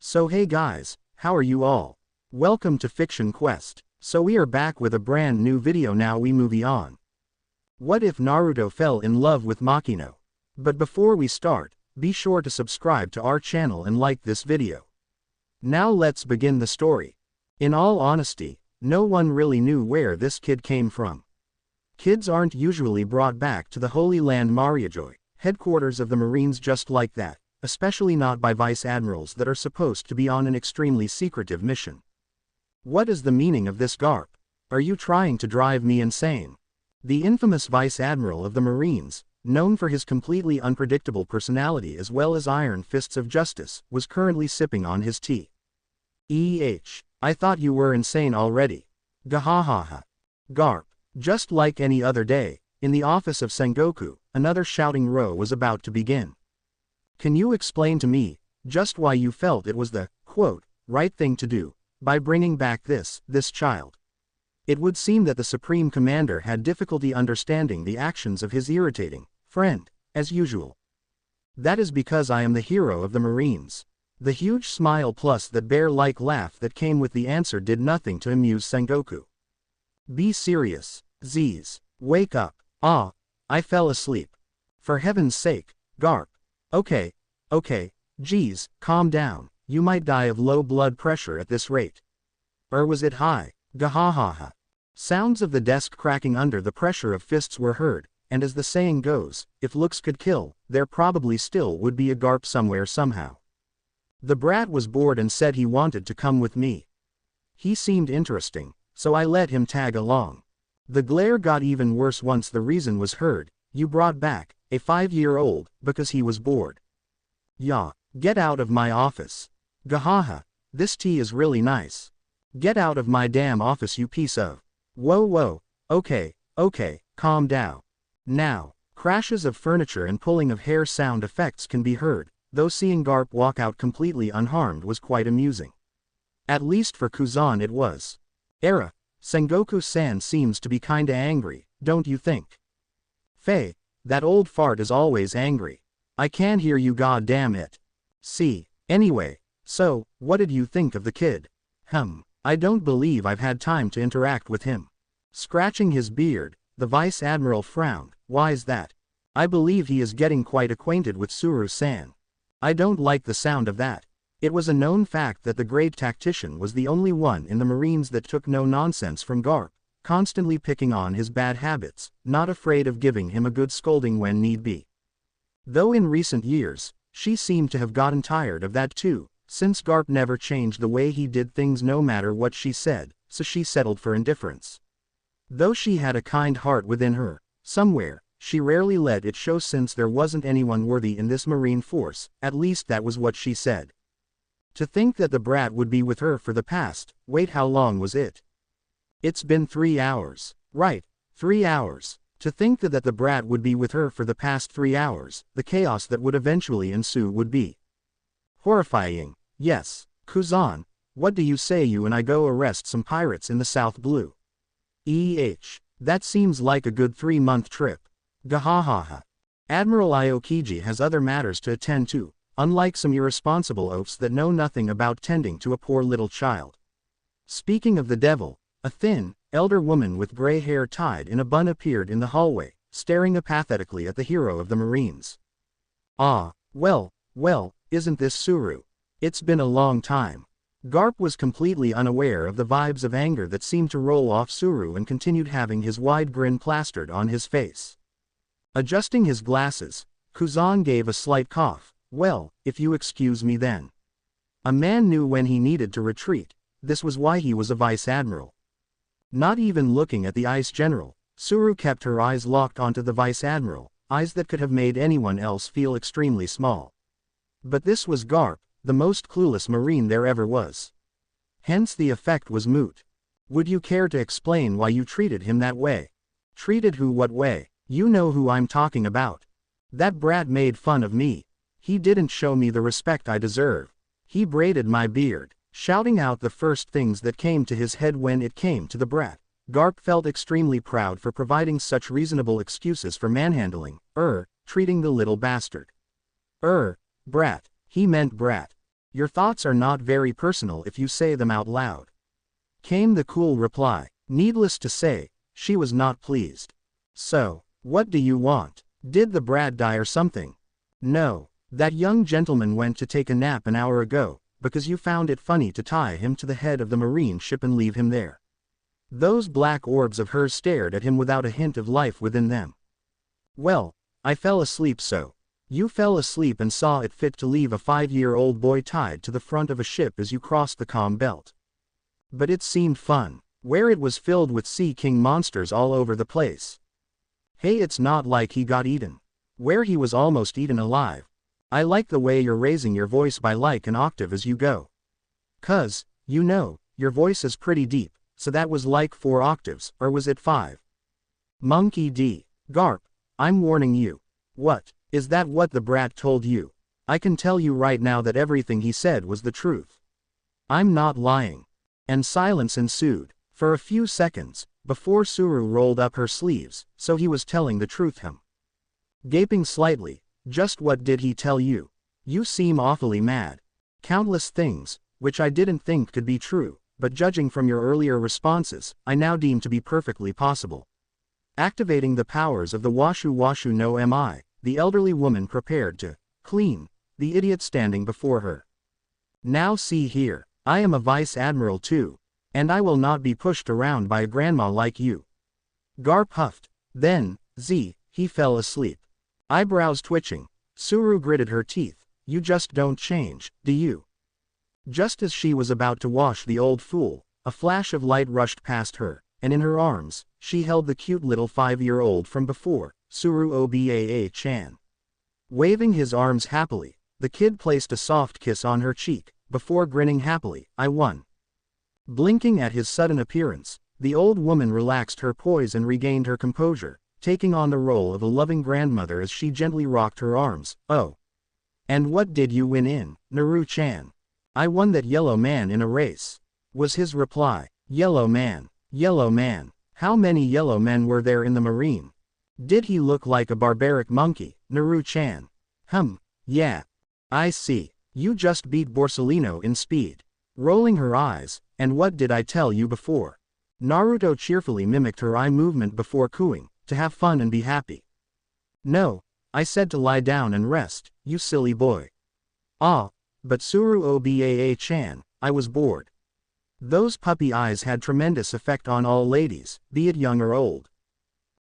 So hey guys, how are you all? Welcome to Fiction Quest. So we are back with a brand new video. Now we move on. What if Naruto fell in love with Makino? But before we start, be sure to subscribe to our channel and like this video. Now let's begin the story. In all honesty, no one really knew where this kid came from. Kids aren't usually brought back to the Holy Land Mariajoy, headquarters of the Marines, just like that, especially not by vice admirals that are supposed to be on an extremely secretive mission. What is the meaning of this garp? Are you trying to drive me insane? The infamous vice admiral of the Marines, known for his completely unpredictable personality as well as iron fists of justice, was currently sipping on his tea. I thought you were insane already. Gahahaha. Garp. Just like any other day, in the office of Sengoku, another shouting row was about to begin. Can you explain to me, just why you felt it was the, quote, right thing to do, by bringing back this child? It would seem that the Supreme Commander had difficulty understanding the actions of his irritating friend, as usual. That is because I am the hero of the Marines. The huge smile plus that bear-like laugh that came with the answer did nothing to amuse Sengoku. Be serious, Z's. Wake up. I fell asleep. For heaven's sake, Garp. Okay, geez, calm down, you might die of low blood pressure at this rate. Or was it high? Gahahaha. Sounds of the desk cracking under the pressure of fists were heard, and as the saying goes, if looks could kill, there probably still would be a Garp somewhere somehow. The brat was bored and said he wanted to come with me. He seemed interesting, so I let him tag along. The glare got even worse once the reason was heard: you brought back a 5-year-old because he was bored. Yeah, get out of my office. Gahaha, this tea is really nice. Get out of my damn office, you piece of. Whoa, okay, calm down. Now, crashes of furniture and pulling of hair sound effects can be heard, though seeing Garp walk out completely unharmed was quite amusing. At least for Kuzan it was. Sengoku-san seems to be kinda angry, don't you think? Faye, that old fart is always angry. I can't hear you, god damn it. See, anyway, so, what did you think of the kid? I don't believe I've had time to interact with him. Scratching his beard, the vice admiral frowned. Why's that? I believe he is getting quite acquainted with Tsuru-san. I don't like the sound of that. It was a known fact that the great tactician was the only one in the Marines that took no nonsense from Garp, constantly picking on his bad habits, not afraid of giving him a good scolding when need be. Though in recent years, she seemed to have gotten tired of that too, since Garp never changed the way he did things no matter what she said, so she settled for indifference. Though she had a kind heart within her, somewhere, she rarely let it show since there wasn't anyone worthy in this Marine force, at least that was what she said. To think that the brat would be with her for the past, wait, how long was it? It's been 3 hours. Right, 3 hours. To think that the brat would be with her for the past 3 hours, the chaos that would eventually ensue would be horrifying. Yes, Kuzan, what do you say you and I go arrest some pirates in the South Blue? That seems like a good 3-month trip. Gahahaha. Admiral Aokiji has other matters to attend to, unlike some irresponsible oafs that know nothing about tending to a poor little child. Speaking of the devil, a thin, elder woman with gray hair tied in a bun appeared in the hallway, staring apathetically at the hero of the Marines. Well, isn't this Tsuru? It's been a long time. Garp was completely unaware of the vibes of anger that seemed to roll off Tsuru and continued having his wide grin plastered on his face. Adjusting his glasses, Kuzan gave a slight cough. Well, if you excuse me then. A man knew when he needed to retreat. This was why he was a vice admiral. Not even looking at the ice general, Tsuru kept her eyes locked onto the vice admiral, eyes that could have made anyone else feel extremely small. But this was Garp, the most clueless Marine there ever was. Hence the effect was moot. Would you care to explain why you treated him that way? Treated who what way? You know who I'm talking about. That brat made fun of me. He didn't show me the respect I deserve. He braided my beard. Shouting out the first things that came to his head when it came to the brat, Garp felt extremely proud for providing such reasonable excuses for manhandling, treating the little bastard. Brat. He meant brat. Your thoughts are not very personal if you say them out loud. Came the cool reply. Needless to say, she was not pleased. So, what do you want? Did the brat die or something? No, that young gentleman went to take a nap an hour ago, because you found it funny to tie him to the head of the marine ship and leave him there. Those black orbs of hers stared at him without a hint of life within them. Well, I fell asleep so. You fell asleep and saw it fit to leave a 5-year-old boy tied to the front of a ship as you crossed the calm belt. But it seemed fun, where it was filled with sea king monsters all over the place. Hey, it's not like he got eaten. Where he was almost eaten alive. I like the way you're raising your voice by like an octave as you go. 'Cause, you know, your voice is pretty deep, so that was like 4 octaves, or was it 5? Monkey D. Garp, I'm warning you. What, is that what the brat told you? I can tell you right now that everything he said was the truth. I'm not lying. And silence ensued, for a few seconds, before Suru rolled up her sleeves, so he was telling the truth him. Gaping slightly, just what did he tell you? You seem awfully mad. Countless things, which I didn't think could be true, but judging from your earlier responses, I now deem to be perfectly possible. Activating the powers of the Washu Washu no Mi, the elderly woman prepared to clean the idiot standing before her. Now see here, I am a vice admiral too, and I will not be pushed around by a grandma like you. Garp huffed. Then, he fell asleep. Eyebrows twitching, Suru gritted her teeth. You just don't change, do you? Just as she was about to wash the old fool, a flash of light rushed past her, and in her arms, she held the cute little 5-year-old from before, Suru Obaa-chan. Waving his arms happily, the kid placed a soft kiss on her cheek, before grinning happily. I won. Blinking at his sudden appearance, the old woman relaxed her poise and regained her composure, taking on the role of a loving grandmother as she gently rocked her arms. Oh. And what did you win in, Naru-chan? I won that yellow man in a race, was his reply. Yellow man. Yellow man. How many yellow men were there in the marine? Did he look like a barbaric monkey, Naru-chan? Yeah. I see. You just beat Borsellino in speed. Rolling her eyes, and what did I tell you before? Naruto cheerfully mimicked her eye movement before cooing, to have fun and be happy. No, I said to lie down and rest, you silly boy. Ah, but Suru Obaa-chan, I was bored. Those puppy eyes had tremendous effect on all ladies, be it young or old.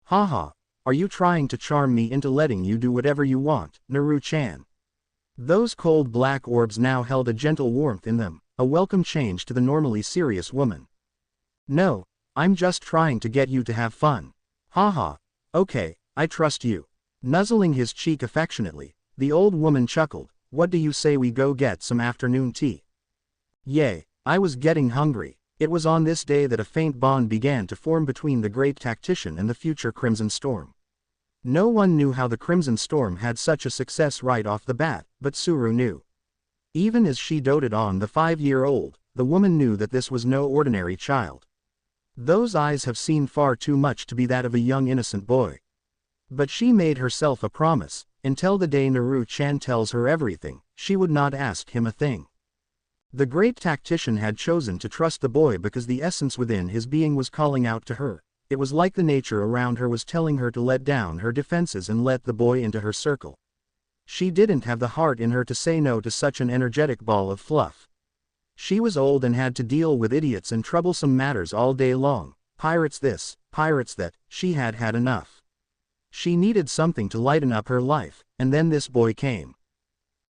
Haha, are you trying to charm me into letting you do whatever you want, Naru-chan? Those cold black orbs now held a gentle warmth in them, a welcome change to the normally serious woman. No, I'm just trying to get you to have fun. Haha, okay, I trust you. Nuzzling his cheek affectionately, the old woman chuckled. What do you say we go get some afternoon tea? Yay, I was getting hungry. It was on this day that a faint bond began to form between the great tactician and the future Crimson Storm. No one knew how the Crimson Storm had such a success right off the bat, but Suru knew. Even as she doted on the 5-year-old, the woman knew that this was no ordinary child. Those eyes have seen far too much to be that of a young innocent boy. But she made herself a promise, until the day Naru-chan tells her everything, she would not ask him a thing. The great tactician had chosen to trust the boy because the essence within his being was calling out to her. It was like the nature around her was telling her to let down her defenses and let the boy into her circle. She didn't have the heart in her to say no to such an energetic ball of fluff. She was old and had to deal with idiots and troublesome matters all day long. Pirates this, pirates that, she had had enough. She needed something to lighten up her life, and then this boy came.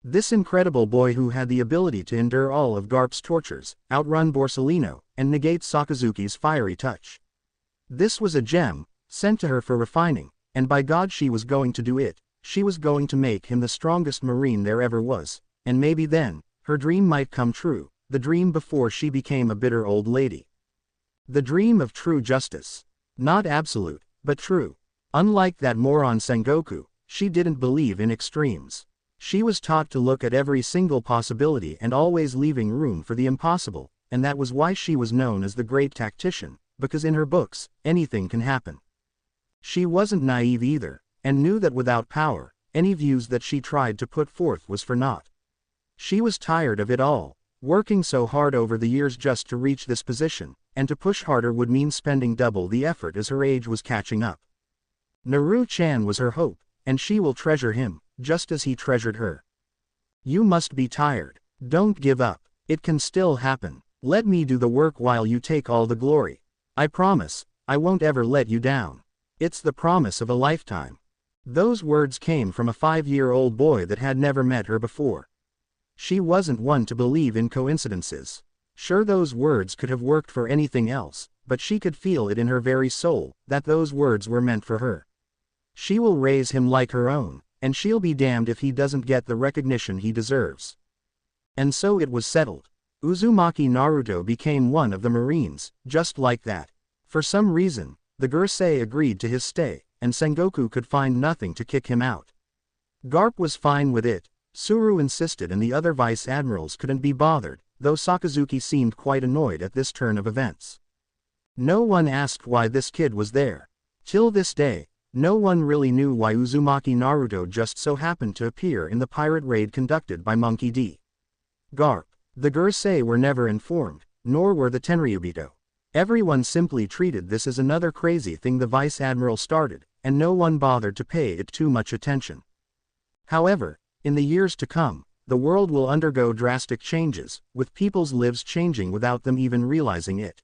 This incredible boy who had the ability to endure all of Garp's tortures, outrun Borsellino, and negate Sakazuki's fiery touch. This was a gem, sent to her for refining, and by God she was going to do it. She was going to make him the strongest marine there ever was, and maybe then, her dream might come true, the dream before she became a bitter old lady. The dream of true justice. Not absolute, but true. Unlike that moron Sengoku, she didn't believe in extremes. She was taught to look at every single possibility and always leaving room for the impossible, and that was why she was known as the great tactician, because in her books, anything can happen. She wasn't naive either, and knew that without power, any views that she tried to put forth was for naught. She was tired of it all, working so hard over the years just to reach this position, and to push harder would mean spending double the effort as her age was catching up. Naru-chan was her hope, and she will treasure him, just as he treasured her. You must be tired. Don't give up. It can still happen. Let me do the work while you take all the glory. I promise, I won't ever let you down. It's the promise of a lifetime. Those words came from a 5-year-old boy that had never met her before. She wasn't one to believe in coincidences. Sure, those words could have worked for anything else, but she could feel it in her very soul, that those words were meant for her. She will raise him like her own, and she'll be damned if he doesn't get the recognition he deserves. And so it was settled. Uzumaki Naruto became one of the Marines, just like that. For some reason, the Gurusei agreed to his stay, and Sengoku could find nothing to kick him out. Garp was fine with it. Suru insisted and the other vice admirals couldn't be bothered, though Sakazuki seemed quite annoyed at this turn of events. No one asked why this kid was there. Till this day, no one really knew why Uzumaki Naruto just so happened to appear in the pirate raid conducted by Monkey D. Garp. The Gurusei were never informed, nor were the Tenryubito. Everyone simply treated this as another crazy thing the vice admiral started, and no one bothered to pay it too much attention. However, in the years to come, the world will undergo drastic changes, with people's lives changing without them even realizing it.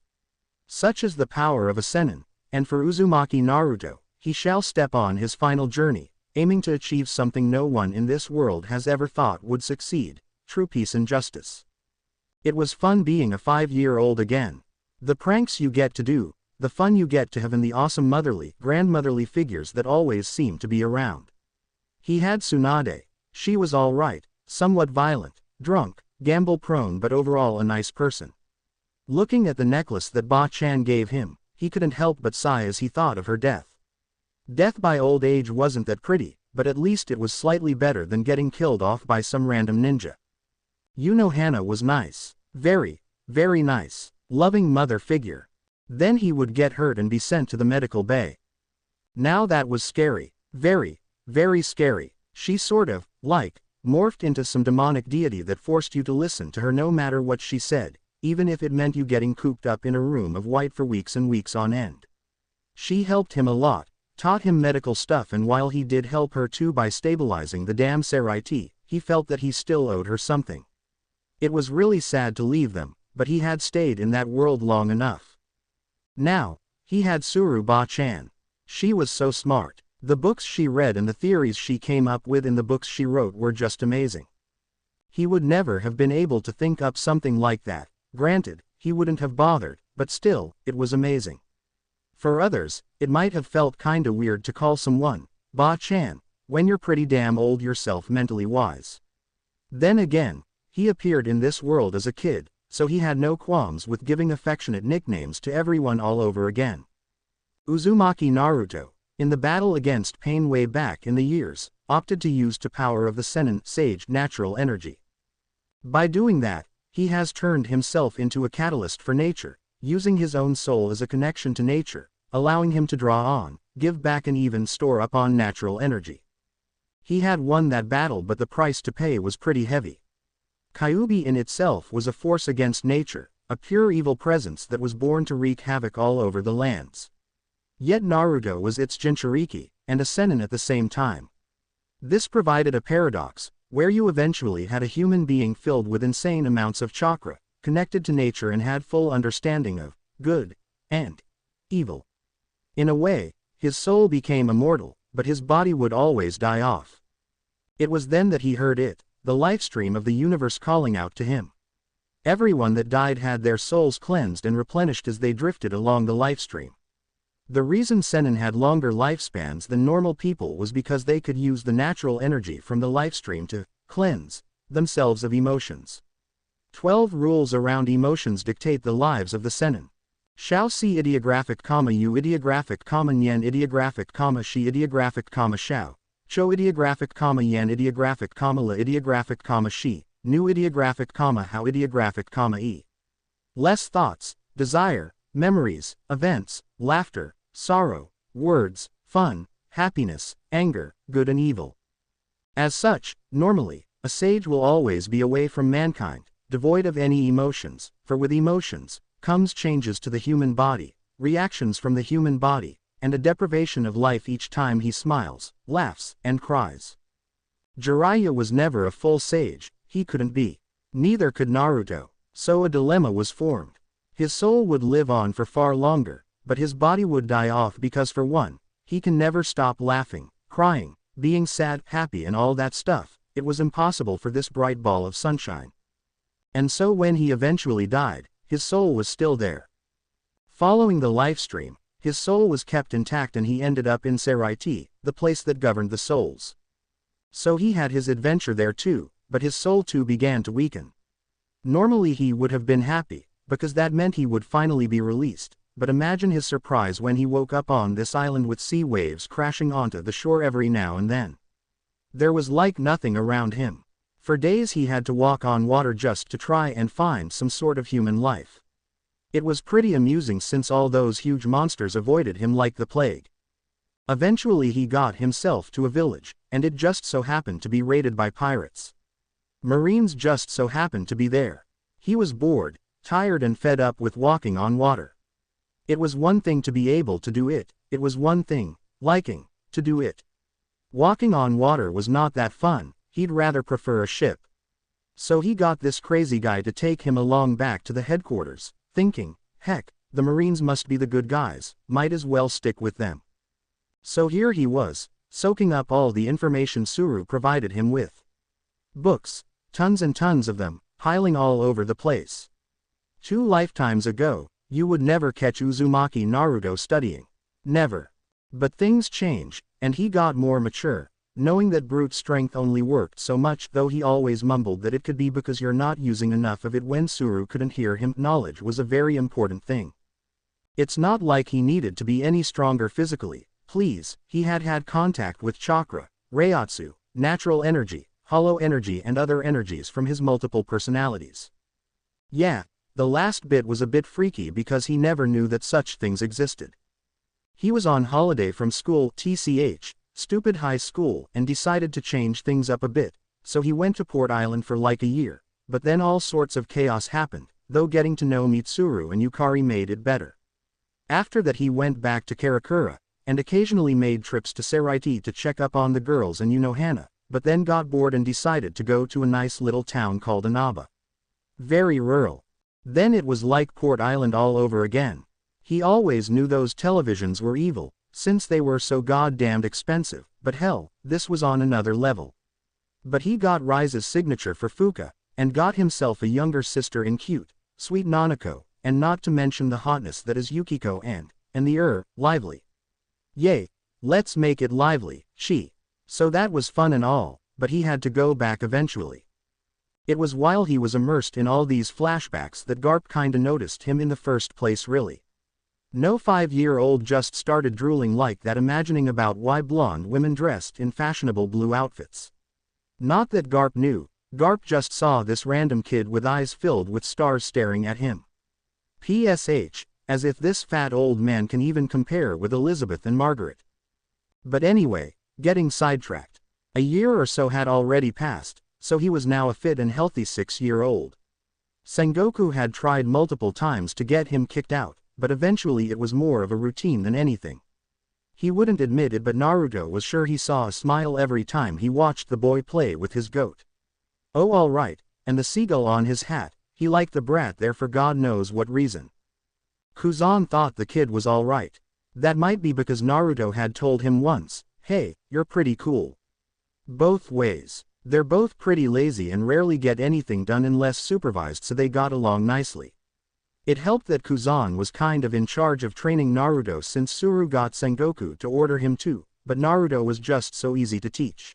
Such is the power of a Sennin, and for Uzumaki Naruto, he shall step on his final journey, aiming to achieve something no one in this world has ever thought would succeed: true peace and justice. It was fun being a 5-year-old again. The pranks you get to do, the fun you get to have, and the awesome motherly, grandmotherly figures that always seem to be around. He had Tsunade. She was all right, somewhat violent, drunk, gamble-prone, but overall a nice person. Looking at the necklace that Ba-chan gave him, he couldn't help but sigh as he thought of her death. Death by old age wasn't that pretty, but at least it was slightly better than getting killed off by some random ninja. Hana was nice. Very, very nice. Loving mother figure. Then he would get hurt and be sent to the medical bay. Now that was scary. Very, very scary. She sort of, morphed into some demonic deity that forced you to listen to her no matter what she said, even if it meant you getting cooped up in a room of white for weeks and weeks on end. She helped him a lot, taught him medical stuff, and while he did help her too by stabilizing the damn Seraiti, he felt that he still owed her something. It was really sad to leave them, but he had stayed in that world long enough. Now, he had Suru Ba-chan. She was so smart. The books she read and the theories she came up with in the books she wrote were just amazing. He would never have been able to think up something like that. Granted, he wouldn't have bothered, but still, it was amazing. For others, it might have felt kinda weird to call someone Ba-chan when you're pretty damn old yourself, mentally wise. Then again, he appeared in this world as a kid, so he had no qualms with giving affectionate nicknames to everyone all over again. Uzumaki Naruto, in the battle against Pain way back in the years, opted to use the power of the Sennin Sage natural energy. By doing that, he has turned himself into a catalyst for nature, using his own soul as a connection to nature, allowing him to draw on, give back, and even store up on natural energy. He had won that battle, but the price to pay was pretty heavy. Kyuubi in itself was a force against nature, a pure evil presence that was born to wreak havoc all over the lands. Yet Naruto was its Jinchuriki, and a Sennin at the same time. This provided a paradox, where you eventually had a human being filled with insane amounts of chakra, connected to nature and had full understanding of good and evil. In a way, his soul became immortal, but his body would always die off. It was then that he heard it, the lifestream of the universe calling out to him. Everyone that died had their souls cleansed and replenished as they drifted along the lifestream. The reason Sennin had longer lifespans than normal people was because they could use the natural energy from the lifestream to cleanse themselves of emotions. 12 rules around emotions dictate the lives of the Sennin. Shao si ideographic comma u ideographic comma nyen ideographic comma shi ideographic comma shao. Cho ideographic comma yan ideographic comma la ideographic comma shi, nu ideographic comma how ideographic comma e. Less thoughts, desire, memories, events, laughter, sorrow, words, fun, happiness, anger, good and evil. As such, normally, A sage will always be away from mankind, devoid of any emotions, for with emotions comes changes to the human body, reactions from the human body, and a deprivation of life each time he smiles, laughs, and cries. Jiraiya was never a full sage, he couldn't be. Neither could Naruto, so a dilemma was formed. His soul would live on for far longer, but his body would die off because for one, he can never stop laughing, crying, being sad, happy and all that stuff. It was impossible for this bright ball of sunshine. And so when he eventually died, his soul was still there. Following the life stream, his soul was kept intact and he ended up in Seraiti, the place that governed the souls. So he had his adventure there too, but his soul too began to weaken. Normally he would have been happy, because that meant he would finally be released, but imagine his surprise when he woke up on this island with sea waves crashing onto the shore every now and then. There was like nothing around him. For days he had to walk on water just to try and find some sort of human life. It was pretty amusing since all those huge monsters avoided him like the plague. Eventually he got himself to a village, and it just so happened to be raided by pirates. Marines just so happened to be there. He was bored, tired and fed up with walking on water. It was one thing to be able to do it, it was one thing, liking, to do it. Walking on water was not that fun, he'd rather prefer a ship. So he got this crazy guy to take him along back to the headquarters, thinking, heck, the Marines must be the good guys, might as well stick with them. So here he was, soaking up all the information Suru provided him with. Books, tons and tons of them, piling all over the place. 2 lifetimes ago, you would never catch Uzumaki Naruto studying. Never. But things change, and he got more mature, knowing that brute strength only worked so much, though he always mumbled that it could be because you're not using enough of it when Suru couldn't hear him. Knowledge was a very important thing. It's not like he needed to be any stronger physically, please, he had had contact with chakra, reiatsu, natural energy, hollow energy and other energies from his multiple personalities. Yeah, the last bit was a bit freaky because he never knew that such things existed. He was on holiday from school, TCH, stupid high school, and decided to change things up a bit, so he went to Port Island for like a year, but then all sorts of chaos happened, though getting to know Mitsuru and Yukari made it better. After that he went back to Karakura, and occasionally made trips to Seraiti to check up on the girls and Hana, but then got bored and decided to go to a nice little town called Inaba. Very rural. Then it was like Port Island all over again. He always knew those televisions were evil, since they were so goddamned expensive, but hell, this was on another level. But he got Rise's signature for Fuka, and got himself a younger sister in cute, sweet Nanako, and not to mention the hotness that is Yukiko and the lively. Yay, let's make it lively, she. So that was fun and all, but he had to go back eventually. It was while he was immersed in all these flashbacks that Garp kinda noticed him in the first place really. No 5-year-old just started drooling like that imagining about why blonde women dressed in fashionable blue outfits. Not that Garp knew, Garp just saw this random kid with eyes filled with stars staring at him. PSH, as if this fat old man can even compare with Elizabeth and Margaret. But anyway, getting sidetracked. A year or so had already passed, so he was now a fit and healthy 6-year-old. Sengoku had tried multiple times to get him kicked out, but eventually it was more of a routine than anything. He wouldn't admit it, but Naruto was sure he saw a smile every time he watched the boy play with his goat. Oh alright, and the seagull on his hat, he liked the brat there for God knows what reason. Kuzan thought the kid was alright. That might be because Naruto had told him once, hey, you're pretty cool. Both ways. They're both pretty lazy and rarely get anything done unless supervised, so they got along nicely. It helped that Kuzan was kind of in charge of training Naruto since Suru got Sengoku to order him too, but Naruto was just so easy to teach.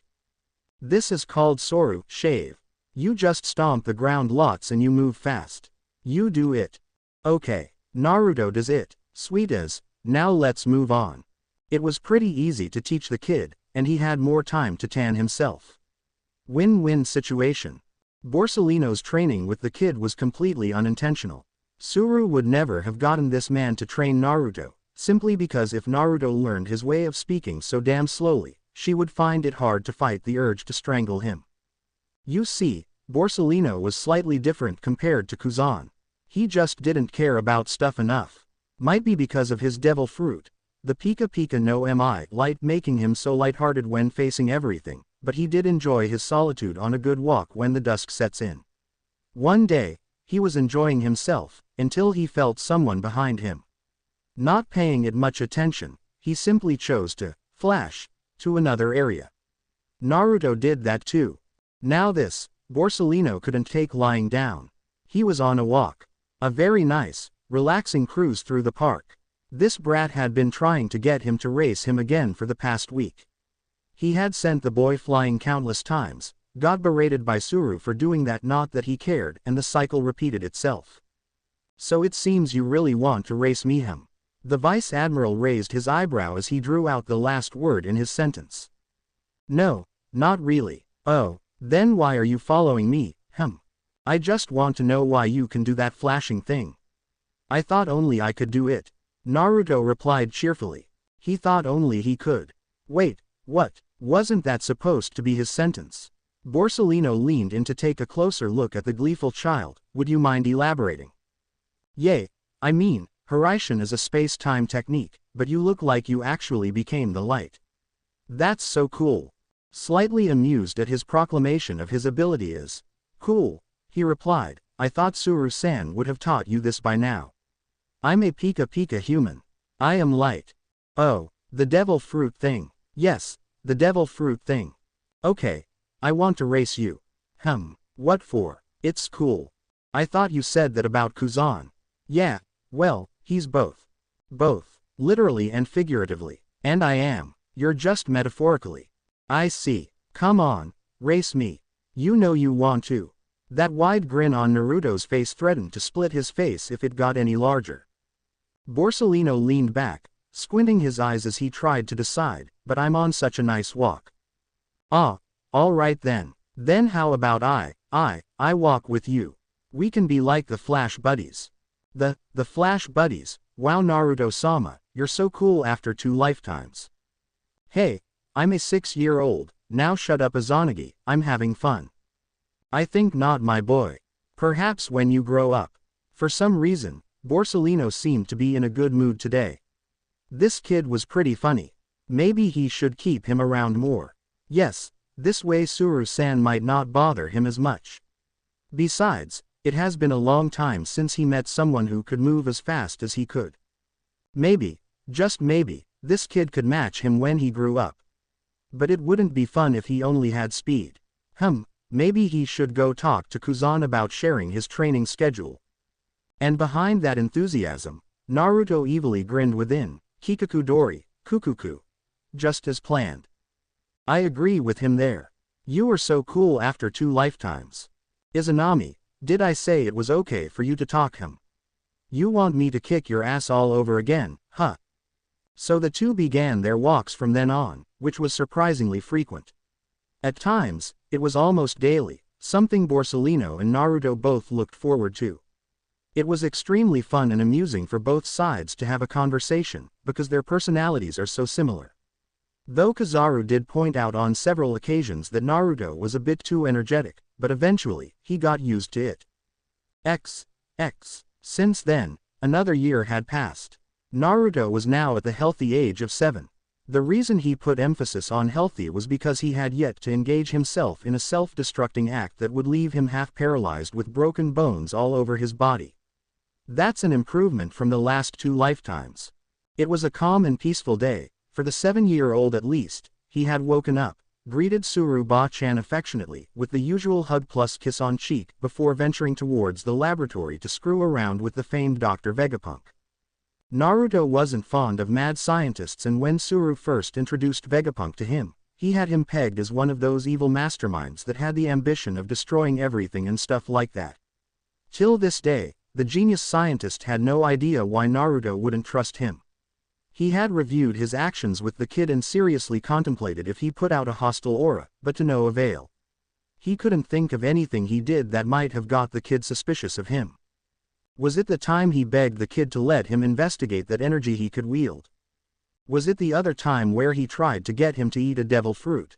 This is called Soru, shave. You just stomp the ground lots and you move fast. You do it. Okay, Naruto does it, sweet as, now let's move on. It was pretty easy to teach the kid, and he had more time to tan himself. Win-win situation. Borsellino's training with the kid was completely unintentional. Suru would never have gotten this man to train Naruto, simply because if Naruto learned his way of speaking so damn slowly, she would find it hard to fight the urge to strangle him. You see, Borsellino was slightly different compared to Kuzan. He just didn't care about stuff enough. Might be because of his devil fruit. The Pika Pika no Mi light making him so lighthearted when facing everything, but he did enjoy his solitude on a good walk when the dusk sets in. One day, he was enjoying himself, until he felt someone behind him. Not paying it much attention, he simply chose to flash to another area. Naruto did that too. Now this, Borsellino couldn't take lying down. He was on a walk. A very nice, relaxing cruise through the park. This brat had been trying to get him to race him again for the past week. He had sent the boy flying countless times, got berated by Suru for doing that, not that he cared, and the cycle repeated itself. So it seems you really want to race me, him. The vice admiral raised his eyebrow as he drew out the last word in his sentence. No, not really. Oh, then why are you following me, him? I just want to know why you can do that flashing thing. I thought only I could do it. Naruto replied cheerfully. He thought only he could. Wait, what? Wasn't that supposed to be his sentence? Borsellino leaned in to take a closer look at the gleeful child. Would you mind elaborating? Yay, I mean, Hiraishin is a space-time technique, but you look like you actually became the light. That's so cool. Slightly amused at his proclamation of his ability is cool, he replied. I thought Suru-san would have taught you this by now. I'm a Pika Pika human. I am light. Oh, the devil fruit thing. Yes, the devil fruit thing. Okay, I want to race you. What for? It's cool. I thought you said that about Kuzan. Yeah, well, he's both. Both, literally and figuratively. And I am. You're just metaphorically. I see. Come on, race me. You know you want to. That wide grin on Naruto's face threatened to split his face if it got any larger. Borsellino leaned back, squinting his eyes as he tried to decide, but I'm on such a nice walk. Ah, all right then. Then how about I walk with you. We can be like the Flash Buddies. The Flash Buddies, wow Naruto-sama, you're so cool after 2 lifetimes. Hey, I'm a 6-year-old, now shut up Izanagi, I'm having fun. I think not, my boy. Perhaps when you grow up. For some reason, Borsellino seemed to be in a good mood today. This kid was pretty funny. Maybe he should keep him around more. Yes, this way Suru-san might not bother him as much. Besides, it has been a long time since he met someone who could move as fast as he could. Maybe, just maybe, this kid could match him when he grew up. But it wouldn't be fun if he only had speed. Maybe he should go talk to Kuzan about sharing his training schedule. And behind that enthusiasm, Naruto evilly grinned within, Kikaku Dori, Kukuku. Just as planned. I agree with him there. You were so cool after 2 lifetimes. Izanami, did I say it was okay for you to talk him? You want me to kick your ass all over again, huh? So the two began their walks from then on, which was surprisingly frequent. At times, it was almost daily, something Borsellino and Naruto both looked forward to. It was extremely fun and amusing for both sides to have a conversation, because their personalities are so similar. Though Kizaru did point out on several occasions that Naruto was a bit too energetic, but eventually, he got used to it. Since then, another year had passed. Naruto was now at the healthy age of 7. The reason he put emphasis on healthy was because he had yet to engage himself in a self-destructing act that would leave him half paralyzed with broken bones all over his body. That's an improvement from the last 2 lifetimes. It was a calm and peaceful day, for the 7-year-old at least. He had woken up, greeted Suru-ba-chan affectionately, with the usual hug plus kiss on cheek, before venturing towards the laboratory to screw around with the famed Dr. Vegapunk. Naruto wasn't fond of mad scientists, and when Suru first introduced Vegapunk to him, he had him pegged as one of those evil masterminds that had the ambition of destroying everything and stuff like that. Till this day, the genius scientist had no idea why Naruto wouldn't trust him. He had reviewed his actions with the kid and seriously contemplated if he put out a hostile aura, but to no avail. He couldn't think of anything he did that might have got the kid suspicious of him. Was it the time he begged the kid to let him investigate that energy he could wield? Was it the other time where he tried to get him to eat a devil fruit?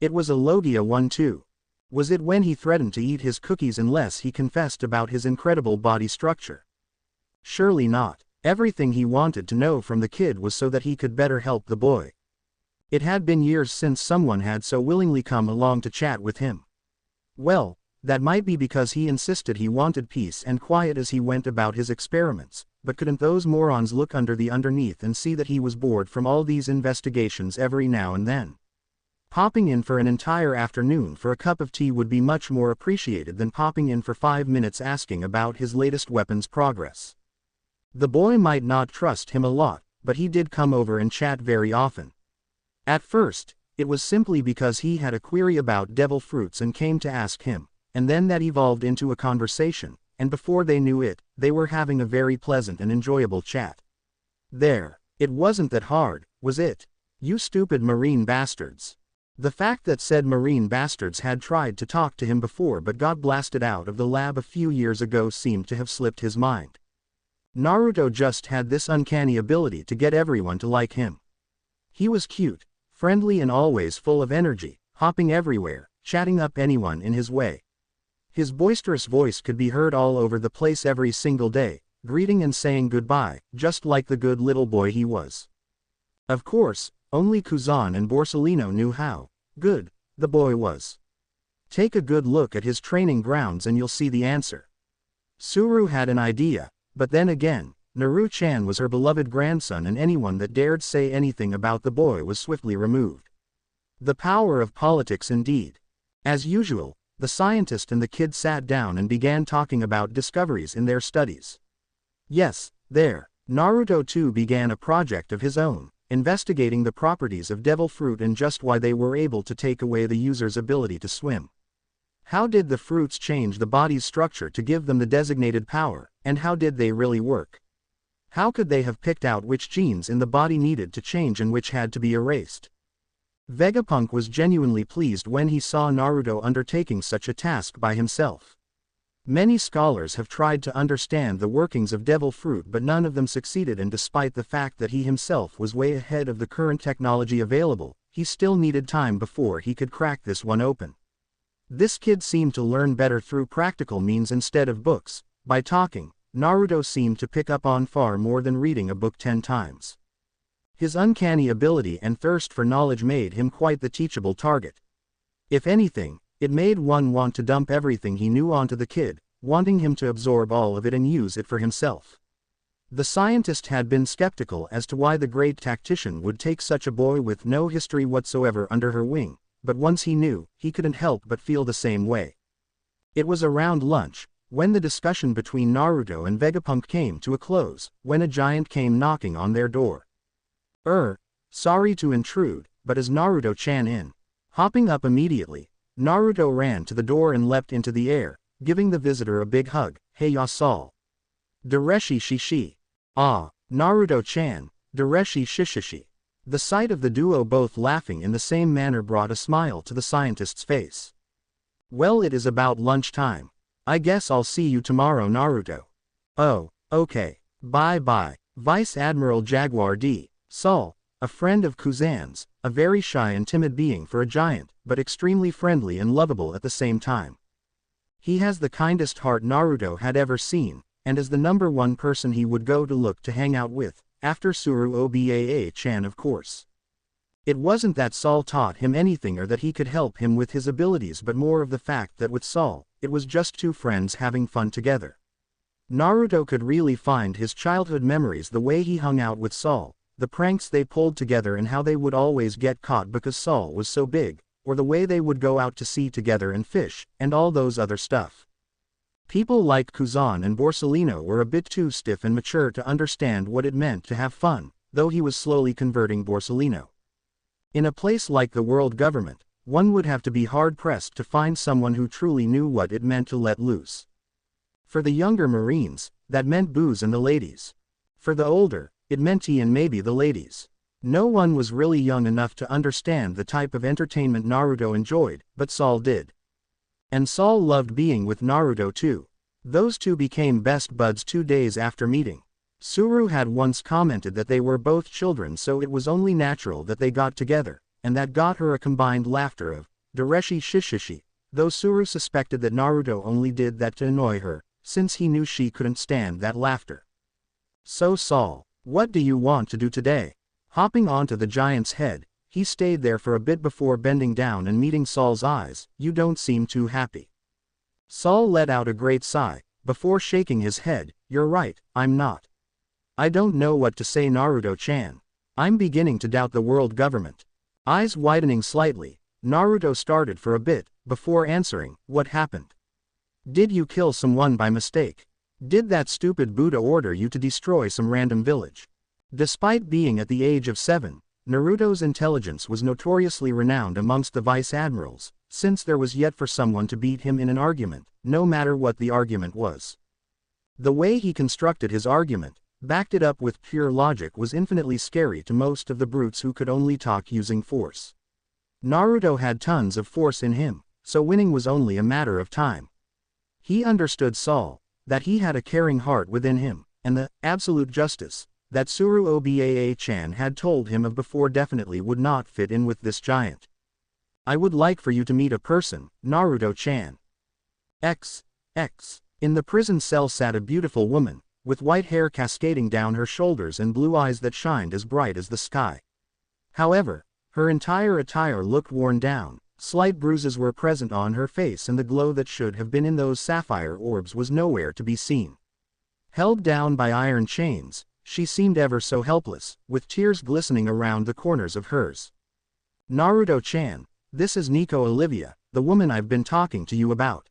It was a Logia one too. Was it when he threatened to eat his cookies unless he confessed about his incredible body structure? Surely not. Everything he wanted to know from the kid was so that he could better help the boy. It had been years since someone had so willingly come along to chat with him. Well, that might be because he insisted he wanted peace and quiet as he went about his experiments, but couldn't those morons look under the underneath and see that he was bored from all these investigations every now and then? Popping in for an entire afternoon for a cup of tea would be much more appreciated than popping in for 5 minutes asking about his latest weapon's progress. The boy might not trust him a lot, but he did come over and chat very often. At first, it was simply because he had a query about devil fruits and came to ask him, and then that evolved into a conversation, and before they knew it, they were having a very pleasant and enjoyable chat. There, it wasn't that hard, was it? You stupid marine bastards. The fact that said marine bastards had tried to talk to him before but got blasted out of the lab a few years ago seemed to have slipped his mind. Naruto just had this uncanny ability to get everyone to like him. He was cute, friendly and always full of energy, hopping everywhere, chatting up anyone in his way. His boisterous voice could be heard all over the place every single day, greeting and saying goodbye, just like the good little boy he was. Of course, only Kuzan and Borsalino knew how good the boy was. Take a good look at his training grounds and you'll see the answer. Suru had an idea, but then again, Naru-chan was her beloved grandson and anyone that dared say anything about the boy was swiftly removed. The power of politics indeed. As usual, the scientist and the kid sat down and began talking about discoveries in their studies. Yes, there, Naruto too began a project of his own, investigating the properties of devil fruit and just why they were able to take away the user's ability to swim. How did the fruits change the body's structure to give them the designated power, and how did they really work? How could they have picked out which genes in the body needed to change and which had to be erased? Vegapunk was genuinely pleased when he saw Naruto undertaking such a task by himself. Many scholars have tried to understand the workings of devil fruit but none of them succeeded, and despite the fact that he himself was way ahead of the current technology available, he still needed time before he could crack this one open. This kid seemed to learn better through practical means instead of books. By talking, Naruto seemed to pick up on far more than reading a book 10 times. His uncanny ability and thirst for knowledge made him quite the teachable target. If anything, it made one want to dump everything he knew onto the kid, wanting him to absorb all of it and use it for himself. The scientist had been skeptical as to why the great tactician would take such a boy with no history whatsoever under her wing, but once he knew, he couldn't help but feel the same way. It was around lunch, when the discussion between Naruto and Vegapunk came to a close, when a giant came knocking on their door. Sorry to intrude, but is Naruto-chan in? Hopping up immediately, Naruto ran to the door and leapt into the air, giving the visitor a big hug. Hey Yasal. Dareshi Shishi. Ah, Naruto-chan, Dareshi Shishishi. The sight of the duo both laughing in the same manner brought a smile to the scientist's face. Well, it is about lunchtime. I guess I'll see you tomorrow, Naruto. Oh, okay. Bye-bye. Vice Admiral Jaguar D. Sol, a friend of Kuzan's, a very shy and timid being for a giant, but extremely friendly and lovable at the same time. He has the kindest heart Naruto had ever seen, and is the #1 person he would go to look to hang out with, after Suru Obaa-chan of course. It wasn't that Sol taught him anything or that he could help him with his abilities, but more of the fact that with Sol, it was just two friends having fun together. Naruto could really find his childhood memories the way he hung out with Sol, the pranks they pulled together and how they would always get caught because Sol was so big, or the way they would go out to sea together and fish, and all those other stuff. People like Kuzan and Borsalino were a bit too stiff and mature to understand what it meant to have fun, though he was slowly converting Borsalino. In a place like the world government, one would have to be hard-pressed to find someone who truly knew what it meant to let loose. For the younger Marines, that meant booze and the ladies. For the older, it meant tea and maybe the ladies. No one was really young enough to understand the type of entertainment Naruto enjoyed, but Sol did. And Sol loved being with Naruto too. Those two became best buds 2 days after meeting. Suru had once commented that they were both children, so it was only natural that they got together, and that got her a combined laughter of Dareshi Shishishi, though Suru suspected that Naruto only did that to annoy her, since he knew she couldn't stand that laughter. So Saul, what do you want to do today? Hopping onto the giant's head, he stayed there for a bit before bending down and meeting Saul's eyes. You don't seem too happy. Saul let out a great sigh, before shaking his head. You're right, I'm not. I don't know what to say, Naruto-chan. I'm beginning to doubt the world government. Eyes widening slightly, Naruto started for a bit, before answering, what happened? Did you kill someone by mistake? Did that stupid Buddha order you to destroy some random village? Despite being at the age of 7, Naruto's intelligence was notoriously renowned amongst the vice admirals, since there was yet for someone to beat him in an argument, no matter what the argument was. The way he constructed his argument, backed it up with pure logic, was infinitely scary to most of the brutes who could only talk using force. Naruto had tons of force in him, so winning was only a matter of time. He understood Saul, that he had a caring heart within him, and the absolute justice that Suru Obaa-chan had told him of before definitely would not fit in with this giant. I would like for you to meet a person, Naruto-chan. In the prison cell sat a beautiful woman, with white hair cascading down her shoulders and blue eyes that shined as bright as the sky. However, her entire attire looked worn down, slight bruises were present on her face, and the glow that should have been in those sapphire orbs was nowhere to be seen. Held down by iron chains, she seemed ever so helpless, with tears glistening around the corners of hers. Naruto-chan, this is Nico Olivia, the woman I've been talking to you about.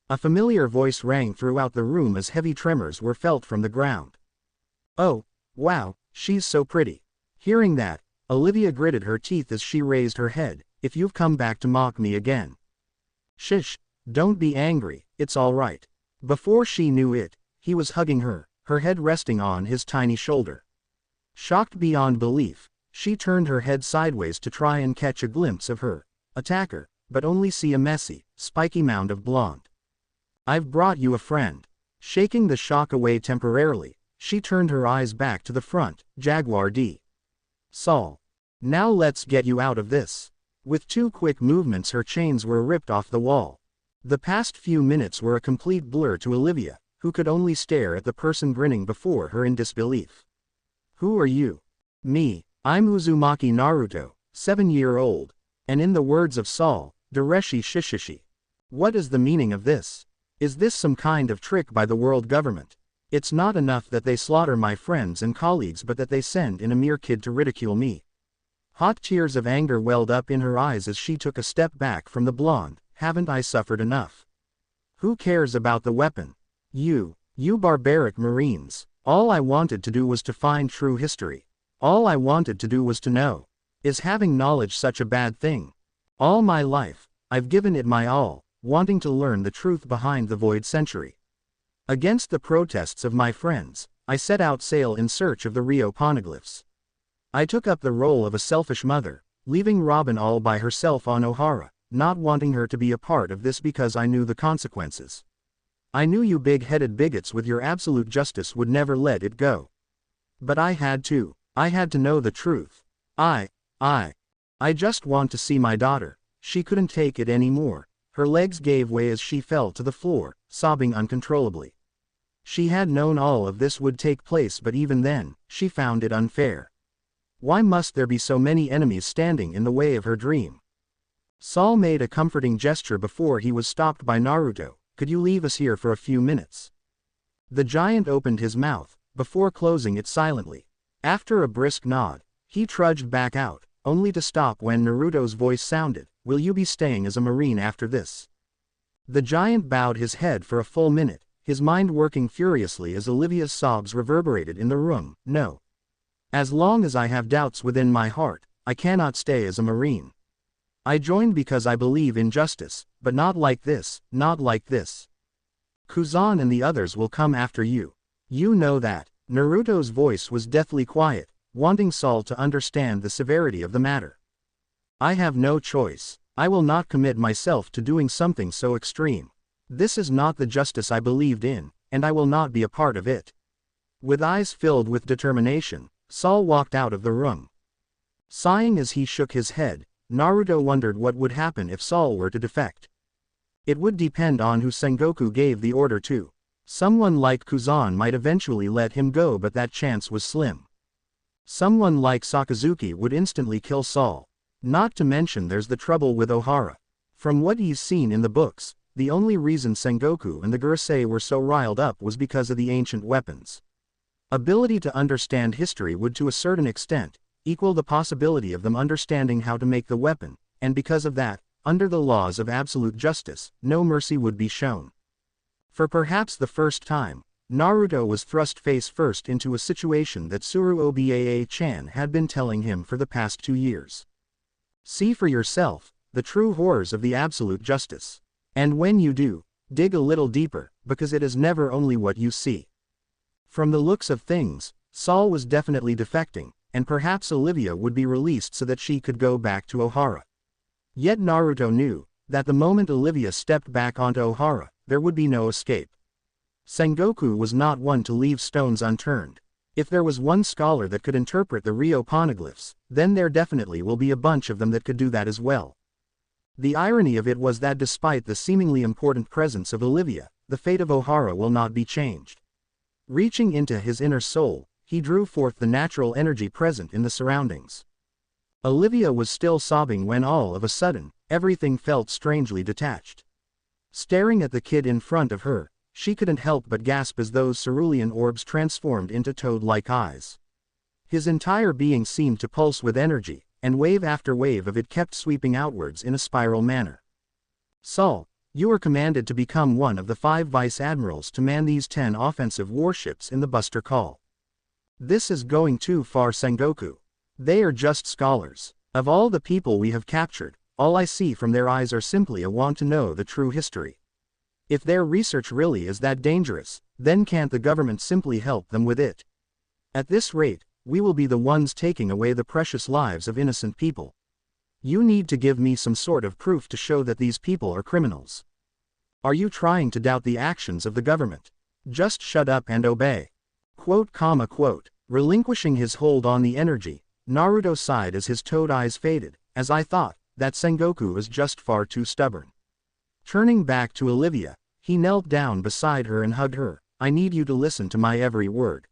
A familiar voice rang throughout the room as heavy tremors were felt from the ground. Oh, wow, she's so pretty. Hearing that, Olivia gritted her teeth as she raised her head. If you've come back to mock me again. Shish, don't be angry, it's all right. Before she knew it, he was hugging her, her head resting on his tiny shoulder. Shocked beyond belief, she turned her head sideways to try and catch a glimpse of her attacker, but only see a messy, spiky mound of blonde. I've brought you a friend. Shaking the shock away temporarily, she turned her eyes back to the front. Jaguar D. Saul. Now let's get you out of this. With 2 quick movements her chains were ripped off the wall. The past few minutes were a complete blur to Olivia, who could only stare at the person grinning before her in disbelief. Who are you? Me, I'm Uzumaki Naruto, 7-year-old. And in the words of Saul, Dereshi Shishishi. What is the meaning of this? Is this some kind of trick by the world government? It's not enough that they slaughter my friends and colleagues, but that they send in a mere kid to ridicule me. Hot tears of anger welled up in her eyes as she took a step back from the blonde. Haven't I suffered enough? Who cares about the weapon? You barbaric Marines. All I wanted to do was to find true history. All I wanted to do was to know. Is having knowledge such a bad thing? All my life, I've given it my all, wanting to learn the truth behind the void century. Against the protests of my friends, I set out sail in search of the Rio poneglyphs. I took up the role of a selfish mother, leaving Robin all by herself on Ohara, not wanting her to be a part of this because I knew the consequences. I knew you big-headed bigots with your absolute justice would never let it go. But I had to know the truth. I just want to see my daughter. She couldn't take it anymore. Her legs gave way as she fell to the floor, sobbing uncontrollably. She had known all of this would take place, but even then, she found it unfair. Why must there be so many enemies standing in the way of her dream? Saul made a comforting gesture before he was stopped by Naruto. Could you leave us here for a few minutes? The giant opened his mouth, before closing it silently. After a brisk nod, he trudged back out, only to stop when Naruto's voice sounded. Will you be staying as a Marine after this? The giant bowed his head for a full minute, his mind working furiously as Olivia's sobs reverberated in the room. No. As long as I have doubts within my heart, I cannot stay as a Marine. I joined because I believe in justice, but not like this, not like this. Kuzan and the others will come after you. You know that. Naruto's voice was deathly quiet, wanting Saul to understand the severity of the matter. I have no choice. I will not commit myself to doing something so extreme. This is not the justice I believed in, and I will not be a part of it. With eyes filled with determination, Saul walked out of the room. Sighing as he shook his head, Naruto wondered what would happen if Saul were to defect. It would depend on who Sengoku gave the order to. Someone like Kuzan might eventually let him go, but that chance was slim. Someone like Sakazuki would instantly kill Saul. Not to mention there's the trouble with Ohara. From what he's seen in the books, the only reason Sengoku and the Gurusei were so riled up was because of the ancient weapons. Ability to understand history would to a certain extent equal the possibility of them understanding how to make the weapon, and because of that, under the laws of absolute justice, no mercy would be shown. For perhaps the first time, Naruto was thrust face first into a situation that Tsuru Obaa-chan had been telling him for the past 2 years. See for yourself the true horrors of the absolute justice. And when you do, dig a little deeper, because it is never only what you see. From the looks of things, Saul was definitely defecting, and perhaps Olivia would be released so that she could go back to Ohara. Yet Naruto knew that the moment Olivia stepped back onto Ohara, there would be no escape. Sengoku was not one to leave stones unturned. If there was one scholar that could interpret the Ryo poneglyphs, then there definitely will be a bunch of them that could do that as well. The irony of it was that despite the seemingly important presence of Olivia, the fate of Ohara will not be changed. Reaching into his inner soul, he drew forth the natural energy present in the surroundings. Olivia was still sobbing when all of a sudden, everything felt strangely detached. Staring at the kid in front of her, she couldn't help but gasp as those cerulean orbs transformed into toad-like eyes. His entire being seemed to pulse with energy, and wave after wave of it kept sweeping outwards in a spiral manner. Saul, you are commanded to become one of the 5 vice-admirals to man these 10 offensive warships in the Buster Call. This is going too far, Sengoku. They are just scholars. Of all the people we have captured, all I see from their eyes are simply a want to know the true history. If their research really is that dangerous, then can't the government simply help them with it? At this rate, we will be the ones taking away the precious lives of innocent people. You need to give me some sort of proof to show that these people are criminals. Are you trying to doubt the actions of the government? Just shut up and obey. Quote. Relinquishing his hold on the energy, Naruto sighed as his toad eyes faded, as I thought, that Sengoku is just far too stubborn. Turning back to Olivia, he knelt down beside her and hugged her. I need you to listen to my every word.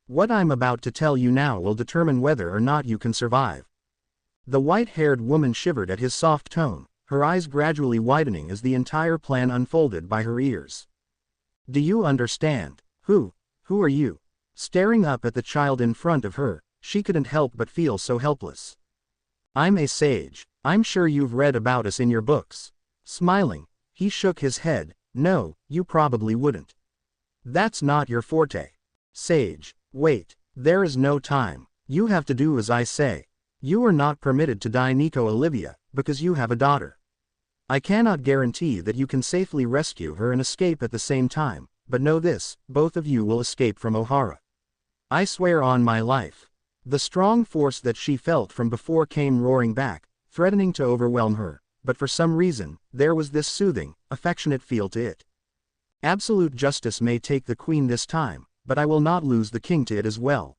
What I'm about to tell you now will determine whether or not you can survive. The white-haired woman shivered at his soft tone, her eyes gradually widening as the entire plan unfolded by her ears. Do you understand? Who are you? Staring up at the child in front of her, she couldn't help but feel so helpless. I'm a sage. I'm sure you've read about us in your books. Smiling, he shook his head. No, you probably wouldn't. That's not your forte. Sage, wait, there is no time. You have to do as I say. You are not permitted to die, Nico Olivia, because you have a daughter. I cannot guarantee that you can safely rescue her and escape at the same time, but know this, both of you will escape from Ohara. I swear on my life. The strong force that she felt from before came roaring back, threatening to overwhelm her, but for some reason, there was this soothing, affectionate feel to it. Absolute justice may take the queen this time, but I will not lose the king to it as well.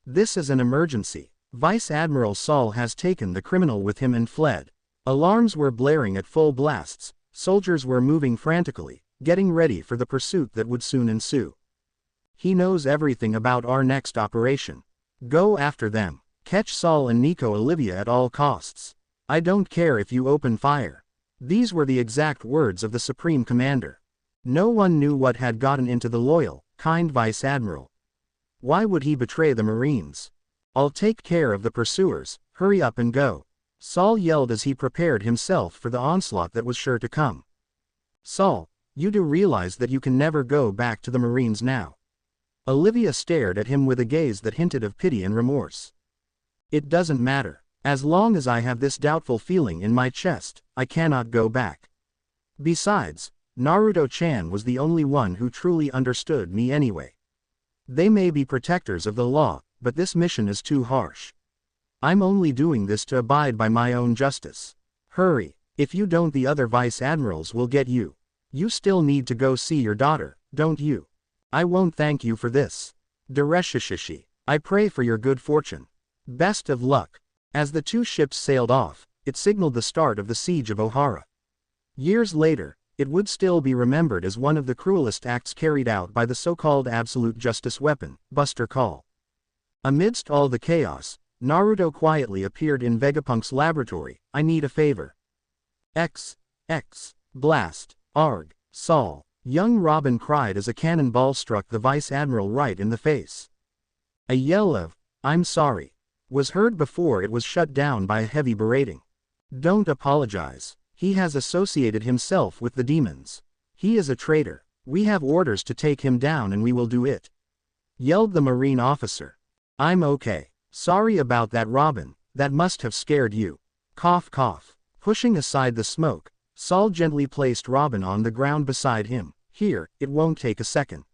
This is an emergency. Vice Admiral Saul has taken the criminal with him and fled. Alarms were blaring at full blasts, soldiers were moving frantically, getting ready for the pursuit that would soon ensue. He knows everything about our next operation. Go after them. Catch Saul and Nico Olivia at all costs. I don't care if you open fire. These were the exact words of the Supreme Commander. No one knew what had gotten into the loyal, kind Vice Admiral. Why would he betray the Marines? I'll take care of the pursuers, hurry up and go. Saul yelled as he prepared himself for the onslaught that was sure to come. Saul, you do realize that you can never go back to the Marines now. Olivia stared at him with a gaze that hinted of pity and remorse. It doesn't matter. As long as I have this doubtful feeling in my chest, I cannot go back. Besides, Naruto-chan was the only one who truly understood me anyway. They may be protectors of the law, but this mission is too harsh. I'm only doing this to abide by my own justice. Hurry, if you don't the other vice admirals will get you. You still need to go see your daughter, don't you? I won't thank you for this. Dereshishishi, I pray for your good fortune. Best of luck. As the 2 ships sailed off, it signaled the start of the siege of Ohara. Years later, it would still be remembered as one of the cruelest acts carried out by the so-called absolute justice weapon, Buster Call. Amidst all the chaos, Naruto quietly appeared in Vegapunk's laboratory. "I need a favor." X. Blast. Arg. Sol. Young Robin cried as a cannonball struck the Vice Admiral right in the face. A yell of, "I'm sorry," was heard before it was shut down by a heavy berating. "Don't apologize. He has associated himself with the demons. He is a traitor. We have orders to take him down and we will do it," yelled the Marine officer. "I'm okay. Sorry about that, Robin, that must have scared you." Cough cough. Pushing aside the smoke, Sol gently placed Robin on the ground beside him. "Here, it won't take a second."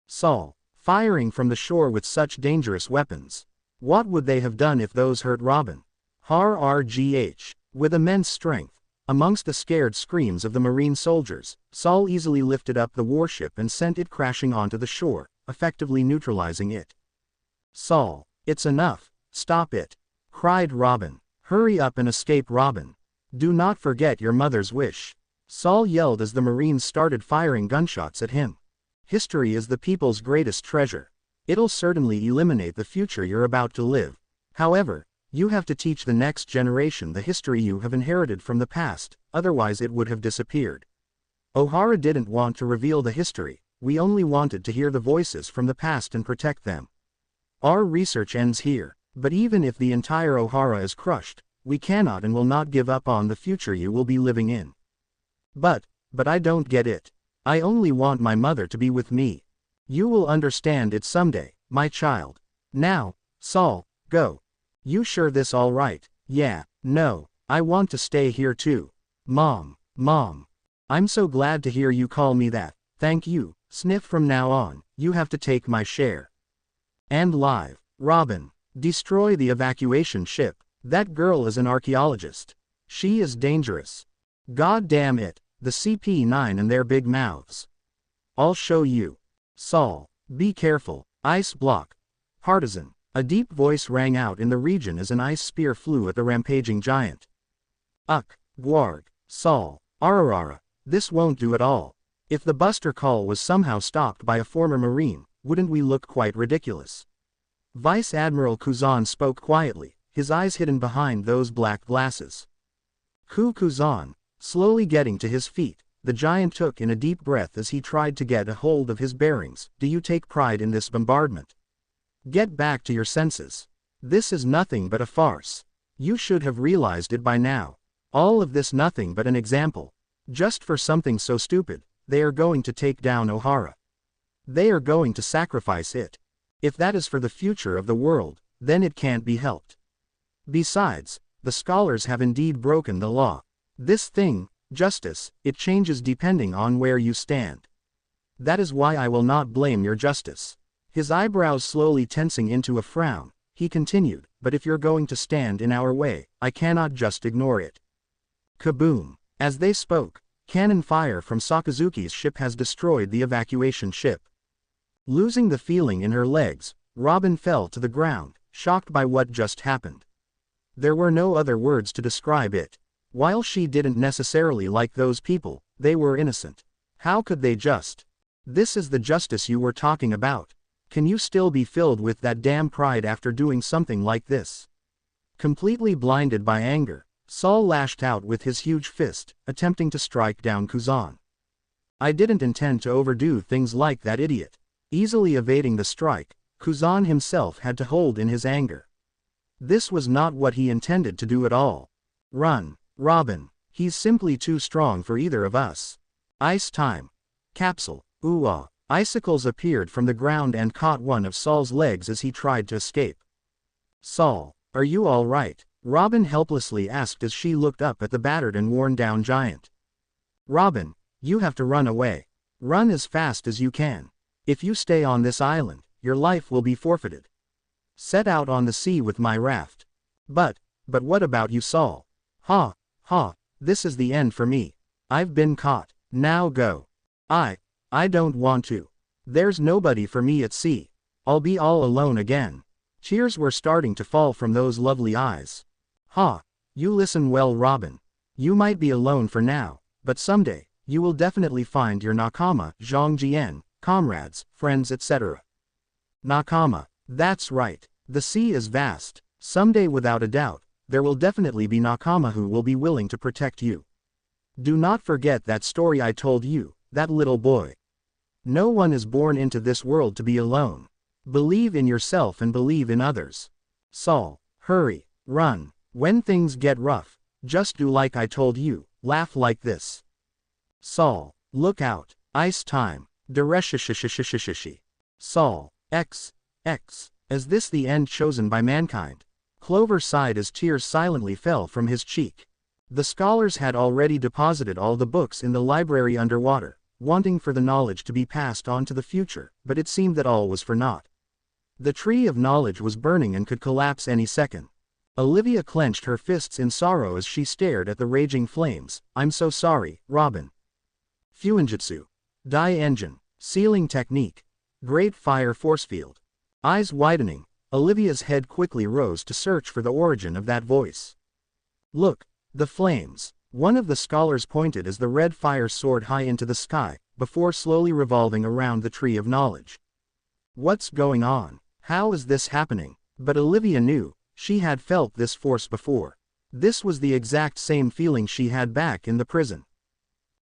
Sol, firing from the shore with such dangerous weapons. What would they have done if those hurt Robin? RRGH. With immense strength, amongst the scared screams of the Marine soldiers, Sol easily lifted up the warship and sent it crashing onto the shore, effectively neutralizing it. "Sol, it's enough, stop it," cried Robin. "Hurry up and escape, Robin. Do not forget your mother's wish," Sol yelled as the Marines started firing gunshots at him. History is the people's greatest treasure. It'll certainly eliminate the future you're about to live. However, you have to teach the next generation the history you have inherited from the past, otherwise it would have disappeared. Ohara didn't want to reveal the history, we only wanted to hear the voices from the past and protect them. Our research ends here, but even if the entire Ohara is crushed, we cannot and will not give up on the future you will be living in. But I don't get it. I only want my mother to be with me. You will understand it someday, my child. Now, Sol, go. You sure this all right? Yeah, no, I want to stay here too. Mom. I'm so glad to hear you call me that, thank you, Sniff. From now on, you have to take my share. And live, Robin, destroy the evacuation ship. That girl is an archaeologist. She is dangerous. God damn it, the CP9 and their big mouths. I'll show you. Sol, be careful, ice block. Partisan. A deep voice rang out in the region as an ice spear flew at the rampaging giant. Gwarg, Sol, Ararara, this won't do at all. If the Buster Call was somehow stopped by a former Marine, wouldn't we look quite ridiculous? Vice Admiral Kuzan spoke quietly, his eyes hidden behind those black glasses. Kuzan, slowly getting to his feet, the giant took in a deep breath as he tried to get a hold of his bearings. Do you take pride in this bombardment? Get back to your senses. This is nothing but a farce. You should have realized it by now. All of this nothing but an example. Just for something so stupid, they are going to take down Ohara. They are going to sacrifice it. If that is for the future of the world, then it can't be helped. Besides, the scholars have indeed broken the law. This thing, justice, it changes depending on where you stand. That is why I will not blame your justice. His eyebrows slowly tensing into a frown, he continued, but if you're going to stand in our way, I cannot just ignore it. Kaboom! As they spoke, cannon fire from Sakazuki's ship has destroyed the evacuation ship. Losing the feeling in her legs, Robin fell to the ground, shocked by what just happened. There were no other words to describe it. While she didn't necessarily like those people, they were innocent. How could they just? This is the justice you were talking about. Can you still be filled with that damn pride after doing something like this? Completely blinded by anger, Sol lashed out with his huge fist, attempting to strike down Kuzan. I didn't intend to overdo things like that, idiot. Easily evading the strike, Kuzan himself had to hold in his anger. This was not what he intended to do at all. Run, Robin, he's simply too strong for either of us. Ice time. Capsule, ooh-ah. Icicles appeared from the ground and caught one of Sol's legs as he tried to escape. Sol, are you all right? Robin helplessly asked as she looked up at the battered and worn-down giant. Robin, you have to run away. Run as fast as you can. If you stay on this island, your life will be forfeited. Set out on the sea with my raft. But what about you, Sol? Ha, this is the end for me. I've been caught. Now go. I don't want to. There's nobody for me at sea. I'll be all alone again. Tears were starting to fall from those lovely eyes. You listen well, Robin. You might be alone for now, But someday, you will definitely find your nakama, zhangjian, comrades, friends etc. Nakama. That's right. The sea is vast. Someday without a doubt, there will definitely be nakama who will be willing to protect you. Do not forget that story I told you, that little boy. No one is born into this world to be alone. Believe in yourself and believe in others. Saul, hurry, run. When things get rough, just do like I told you, laugh like this. Saul, look out, ice time. Dereshishishishishishi. Saul, X. Is this the end chosen by mankind? Clover sighed as tears silently fell from his cheek. The scholars had already deposited all the books in the library underwater, wanting for the knowledge to be passed on to the future, but it seemed that all was for naught. The tree of knowledge was burning and could collapse any second. Olivia clenched her fists in sorrow as she stared at the raging flames. I'm so sorry, Robin. Fuinjutsu. Dai engine. Sealing technique. Great fire force field. Eyes widening, Olivia's head quickly rose to search for the origin of that voice. Look, the flames. One of the scholars pointed as the red fire soared high into the sky, before slowly revolving around the tree of knowledge. What's going on? How is this happening? But Olivia knew, she had felt this force before. This was the exact same feeling she had back in the prison.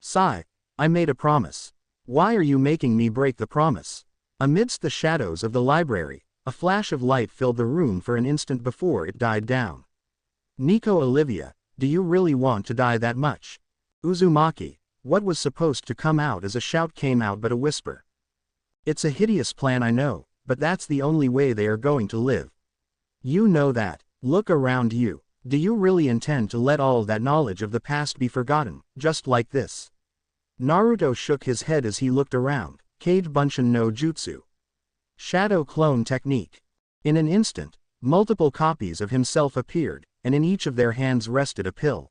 Sigh, I made a promise. Why are you making me break the promise? Amidst the shadows of the library, a flash of light filled the room for an instant before it died down. Nico. Olivia, do you really want to die that much? Uzumaki. What was supposed to come out as a shout came out but a whisper. It's a hideous plan I know, but that's the only way they are going to live. You know that. Look around you. Do you really intend to let all that knowledge of the past be forgotten, just like this? Naruto shook his head as he looked around. Kage Bunshin no Jutsu. Shadow clone technique. In an instant, multiple copies of himself appeared, and in each of their hands rested a pill.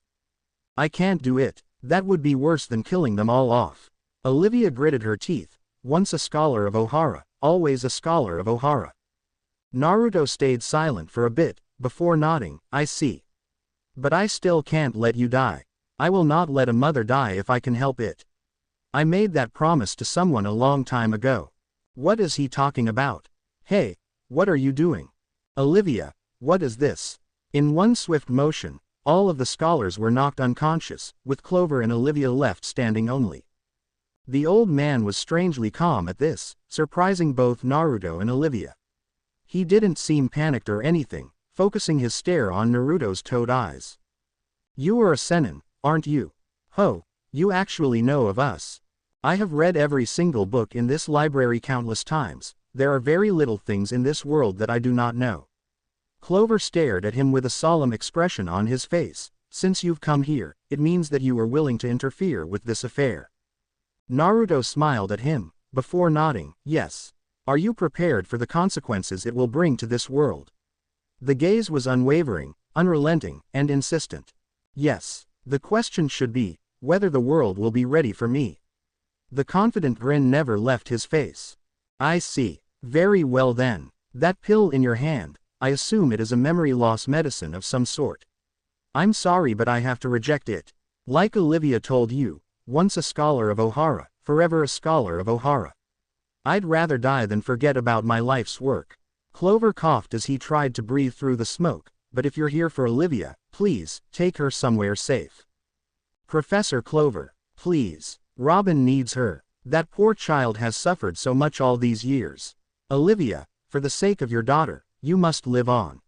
I can't do it. That would be worse than killing them all off. Olivia gritted her teeth. Once a scholar of Ohara, always a scholar of Ohara. Naruto stayed silent for a bit, before nodding. I see. But I still can't let you die. I will not let a mother die if I can help it. I made that promise to someone a long time ago. What is he talking about? Hey, what are you doing? Olivia, what is this? In one swift motion, all of the scholars were knocked unconscious, with Clover and Olivia left standing only. The old man was strangely calm at this, surprising both Naruto and Olivia. He didn't seem panicked or anything, focusing his stare on Naruto's toad eyes. You are a senin, aren't you? Ho, you actually know of us. I have read every single book in this library countless times. There are very little things in this world that I do not know. Clover stared at him with a solemn expression on his face. Since you've come here, it means that you are willing to interfere with this affair. Naruto smiled at him, before nodding. Yes. Are you prepared for the consequences it will bring to this world? The gaze was unwavering, unrelenting, and insistent. Yes. The question should be, whether the world will be ready for me. The confident grin never left his face. I see. Very well then. That pill in your hand, I assume it is a memory loss medicine of some sort. I'm sorry but I have to reject it. Like Olivia told you, once a scholar of Ohara, forever a scholar of Ohara. I'd rather die than forget about my life's work. Clover coughed as he tried to breathe through the smoke, but if you're here for Olivia, please, take her somewhere safe. Professor Clover, please. Robin needs her. That poor child has suffered so much all these years. Olivia, for the sake of your daughter, you must live on.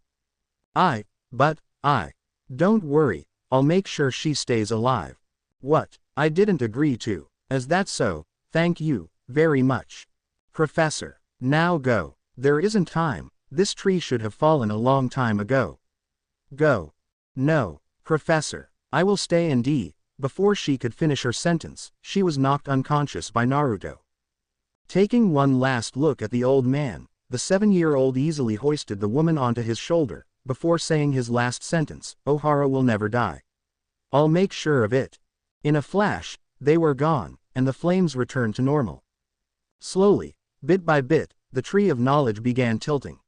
Don't worry, I'll make sure she stays alive. What? I didn't agree to. Is that so? Thank you, very much. Professor, now go. There isn't time, this tree should have fallen a long time ago. Go. No, Professor, I will stay and Before she could finish her sentence, she was knocked unconscious by Naruto. Taking one last look at the old man, the 7-year-old easily hoisted the woman onto his shoulder, before saying his last sentence, Ohara will never die. I'll make sure of it. In a flash, they were gone, and the flames returned to normal. Slowly, bit by bit, the tree of knowledge began tilting.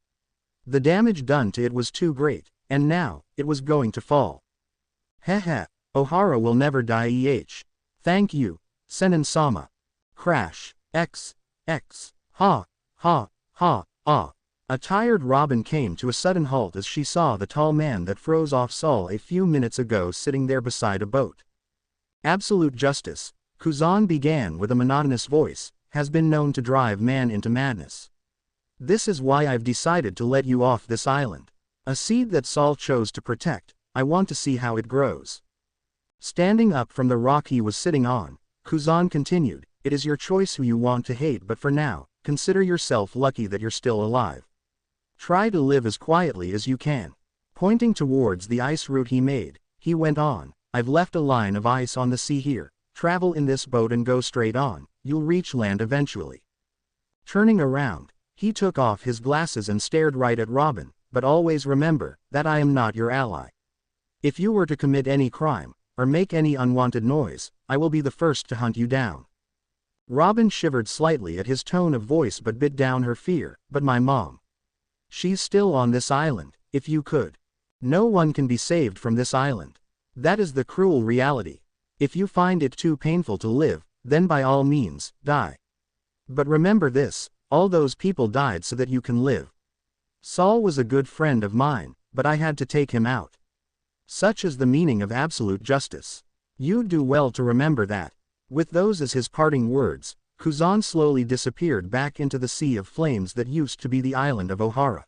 The damage done to it was too great, and now, it was going to fall. Ohara will never die. Thank you, Senin-sama. Crash. X. Ha. Ha. Ha. Ah. A tired Robin came to a sudden halt as she saw the tall man that froze off Saul a few minutes ago sitting there beside a boat. Absolute justice, Kuzan began with a monotonous voice, has been known to drive man into madness. This is why I've decided to let you off this island. A seed that Saul chose to protect, I want to see how it grows. Standing up from the rock he was sitting on, Kuzan continued, it is your choice who you want to hate, but for now, consider yourself lucky that you're still alive. Try to live as quietly as you can. Pointing towards the ice route he made, he went on, I've left a line of ice on the sea here, travel in this boat and go straight on, you'll reach land eventually. Turning around, he took off his glasses and stared right at Robin, but always remember, that I am not your ally. If you were to commit any crime, or make any unwanted noise, I will be the first to hunt you down. Robin shivered slightly at his tone of voice but bit down her fear, but my mom. She's still on this island, if you could. No one can be saved from this island. That is the cruel reality. If you find it too painful to live, then by all means, die. But remember this, all those people died so that you can live. Saul was a good friend of mine, but I had to take him out. Such is the meaning of absolute justice. You'd do well to remember that. With those as his parting words, Kuzan slowly disappeared back into the sea of flames that used to be the island of Ohara.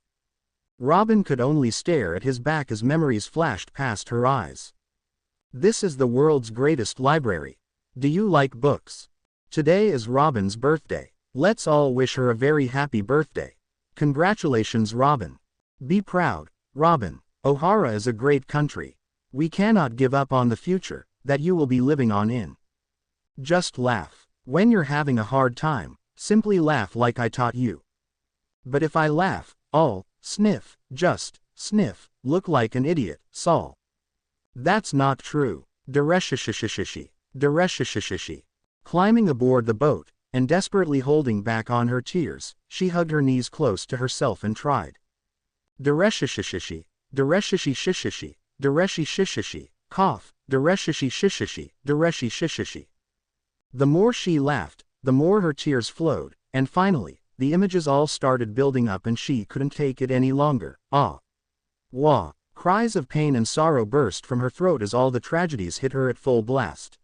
Robin could only stare at his back as memories flashed past her eyes. This is the world's greatest library. Do you like books? Today is Robin's birthday. Let's all wish her a very happy birthday. Congratulations, Robin. Be proud, Robin. Ohara is a great country. We cannot give up on the future that you will be living on in. Just laugh. When you're having a hard time, simply laugh like I taught you. But if I laugh, I'll sniff, just sniff, look like an idiot, Saul. That's not true. Dereshishishishi. Dereshishishishi. Climbing aboard the boat, and desperately holding back on her tears, she hugged her knees close to herself and tried. Dereshishishishi. Dereshishishishi. Dereshishishishi. Cough. Dereshishishishi. Dereshishishishi. The more she laughed, the more her tears flowed, and finally, the images all started building up and she couldn't take it any longer. Ah. Wah. Cries of pain and sorrow burst from her throat as all the tragedies hit her at full blast.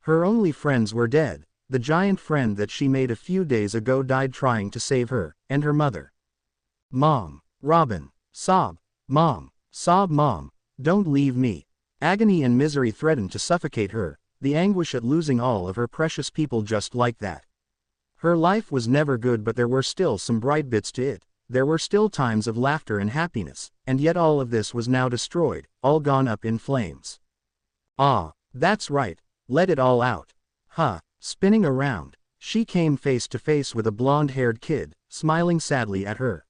Her only friends were dead. The giant friend that she made a few days ago died trying to save her, and her mother. Mom. Robin. Sob. Mom. Sob. Mom. Don't leave me. Agony and misery threatened to suffocate her, the anguish at losing all of her precious people just like that. Her life was never good, but there were still some bright bits to it. There were still times of laughter and happiness, and yet all of this was now destroyed, all gone up in flames. Ah, that's right, let it all out. Huh. Spinning around, she came face to face with a blonde-haired kid, smiling sadly at her.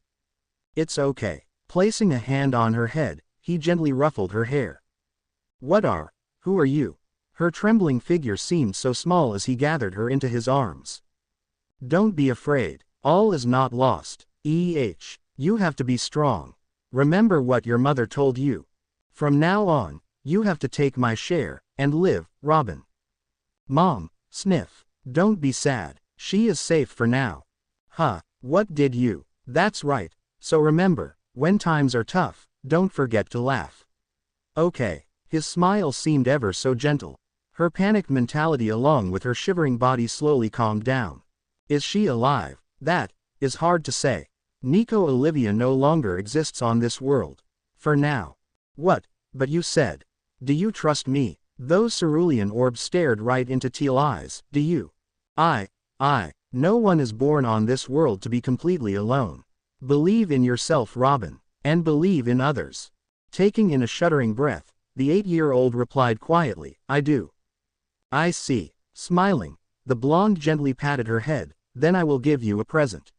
It's okay. Placing a hand on her head, he gently ruffled her hair. Who are you? Her trembling figure seemed so small as he gathered her into his arms. Don't be afraid, all is not lost. You have to be strong. Remember what your mother told you. From now on, you have to take my share, and live, Robin. Mom, sniff. Don't be sad, she is safe for now. Huh, what did you? That's right, so remember, when times are tough, don't forget to laugh. Okay, his smile seemed ever so gentle. Her panicked mentality along with her shivering body slowly calmed down. Is she alive? That is hard to say. Nico Olivia no longer exists on this world. For now. What? But you said. Do you trust me? Those cerulean orbs stared right into Teal's eyes. Do you? No one is born on this world to be completely alone. Believe in yourself, Robin, and believe in others. Taking in a shuddering breath, the 8-year-old replied quietly, I do. I see. Smiling, the blonde gently patted her head, then I will give you a present.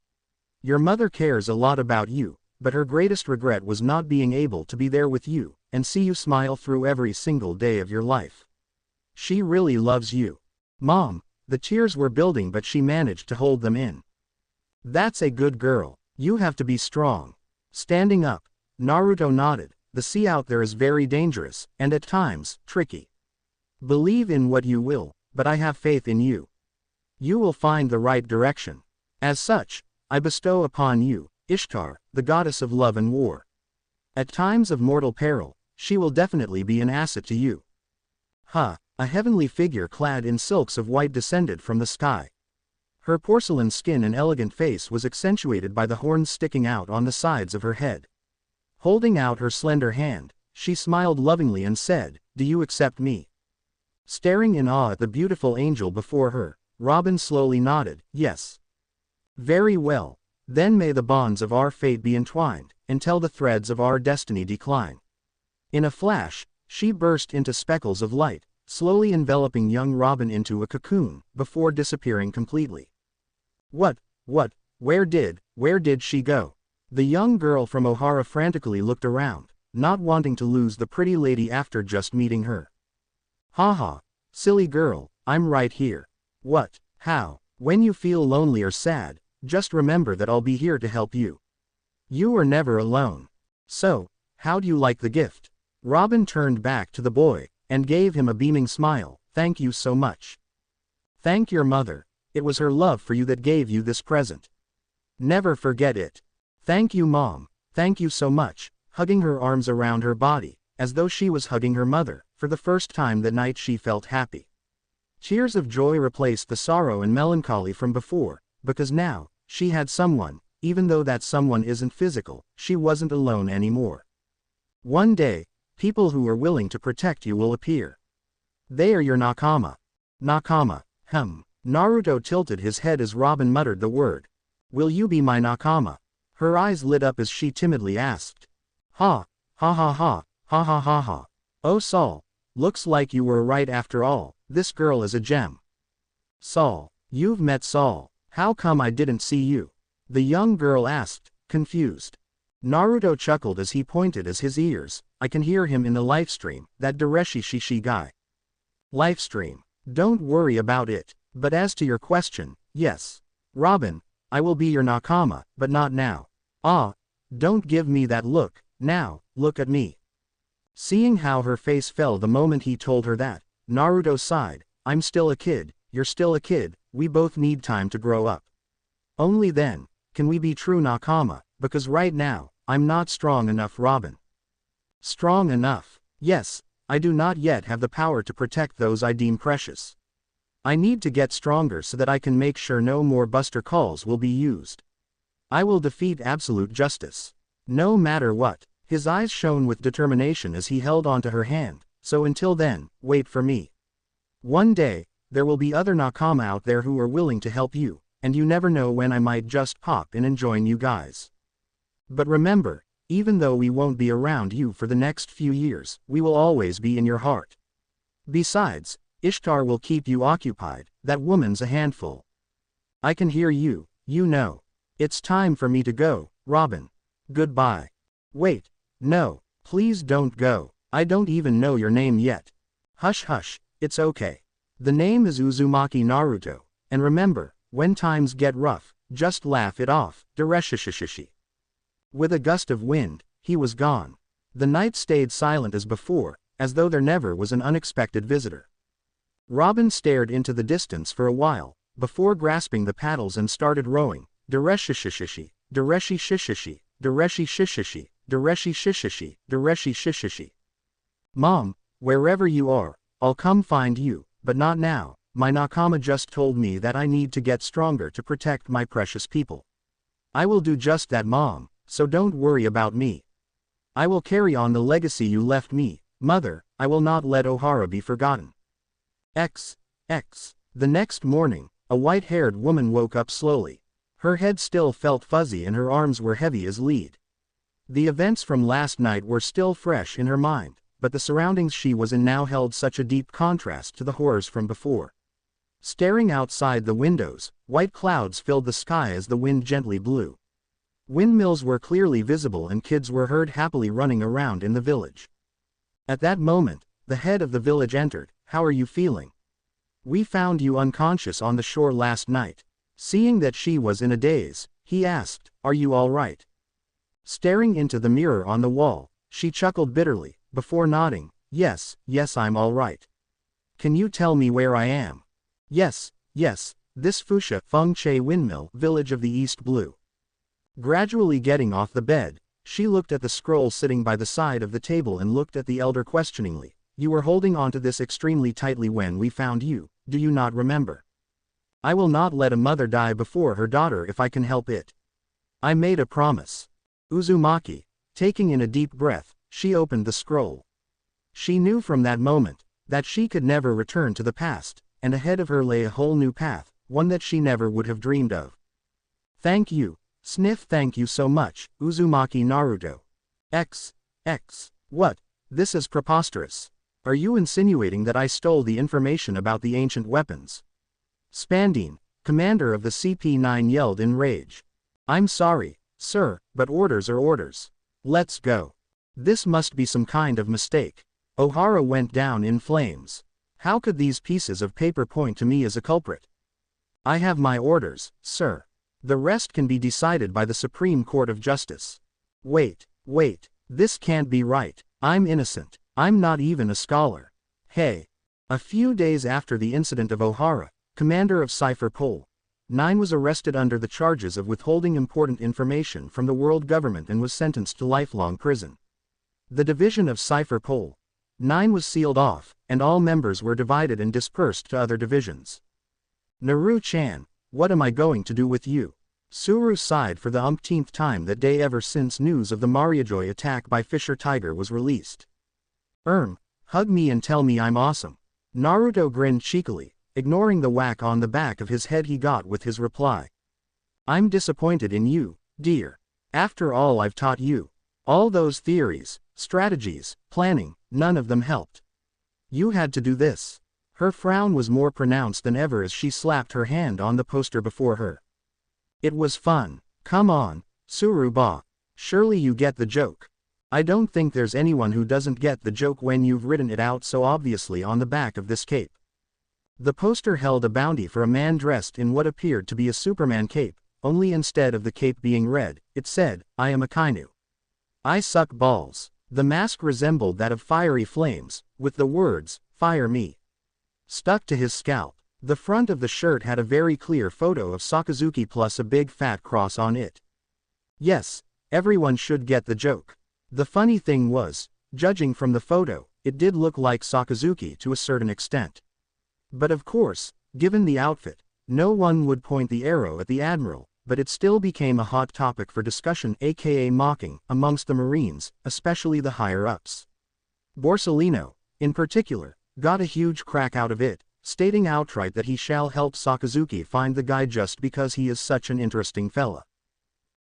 Your mother cares a lot about you, but her greatest regret was not being able to be there with you, and see you smile through every single day of your life. She really loves you. Mom, the tears were building but she managed to hold them in. That's a good girl, you have to be strong. Standing up, Naruto nodded, the sea out there is very dangerous, and at times, tricky. Believe in what you will, but I have faith in you. You will find the right direction. As such, I bestow upon you, Ishtar, the goddess of love and war. At times of mortal peril, she will definitely be an asset to you. Ha! A heavenly figure clad in silks of white descended from the sky. Her porcelain skin and elegant face was accentuated by the horns sticking out on the sides of her head. Holding out her slender hand, she smiled lovingly and said, "Do you accept me?" Staring in awe at the beautiful angel before her, Robin slowly nodded, "Yes." "Very well. Then may the bonds of our fate be entwined, until the threads of our destiny decline." In a flash, she burst into speckles of light, slowly enveloping young Robin into a cocoon, before disappearing completely. Where did she go? The young girl from Ohara frantically looked around, not wanting to lose the pretty lady after just meeting her. "Haha, silly girl, I'm right here. What? How? When you feel lonely or sad, just remember that I'll be here to help you. You are never alone. So, how do you like the gift?" Robin turned back to the boy, and gave him a beaming smile. "Thank you so much. Thank your mother. It was her love for you that gave you this present. Never forget it." "Thank you, Mom. Thank you so much," hugging her arms around her body, as though she was hugging her mother. For the first time that night she felt happy. Tears of joy replaced the sorrow and melancholy from before, because now, she had someone, even though that someone isn't physical, she wasn't alone anymore. One day, people who are willing to protect you will appear. They are your nakama. Nakama, Naruto tilted his head as Robin muttered the word. "Will you be my nakama?" Her eyes lit up as she timidly asked. Ha ha ha ha ha ha ha. "Oh Saul, looks like you were right after all, this girl is a gem." "Saul, you've met Saul, how come I didn't see you?" the young girl asked, confused. Naruto chuckled as he pointed at his ears. "I can hear him in the livestream, that Dareshi Shishi guy." "Livestream? Don't worry about it, but as to your question, yes. Robin, I will be your nakama, but not now." "Ah, don't give me that look, now, look at me." Seeing how her face fell the moment he told her that, Naruto sighed. "I'm still a kid, you're still a kid, we both need time to grow up. Only then, can we be true nakama, because right now, I'm not strong enough." "Robin. Strong enough? Yes, I do not yet have the power to protect those I deem precious. I need to get stronger so that I can make sure no more Buster Calls will be used. I will defeat absolute justice. No matter what." His eyes shone with determination as he held onto her hand. "So until then, wait for me. One day, there will be other nakama out there who are willing to help you, and you never know when I might just pop in and join you guys. But remember, even though we won't be around you for the next few years, we will always be in your heart. Besides, Ishtar will keep you occupied, that woman's a handful. I can hear you, you know. It's time for me to go, Robin. Goodbye." "Wait. No, please don't go. I don't even know your name yet." "Hush hush, it's okay. The name is Uzumaki Naruto, and remember, when times get rough, just laugh it off." Dareshishishishi. With a gust of wind, he was gone. The night stayed silent as before, as though there never was an unexpected visitor. Robin stared into the distance for a while, before grasping the paddles and started rowing. Dareshishishishi, dareshishishishi, dareshishishishi, dareshishishishi, dareshishishishi. "Mom, wherever you are, I'll come find you, but not now. My nakama just told me that I need to get stronger to protect my precious people. I will do just that, Mom, so don't worry about me. I will carry on the legacy you left me, Mother. I will not let Ohara be forgotten." The next morning, a white-haired woman woke up slowly. Her head still felt fuzzy and her arms were heavy as lead. The events from last night were still fresh in her mind, but the surroundings she was in now held such a deep contrast to the horrors from before. Staring outside the windows, white clouds filled the sky as the wind gently blew. Windmills were clearly visible and kids were heard happily running around in the village. At that moment, the head of the village entered. "How are you feeling? We found you unconscious on the shore last night." Seeing that she was in a daze, he asked, "Are you all right?" Staring into the mirror on the wall, she chuckled bitterly, before nodding. Yes, I'm all right." "Can you tell me where I am?" Yes, yes, this Fuchsia Fengche windmill village of the East Blue. Gradually getting off the bed, she looked at the scroll sitting by the side of the table and looked at the elder questioningly. You were holding on to this extremely tightly when we found you, do you not remember? I will not let a mother die before her daughter if I can help it. I made a promise. Uzumaki, taking in a deep breath, she opened the scroll. She knew from that moment that she could never return to the past, and ahead of her lay a whole new path, one that she never would have dreamed of. Thank you, sniff, thank you so much, Uzumaki Naruto. X. What? This is preposterous. Are you insinuating that I stole the information about the ancient weapons? Spandine, commander of the CP9 yelled in rage. I'm sorry, sir, but orders are orders. Let's go. This must be some kind of mistake. Ohara went down in flames. How could these pieces of paper point to me as a culprit? I have my orders, sir. The rest can be decided by the Supreme Court of Justice. Wait, this can't be right. I'm innocent. I'm not even a scholar. Hey. A few days after the incident of Ohara, commander of Cipher Pol 9 was arrested under the charges of withholding important information from the world government and was sentenced to lifelong prison. The division of Cipher Pol 9 was sealed off, and all members were divided and dispersed to other divisions. Naru-chan, what am I going to do with you? Suru sighed for the umpteenth time that day ever since news of the Mariajoy attack by Fisher Tiger was released. Hug me and tell me I'm awesome. Naruto grinned cheekily, ignoring the whack on the back of his head he got with his reply. I'm disappointed in you, dear. After all I've taught you. All those theories, strategies, planning, none of them helped. You had to do this. Her frown was more pronounced than ever as she slapped her hand on the poster before her. It was fun. Come on, Tsuruba. Surely you get the joke. I don't think there's anyone who doesn't get the joke when you've written it out so obviously on the back of this cape. The poster held a bounty for a man dressed in what appeared to be a Superman cape, only instead of the cape being red, it said, I am Makino. I suck balls. The mask resembled that of fiery flames, with the words, fire me, stuck to his scalp. The front of the shirt had a very clear photo of Sakazuki plus a big fat cross on it. Yes, everyone should get the joke. The funny thing was, judging from the photo, it did look like Sakazuki to a certain extent. But of course, given the outfit, no one would point the arrow at the admiral, but it still became a hot topic for discussion aka mocking, amongst the Marines, especially the higher-ups. Borsellino, in particular, got a huge crack out of it, stating outright that he shall help Sakazuki find the guy just because he is such an interesting fella.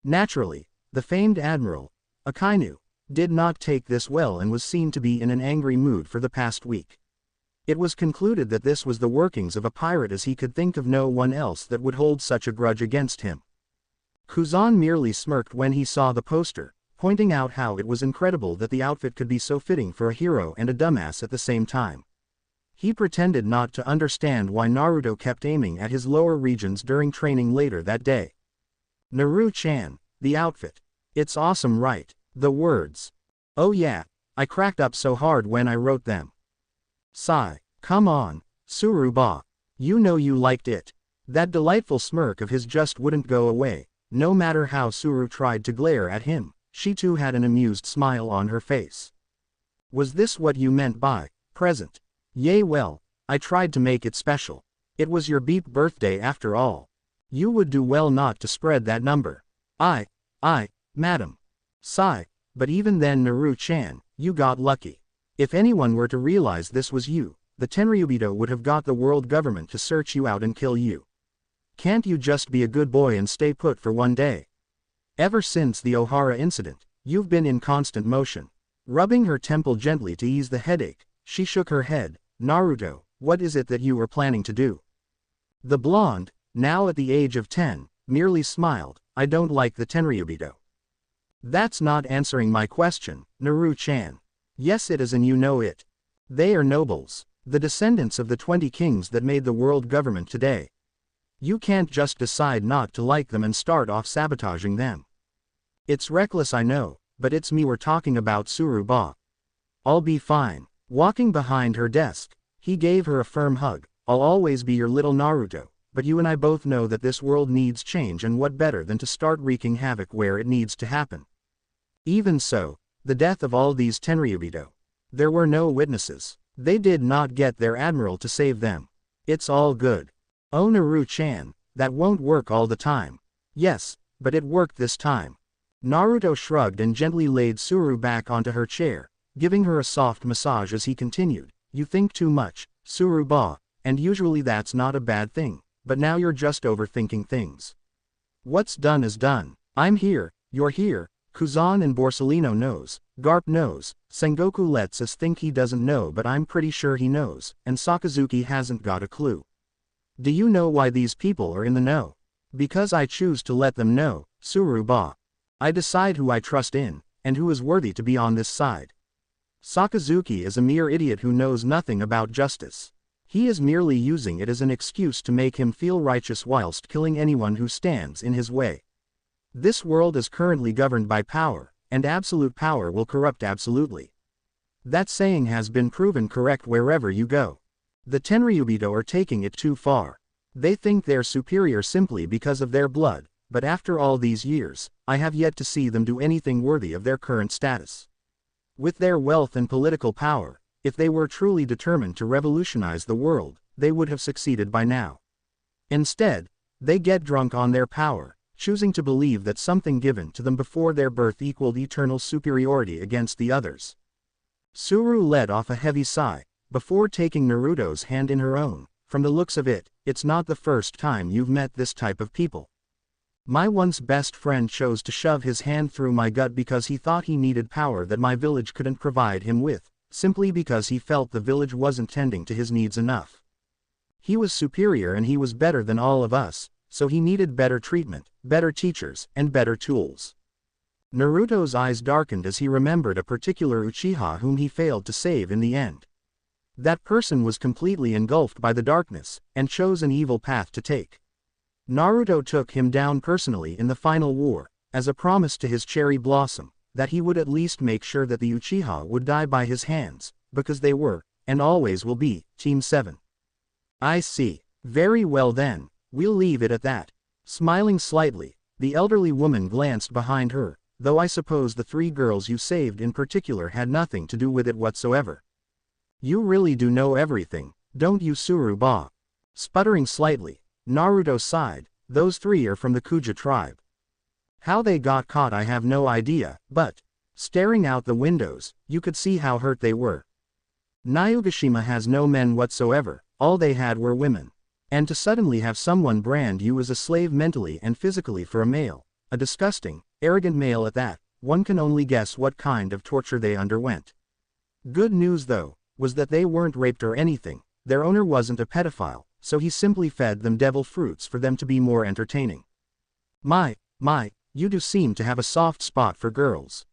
Naturally, the famed admiral, Akainu, did not take this well and was seen to be in an angry mood for the past week. It was concluded that this was the workings of a pirate as he could think of no one else that would hold such a grudge against him. Kuzan merely smirked when he saw the poster, pointing out how it was incredible that the outfit could be so fitting for a hero and a dumbass at the same time. He pretended not to understand why Naruto kept aiming at his lower regions during training later that day. Naru-chan, the outfit. It's awesome, right? The words. Oh yeah, I cracked up so hard when I wrote them. Sigh. Come on, Tsuruba. You know you liked it. That delightful smirk of his just wouldn't go away. No matter how Tsuru tried to glare at him, she too had an amused smile on her face. Was this what you meant by present? Yay, well, I tried to make it special. It was your beep birthday after all. You would do well not to spread that number. Madam. Sigh, but even then Naru-chan, you got lucky. If anyone were to realize this was you, the Tenryubito would have got the world government to search you out and kill you. Can't you just be a good boy and stay put for one day? Ever since the Ohara incident, you've been in constant motion. Rubbing her temple gently to ease the headache, she shook her head. Naruto, what is it that you were planning to do? The blonde, now at the age of 10, merely smiled. I don't like the Tenryubito. That's not answering my question, Naru-chan. Yes it is and you know it. They are nobles, the descendants of the 20 kings that made the world government today. You can't just decide not to like them and start off sabotaging them. It's reckless I know, but it's me we're talking about, Tsuruba. I'll be fine. Walking behind her desk, he gave her a firm hug, I'll always be your little Naruto, but you and I both know that this world needs change, and what better than to start wreaking havoc where it needs to happen. Even so, the death of all these Tenryubito. There were no witnesses. They did not get their admiral to save them. It's all good. Oh Naru-chan, that won't work all the time. Yes, but it worked this time. Naruto shrugged and gently laid Suru back onto her chair, giving her a soft massage as he continued. You think too much, Suru-ba, and usually that's not a bad thing, but now you're just overthinking things. What's done is done. I'm here, you're here, Kuzan and Borsellino knows, Garp knows, Sengoku lets us think he doesn't know, but I'm pretty sure he knows, and Sakazuki hasn't got a clue. Do you know why these people are in the know? Because I choose to let them know, Suru-ba. I decide who I trust in, and who is worthy to be on this side. Sakazuki is a mere idiot who knows nothing about justice. He is merely using it as an excuse to make him feel righteous whilst killing anyone who stands in his way. This world is currently governed by power, and absolute power will corrupt absolutely. That saying has been proven correct wherever you go. The Tenryubito are taking it too far. They think they're superior simply because of their blood, but after all these years, I have yet to see them do anything worthy of their current status. With their wealth and political power, if they were truly determined to revolutionize the world, they would have succeeded by now. Instead, they get drunk on their power, choosing to believe that something given to them before their birth equaled eternal superiority against the others. Suru let off a heavy sigh, before taking Naruto's hand in her own. From the looks of it, it's not the first time you've met this type of people. My once best friend chose to shove his hand through my gut because he thought he needed power that my village couldn't provide him with, simply because he felt the village wasn't tending to his needs enough. He was superior and he was better than all of us, so he needed better treatment, better teachers, and better tools. Naruto's eyes darkened as he remembered a particular Uchiha whom he failed to save in the end. That person was completely engulfed by the darkness, and chose an evil path to take. Naruto took him down personally in the final war, as a promise to his cherry blossom, that he would at least make sure that the Uchiha would die by his hands, because they were, and always will be, Team 7. I see. Very well then, we'll leave it at that. Smiling slightly, the elderly woman glanced behind her, though I suppose the 3 girls you saved in particular had nothing to do with it whatsoever. You really do know everything, don't you, Suru-ba? Sputtering slightly, Naruto sighed. Those 3 are from the Kuja tribe. How they got caught I have no idea, but, staring out the windows, you could see how hurt they were. Nayugashima has no men whatsoever, all they had were women. And to suddenly have someone brand you as a slave mentally and physically for a male, a disgusting, arrogant male at that, one can only guess what kind of torture they underwent. Good news though, was that they weren't raped or anything. Their owner wasn't a pedophile, so he simply fed them devil fruits for them to be more entertaining. My, you do seem to have a soft spot for girls.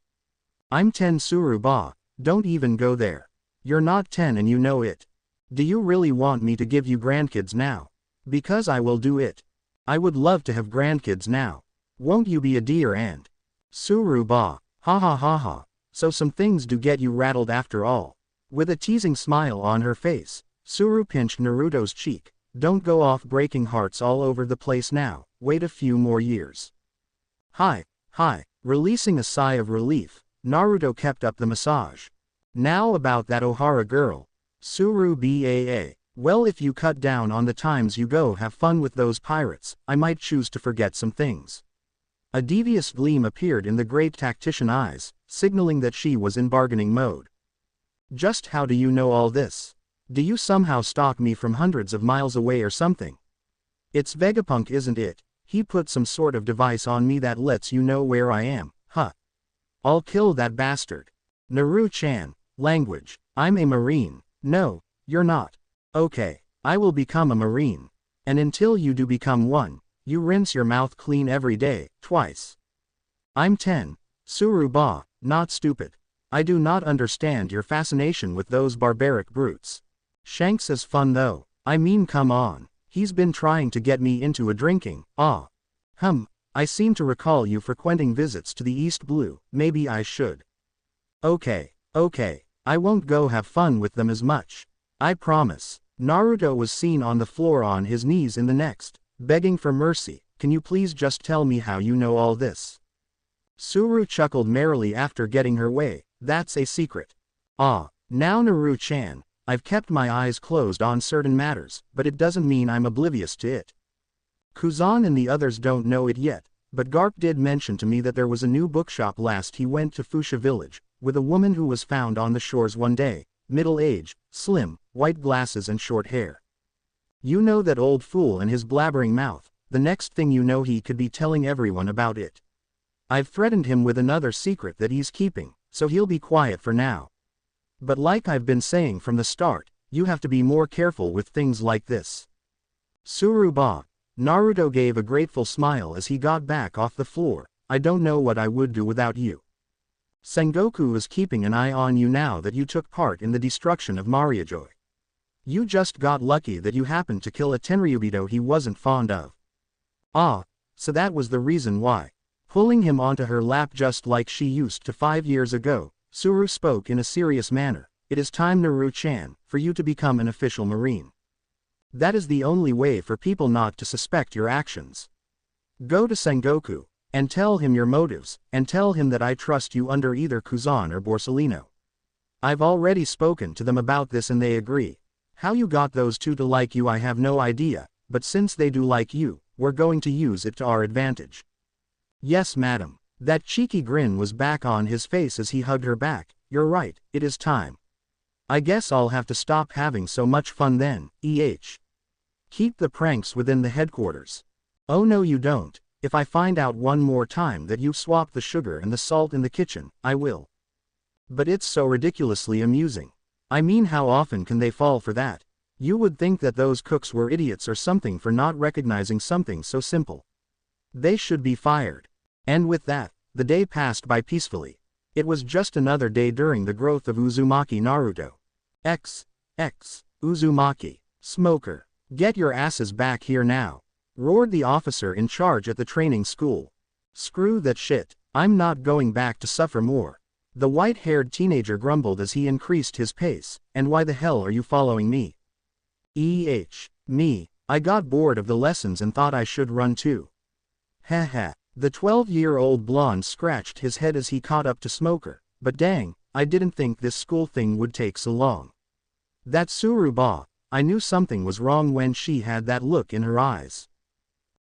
I'm 10, Suru-ba, don't even go there. You're not 10 and you know it. Do you really want me to give you grandkids now? Because I will do it. I would love to have grandkids now. Won't you be a dear and? Suru-ba, ha ha ha ha, so some things do get you rattled after all. With a teasing smile on her face, Suru pinched Naruto's cheek. Don't go off breaking hearts all over the place now, wait a few more years. Hi. Releasing a sigh of relief, Naruto kept up the massage. Now about that Ohara girl. Suru-baa. Well, if you cut down on the times you go have fun with those pirates, I might choose to forget some things. A devious gleam appeared in the great tactician eyes, signaling that she was in bargaining mode. Just how do you know all this? Do you somehow stalk me from hundreds of miles away or something? It's Vegapunk, isn't it? He put some sort of device on me that lets you know where I am, huh? I'll kill that bastard. Naru-chan, language. I'm a Marine. No, you're not. Okay, I will become a Marine. And until you do become one, you rinse your mouth clean every day, twice. I'm 10. Suru-ba, not stupid. I do not understand your fascination with those barbaric brutes. Shanks is fun though. I mean, come on. He's been trying to get me into a drinking. I seem to recall you frequenting visits to the East Blue. Maybe I should. Okay. I won't go have fun with them as much. I promise. Naruto was seen on the floor on his knees in the next, begging for mercy. Can you please just tell me how you know all this? Suru chuckled merrily after getting her way. That's a secret. Ah, now Naru-chan, I've kept my eyes closed on certain matters, but it doesn't mean I'm oblivious to it. Kuzan and the others don't know it yet, but Garp did mention to me that there was a new bookshop last he went to Fuchsia Village, with a woman who was found on the shores one day, middle-aged, slim, white glasses and short hair. You know that old fool and his blabbering mouth, the next thing you know he could be telling everyone about it. I've threatened him with another secret that he's keeping, so he'll be quiet for now. But like I've been saying from the start, you have to be more careful with things like this. Suruba. Naruto gave a grateful smile as he got back off the floor. I don't know what I would do without you. Sengoku is keeping an eye on you now that you took part in the destruction of Mariajoy. You just got lucky that you happened to kill a Tenryubito he wasn't fond of. Ah, so that was the reason why. Pulling him onto her lap just like she used to 5 years ago, Suru spoke in a serious manner. It is time, Naru-chan, for you to become an official marine. That is the only way for people not to suspect your actions. Go to Sengoku, and tell him your motives, and tell him that I trust you under either Kuzan or Borsalino. I've already spoken to them about this and they agree. How you got those two to like you I have no idea, but since they do like you, we're going to use it to our advantage. Yes, madam. That cheeky grin was back on his face as he hugged her back. You're right, it is time. I guess I'll have to stop having so much fun then, Keep the pranks within the headquarters. Oh no you don't. If I find out one more time that you've swapped the sugar and the salt in the kitchen, I will. But it's so ridiculously amusing. I mean, how often can they fall for that? You would think that those cooks were idiots or something for not recognizing something so simple. They should be fired. And with that, the day passed by peacefully. It was just another day during the growth of Uzumaki Naruto. Uzumaki. Smoker. Get your asses back here now. Roared the officer in charge at the training school. Screw that shit. I'm not going back to suffer more. The white-haired teenager grumbled as he increased his pace. And why the hell are you following me? Me. I got bored of the lessons and thought I should run too. Haha. The 12-year-old blonde scratched his head as he caught up to Smoker. But dang, I didn't think this school thing would take so long. That Suruba, I knew something was wrong when she had that look in her eyes.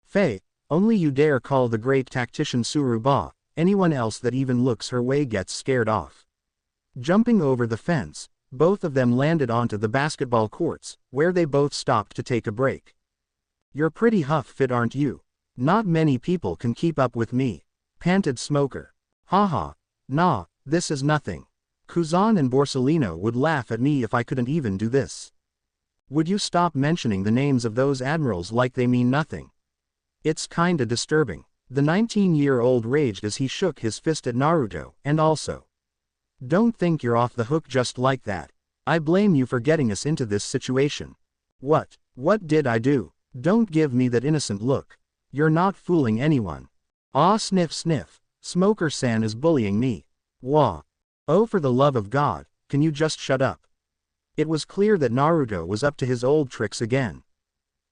Faye, only you dare call the great tactician Suruba. Anyone else that even looks her way gets scared off. Jumping over the fence, both of them landed onto the basketball courts, where they both stopped to take a break. You're pretty huff-fit, aren't you? Not many people can keep up with me, panted Smoker. Haha. Nah, this is nothing. Kuzan and Borsalino would laugh at me if I couldn't even do this. Would you stop mentioning the names of those admirals like they mean nothing? It's kinda disturbing. The 19-year-old raged as he shook his fist at Naruto, and also. Don't think you're off the hook just like that. I blame you for getting us into this situation. What did I do? Don't give me that innocent look. You're not fooling anyone. Ah, sniff sniff. Smoker-san is bullying me. Wah. Oh, for the love of God, can you just shut up? It was clear that Naruto was up to his old tricks again.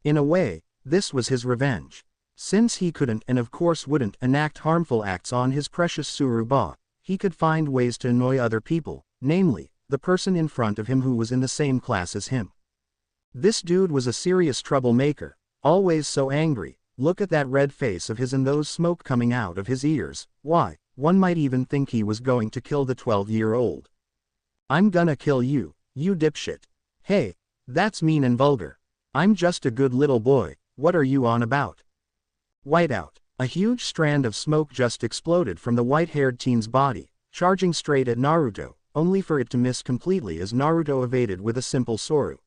In a way, this was his revenge. Since he couldn't and of course wouldn't enact harmful acts on his precious Suruba, he could find ways to annoy other people, namely, the person in front of him who was in the same class as him. This dude was a serious troublemaker, always so angry. Look at that red face of his and those smoke coming out of his ears. Why, one might even think he was going to kill the 12-year-old. I'm gonna kill you, you dipshit. Hey, that's mean and vulgar. I'm just a good little boy, what are you on about? Whiteout. A huge strand of smoke just exploded from the white-haired teen's body, charging straight at Naruto, only for it to miss completely as Naruto evaded with a simple Soru.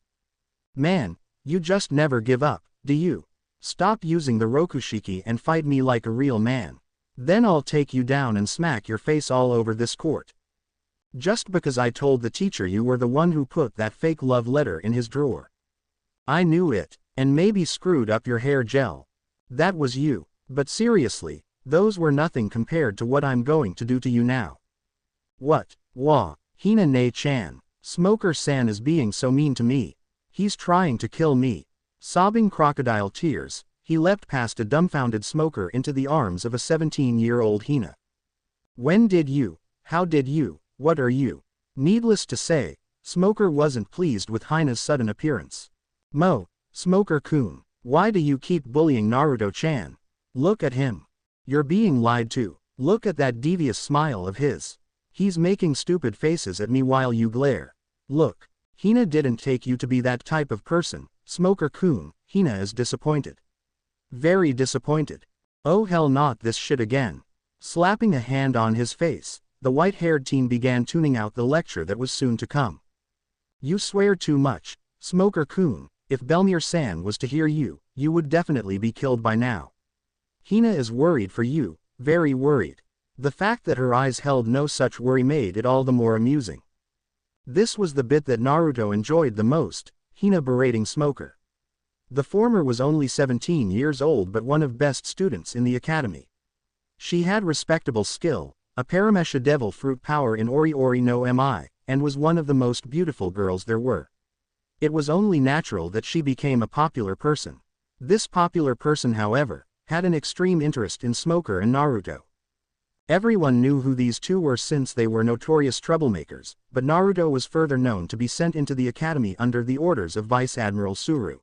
Man, you just never give up, do you? Stop using the Rokushiki and fight me like a real man. Then I'll take you down and smack your face all over this court. Just because I told the teacher you were the one who put that fake love letter in his drawer. I knew it, and maybe screwed up your hair gel. That was you, but seriously, those were nothing compared to what I'm going to do to you now. What? Wah, Hina-ne-chan, Smoker-san is being so mean to me. He's trying to kill me. Sobbing crocodile tears, he leapt past a dumbfounded Smoker into the arms of a 17-year-old Hina. When did you? How did you? What are you? Needless to say, Smoker wasn't pleased with Hina's sudden appearance. Smoker-kun, why do you keep bullying Naruto-chan? Look at him. You're being lied to. Look at that devious smile of his. He's making stupid faces at me while you glare. Look. Hina didn't take you to be that type of person, Smoker-kun. Hina is disappointed. Very disappointed. Oh hell, not this shit again. Slapping a hand on his face, the white-haired teen began tuning out the lecture that was soon to come. You swear too much, Smoker-kun. If Belmere-san was to hear you, you would definitely be killed by now. Hina is worried for you, very worried. The fact that her eyes held no such worry made it all the more amusing. This was the bit that Naruto enjoyed the most, Hina berating Smoker. The former was only 17 years old but one of best students in the academy. She had respectable skill, a Paramesha devil fruit power in Ori Ori no Mi, and was one of the most beautiful girls there were. It was only natural that she became a popular person. This popular person, however, had an extreme interest in Smoker and Naruto. Everyone knew who these two were since they were notorious troublemakers, but Naruto was further known to be sent into the academy under the orders of Vice Admiral Suru.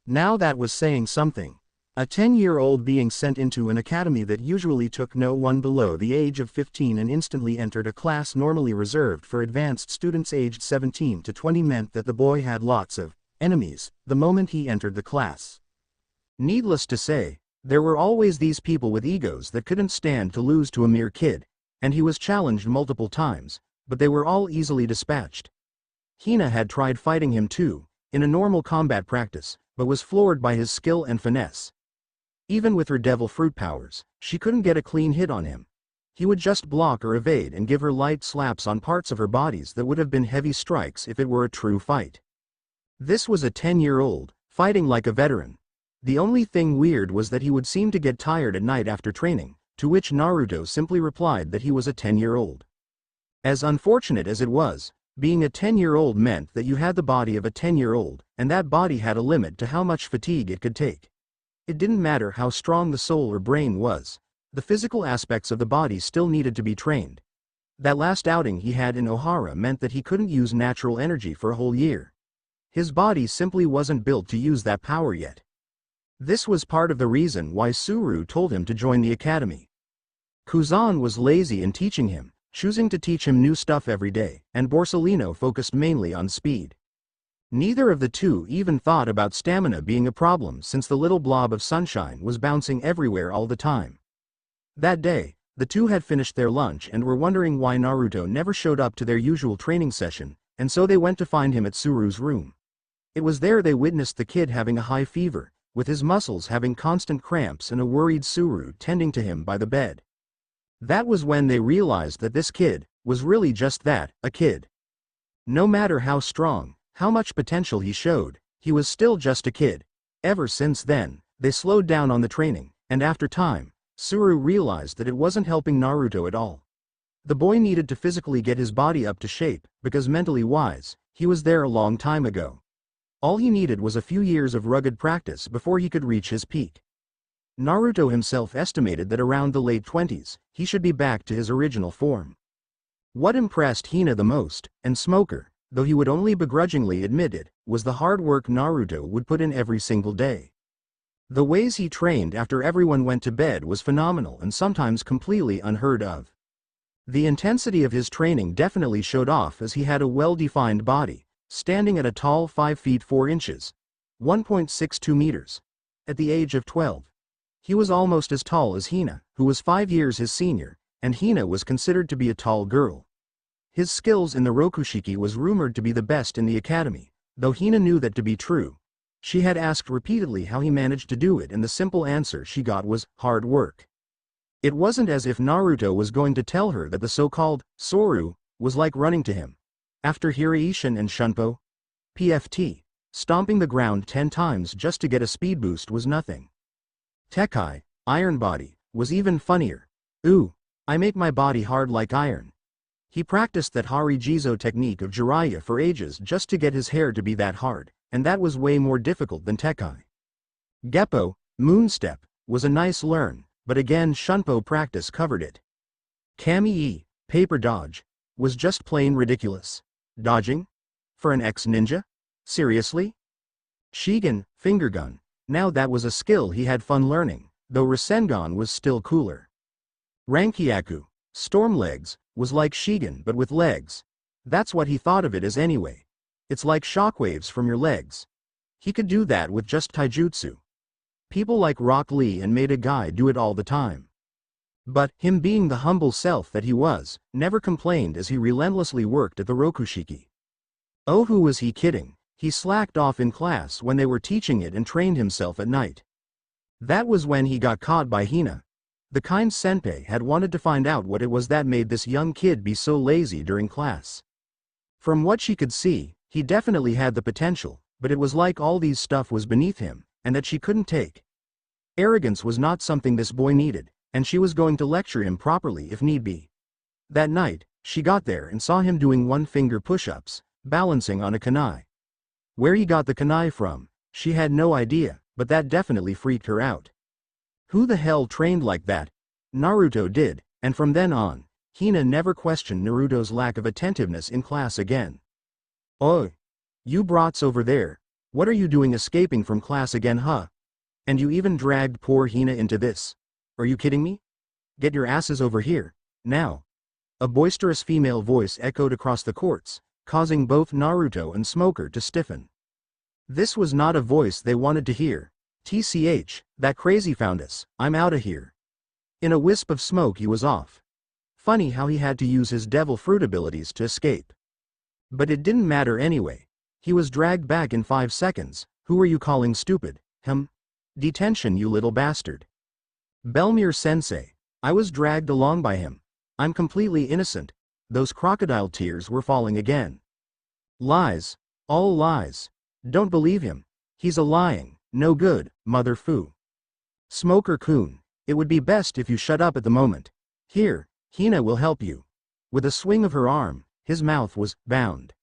Now that was saying something. A 10-year-old being sent into an academy that usually took no one below the age of 15 and instantly entered a class normally reserved for advanced students aged 17 to 20 meant that the boy had lots of enemies the moment he entered the class. Needless to say, there were always these people with egos that couldn't stand to lose to a mere kid, and he was challenged multiple times, but they were all easily dispatched. Hina had tried fighting him too, in a normal combat practice, but was floored by his skill and finesse. Even with her devil fruit powers, she couldn't get a clean hit on him. He would just block or evade and give her light slaps on parts of her bodies that would have been heavy strikes if it were a true fight. This was a 10-year-old, fighting like a veteran. The only thing weird was that he would seem to get tired at night after training, to which Naruto simply replied that he was a 10-year-old. As unfortunate as it was, being a 10-year-old meant that you had the body of a 10-year-old, and that body had a limit to how much fatigue it could take. It didn't matter how strong the soul or brain was, the physical aspects of the body still needed to be trained. That last outing he had in Ohara meant that he couldn't use natural energy for a whole year. His body simply wasn't built to use that power yet. This was part of the reason why Suru told him to join the academy. Kuzan was lazy in teaching him, choosing to teach him new stuff every day, and Borsalino focused mainly on speed. Neither of the two even thought about stamina being a problem since the little blob of sunshine was bouncing everywhere all the time. That day, the two had finished their lunch and were wondering why Naruto never showed up to their usual training session, and so they went to find him at Suru's room. It was there they witnessed the kid having a high fever, with his muscles having constant cramps and a worried Suru tending to him by the bed. That was when they realized that this kid was really just that, a kid. No matter how strong, how much potential he showed, he was still just a kid. Ever since then, they slowed down on the training, and after time, Suru realized that it wasn't helping Naruto at all. The boy needed to physically get his body up to shape, because mentally wise, he was there a long time ago. All he needed was a few years of rugged practice before he could reach his peak. Naruto himself estimated that around the late 20s, he should be back to his original form. What impressed Hina the most, and Smoker, though he would only begrudgingly admit it, was the hard work Naruto would put in every single day. The ways he trained after everyone went to bed was phenomenal and sometimes completely unheard of. The intensity of his training definitely showed off as he had a well-defined body, standing at a tall 5 feet 4 inches, 1.62 meters. At the age of 12, he was almost as tall as Hina, who was 5 years his senior, and Hina was considered to be a tall girl. His skills in the Rokushiki was rumored to be the best in the academy, though Hina knew that to be true. She had asked repeatedly how he managed to do it, and the simple answer she got was, hard work. It wasn't as if Naruto was going to tell her that the so-called Soru was like running to him. After Hiraishin and Shunpo, PFT, stomping the ground 10 times just to get a speed boost was nothing. Tekai, Iron Body, was even funnier. Ooh, I make my body hard like iron. He practiced that Harijizo technique of Jiraiya for ages just to get his hair to be that hard, and that was way more difficult than Tekai. Geppo, Moonstep, was a nice learn, but again Shunpo practice covered it. Kami-e, Paper Dodge, was just plain ridiculous. Dodging? For an ex-ninja? Seriously? Shigen, Finger Gun, now that was a skill he had fun learning, though Rasengan was still cooler. Rankyaku, Storm Legs, was like Shigen but with legs. That's what he thought of it as anyway. It's like shockwaves from your legs. He could do that with just taijutsu. People like Rock Lee and Maeda Guy do it all the time. But, him being the humble self that he was, never complained as he relentlessly worked at the Rokushiki. Oh, who was he kidding? He slacked off in class when they were teaching it and trained himself at night. That was when he got caught by Hina. The kind senpai had wanted to find out what it was that made this young kid be so lazy during class. From what she could see, he definitely had the potential, but it was like all these stuff was beneath him, and that she couldn't take. Arrogance was not something this boy needed, and she was going to lecture him properly if need be. That night, she got there and saw him doing one-finger push-ups, balancing on a kunai. Where he got the kunai from, she had no idea, but that definitely freaked her out. Who the hell trained like that? Naruto did, and from then on, Hina never questioned Naruto's lack of attentiveness in class again. Oh, you brats over there, what are you doing escaping from class again, huh? And you even dragged poor Hina into this. Are you kidding me? Get your asses over here, now. A boisterous female voice echoed across the courts, causing both Naruto and Smoker to stiffen. This was not a voice they wanted to hear. TCH, that crazy found us, I'm outta here. In a wisp of smoke he was off. Funny how he had to use his devil fruit abilities to escape. But it didn't matter anyway. He was dragged back in 5 seconds. Who are you calling stupid? Detention, you little bastard. Belmere Sensei, I was dragged along by him. I'm completely innocent. Those crocodile tears were falling again. Lies. All lies. Don't believe him. He's a lying, no good, mother foo. Smoker-kun, it would be best if you shut up at the moment. Here, Hina will help you. With a swing of her arm, his mouth was bound.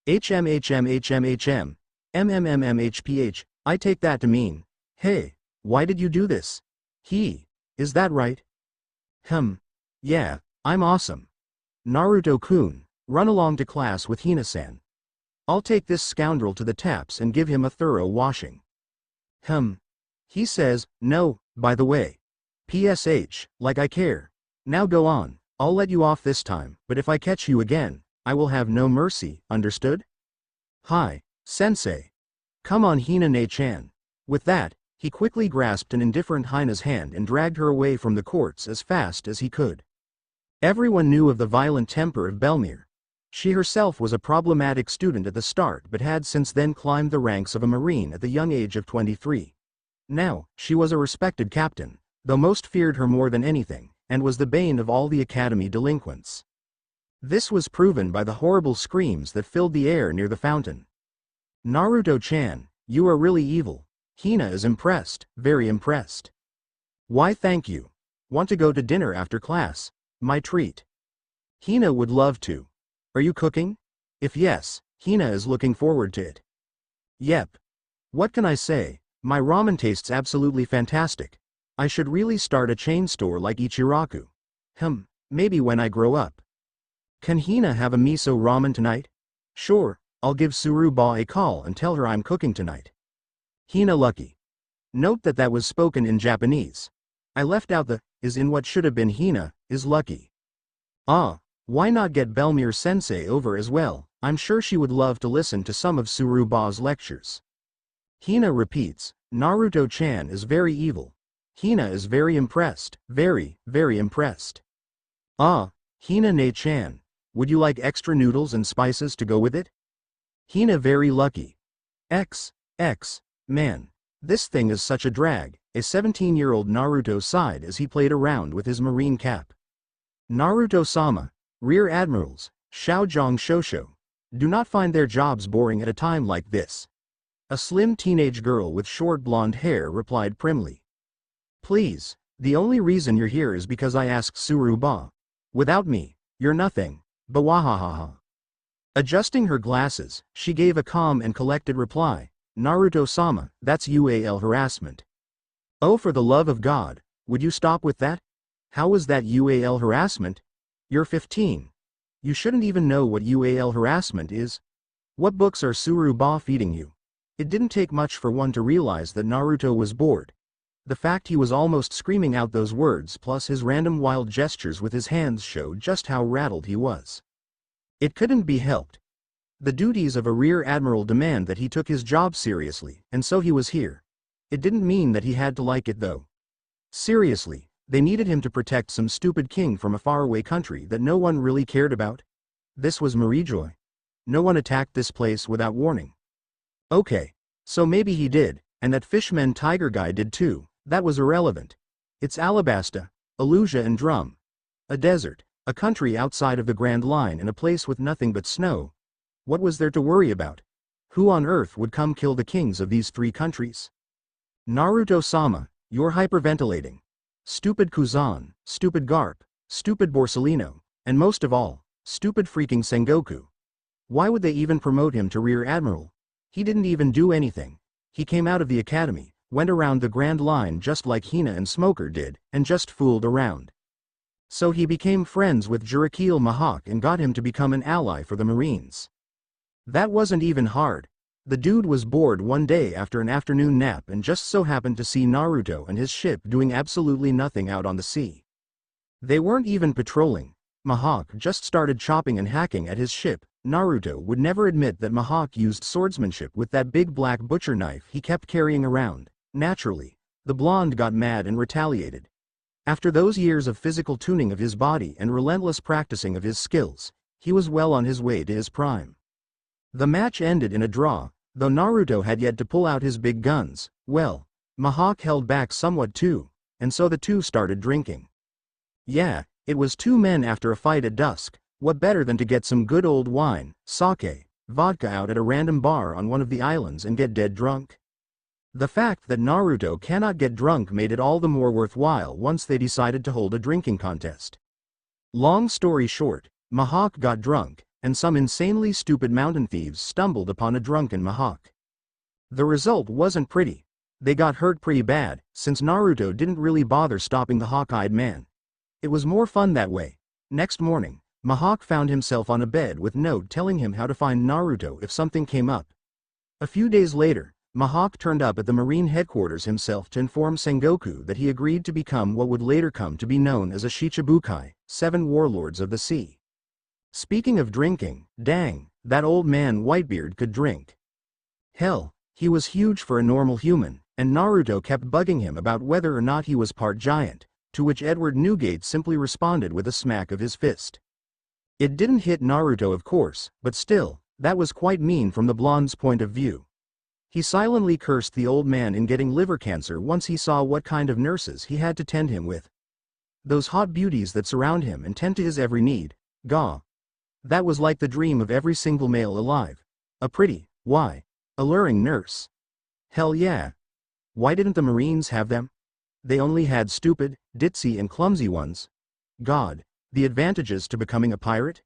HMHMHMHM, MMMMHPH, I take that to mean, hey, why did you do this? Is that right? Yeah, I'm awesome. Naruto-kun, run along to class with Hina-san. I'll take this scoundrel to the taps and give him a thorough washing. He says, no, by the way. PSH, like I care. Now go on, I'll let you off this time, but if I catch you again, I will have no mercy, understood? Hi, sensei. Come on Hina-ne-chan. With that, he quickly grasped an indifferent Hina's hand and dragged her away from the courts as fast as he could. Everyone knew of the violent temper of Belmere. She herself was a problematic student at the start but had since then climbed the ranks of a marine at the young age of 23. Now, she was a respected captain, though most feared her more than anything, and was the bane of all the academy delinquents. This was proven by the horrible screams that filled the air near the fountain. Naruto-chan, you are really evil. Hina is impressed, very impressed. Why thank you. Want to go to dinner after class? My treat. Hina would love to. Are you cooking? If yes, Hina is looking forward to it. Yep. What can I say? My ramen tastes absolutely fantastic. I should really start a chain store like Ichiraku. Maybe when I grow up. Can Hina have a miso ramen tonight? Sure, I'll give Suruba a call and tell her I'm cooking tonight. Hina lucky. Note that was spoken in Japanese. I left out the is in what should have been Hina is lucky. Why not get Belmere Sensei over as well? I'm sure she would love to listen to some of Suruba's lectures. Hina repeats, Naruto-chan is very evil. Hina is very impressed, very, very impressed. Hina-ne-chan, would you like extra noodles and spices to go with it? Hina very lucky. Man, this thing is such a drag, a 17-year-old Naruto sighed as he played around with his marine cap. Naruto-sama, Rear Admirals, Shaojong Shosho, do not find their jobs boring at a time like this. A slim teenage girl with short blonde hair replied primly. Please, the only reason you're here is because I asked Suruba. Without me, you're nothing, bawahahaha. Adjusting her glasses, she gave a calm and collected reply. Naruto-sama, that's UAL harassment. Oh, for the love of God, would you stop with that? How was that UAL harassment? You're 15. You shouldn't even know what UAL harassment is. What books are Suruba feeding you? It didn't take much for one to realize that Naruto was bored. The fact he was almost screaming out those words plus his random wild gestures with his hands showed just how rattled he was. It couldn't be helped. The duties of a rear admiral demand that he took his job seriously, and so he was here. It didn't mean that he had to like it though. Seriously, they needed him to protect some stupid king from a faraway country that no one really cared about. This was Marijoy. No one attacked this place without warning. Okay, so maybe he did, and that Fishman Tiger guy did too. That was irrelevant. It's Alabasta, Alusia and Drum. A desert, a country outside of the Grand Line and a place with nothing but snow. What was there to worry about? Who on earth would come kill the kings of these three countries? Naruto-sama, you're hyperventilating. Stupid Kuzan, stupid Garp, stupid Borsellino, and most of all, stupid freaking Sengoku. Why would they even promote him to Rear Admiral? He didn't even do anything. He came out of the academy, went around the Grand Line just like Hina and Smoker did, and just fooled around. So he became friends with Jirakiel Mihawk and got him to become an ally for the Marines. That wasn't even hard. The dude was bored one day after an afternoon nap and just so happened to see Naruto and his ship doing absolutely nothing out on the sea. They weren't even patrolling. Mihawk just started chopping and hacking at his ship. Naruto would never admit that Mihawk used swordsmanship with that big black butcher knife he kept carrying around. Naturally, the blonde got mad and retaliated. After those years of physical tuning of his body and relentless practicing of his skills, he was well on his way to his prime. The match ended in a draw, though Naruto had yet to pull out his big guns. Well, Mihawk held back somewhat too, and so the two started drinking. Yeah, it was two men after a fight at dusk. What better than to get some good old wine, sake, vodka out at a random bar on one of the islands and get dead drunk? The fact that Naruto cannot get drunk made it all the more worthwhile once they decided to hold a drinking contest. Long story short, Mihawk got drunk, and some insanely stupid mountain thieves stumbled upon a drunken Mihawk. The result wasn't pretty. They got hurt pretty bad, since Naruto didn't really bother stopping the hawk-eyed man. It was more fun that way. Next morning, Mihawk found himself on a bed with a note telling him how to find Naruto if something came up. A few days later, Mihawk turned up at the Marine headquarters himself to inform Sengoku that he agreed to become what would later come to be known as a Shichibukai, 7 warlords of the sea. Speaking of drinking, dang, that old man Whitebeard could drink. Hell, he was huge for a normal human, and Naruto kept bugging him about whether or not he was part giant, to which Edward Newgate simply responded with a smack of his fist. It didn't hit Naruto of course, but still, that was quite mean from the blonde's point of view. He silently cursed the old man in getting liver cancer once he saw what kind of nurses he had to tend him with. Those hot beauties that surround him and tend to his every need. Gah. That was like the dream of every single male alive. A pretty, alluring nurse. Hell yeah. Why didn't the Marines have them? They only had stupid, ditzy and clumsy ones. God, the advantages to becoming a pirate?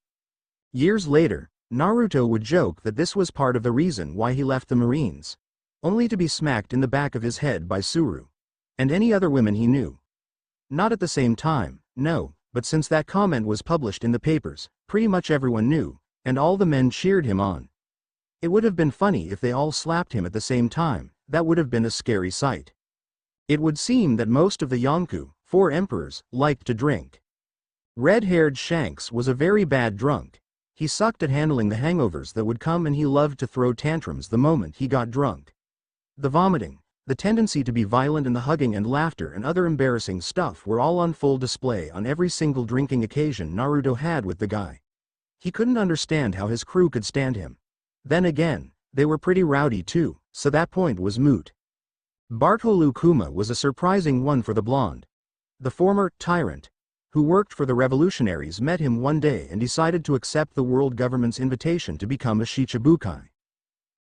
Years later, Naruto would joke that this was part of the reason why he left the Marines. Only to be smacked in the back of his head by Suru. And any other women he knew. Not at the same time, no, but since that comment was published in the papers, pretty much everyone knew, and all the men cheered him on. It would have been funny if they all slapped him at the same time. That would have been a scary sight. It would seem that most of the Yonkou, 4 emperors, liked to drink. Red-haired Shanks was a very bad drunk. He sucked at handling the hangovers that would come and he loved to throw tantrums the moment he got drunk. The vomiting, the tendency to be violent and the hugging and laughter and other embarrassing stuff were all on full display on every single drinking occasion Naruto had with the guy. He couldn't understand how his crew could stand him. Then again, they were pretty rowdy too, so that point was moot. Bartolu Kuma was a surprising one for the blonde. The former tyrant, who worked for the revolutionaries, met him one day and decided to accept the world government's invitation to become a Shichibukai.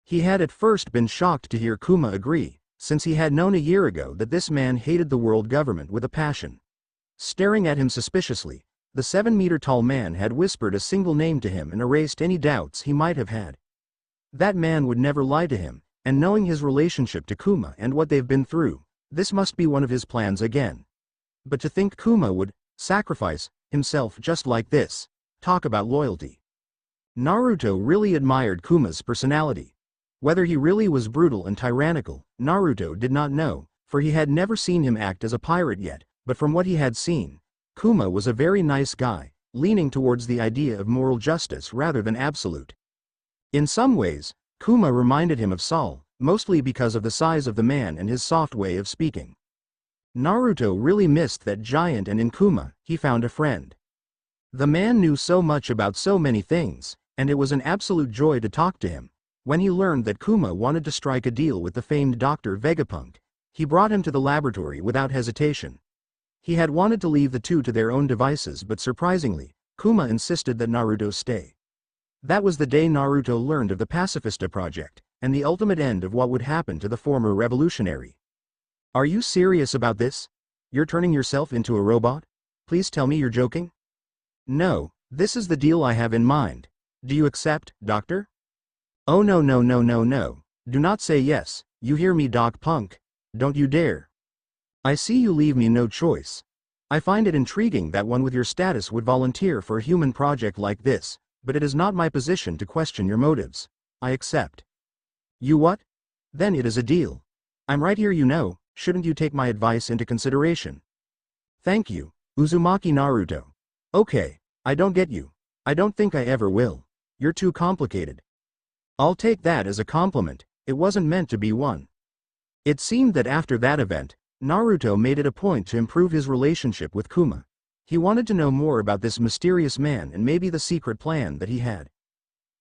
He had at first been shocked to hear Kuma agree, since he had known a year ago that this man hated the world government with a passion. Staring at him suspiciously, The 7-meter-tall man had whispered a single name to him and erased any doubts he might have had. That man would never lie to him, and knowing his relationship to Kuma and what they've been through, this must be one of his plans again. But to think Kuma would sacrifice himself just like this. Talk about loyalty. Naruto really admired Kuma's personality. Whether he really was brutal and tyrannical, Naruto did not know, for he had never seen him act as a pirate yet, but from what he had seen, Kuma was a very nice guy, leaning towards the idea of moral justice rather than absolute. In some ways, Kuma reminded him of Saul, mostly because of the size of the man and his soft way of speaking. Naruto really missed that giant, and in Kuma, he found a friend. The man knew so much about so many things, and it was an absolute joy to talk to him. When he learned that Kuma wanted to strike a deal with the famed Dr. Vegapunk, he brought him to the laboratory without hesitation. He had wanted to leave the two to their own devices, but surprisingly, Kuma insisted that Naruto stay. That was the day Naruto learned of the Pacifista project, and the ultimate end of what would happen to the former revolutionary. Are you serious about this? You're turning yourself into a robot? Please tell me you're joking? No, this is the deal I have in mind. Do you accept, Doctor? Oh no no no no no. Do not say yes, you hear me, Doc Punk? Don't you dare. I see you leave me no choice. I find it intriguing that one with your status would volunteer for a human project like this, but it is not my position to question your motives. I accept. You what? Then it is a deal. I'm right here, you know, shouldn't you take my advice into consideration? Thank you, Uzumaki Naruto. Okay, I don't get you. I don't think I ever will. You're too complicated. I'll take that as a compliment, it wasn't meant to be one. It seemed that after that event, Naruto made it a point to improve his relationship with Kuma. He wanted to know more about this mysterious man and maybe the secret plan that he had.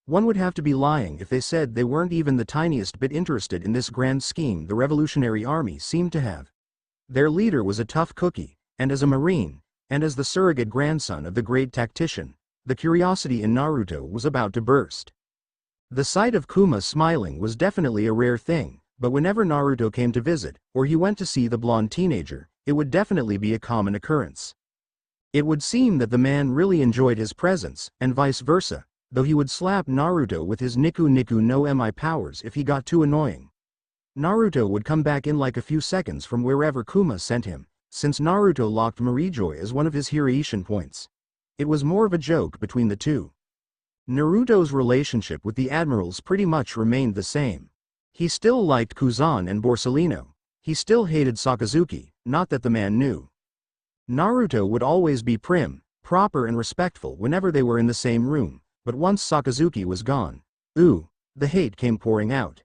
One would have to be lying if they said they weren't even the tiniest bit interested in this grand scheme the Revolutionary Army seemed to have. Their leader was a tough cookie, and as a Marine, and as the surrogate grandson of the great tactician, the curiosity in Naruto was about to burst. The sight of Kuma smiling was definitely a rare thing, but whenever Naruto came to visit, or he went to see the blonde teenager, it would definitely be a common occurrence. It would seem that the man really enjoyed his presence, and vice versa, though he would slap Naruto with his Niku Niku no Mi powers if he got too annoying. Naruto would come back in like a few seconds from wherever Kuma sent him, since Naruto locked Marijoy as one of his Hiraishin points. It was more of a joke between the two. Naruto's relationship with the admirals pretty much remained the same. He still liked Kuzan and Borsellino. He still hated Sakazuki, not that the man knew. Naruto would always be prim, proper and respectful whenever they were in the same room, but once Sakazuki was gone, the hate came pouring out.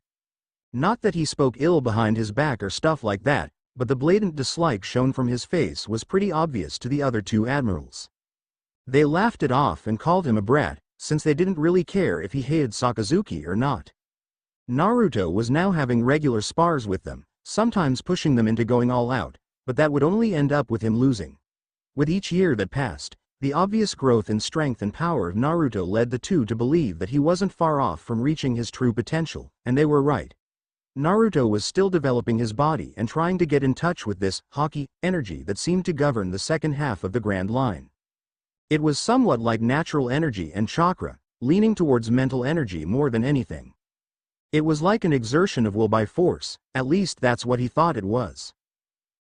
Not that he spoke ill behind his back or stuff like that, but the blatant dislike shown from his face was pretty obvious to the other two admirals. They laughed it off and called him a brat, since they didn't really care if he hated Sakazuki or not. Naruto was now having regular spars with them, sometimes pushing them into going all out, but that would only end up with him losing. With each year that passed, the obvious growth in strength and power of Naruto led the two to believe that he wasn't far off from reaching his true potential, and they were right. Naruto was still developing his body and trying to get in touch with this hockey energy that seemed to govern the second half of the Grand Line. It was somewhat like natural energy and chakra, leaning towards mental energy more than anything. It was like an exertion of will by force, at least that's what he thought it was.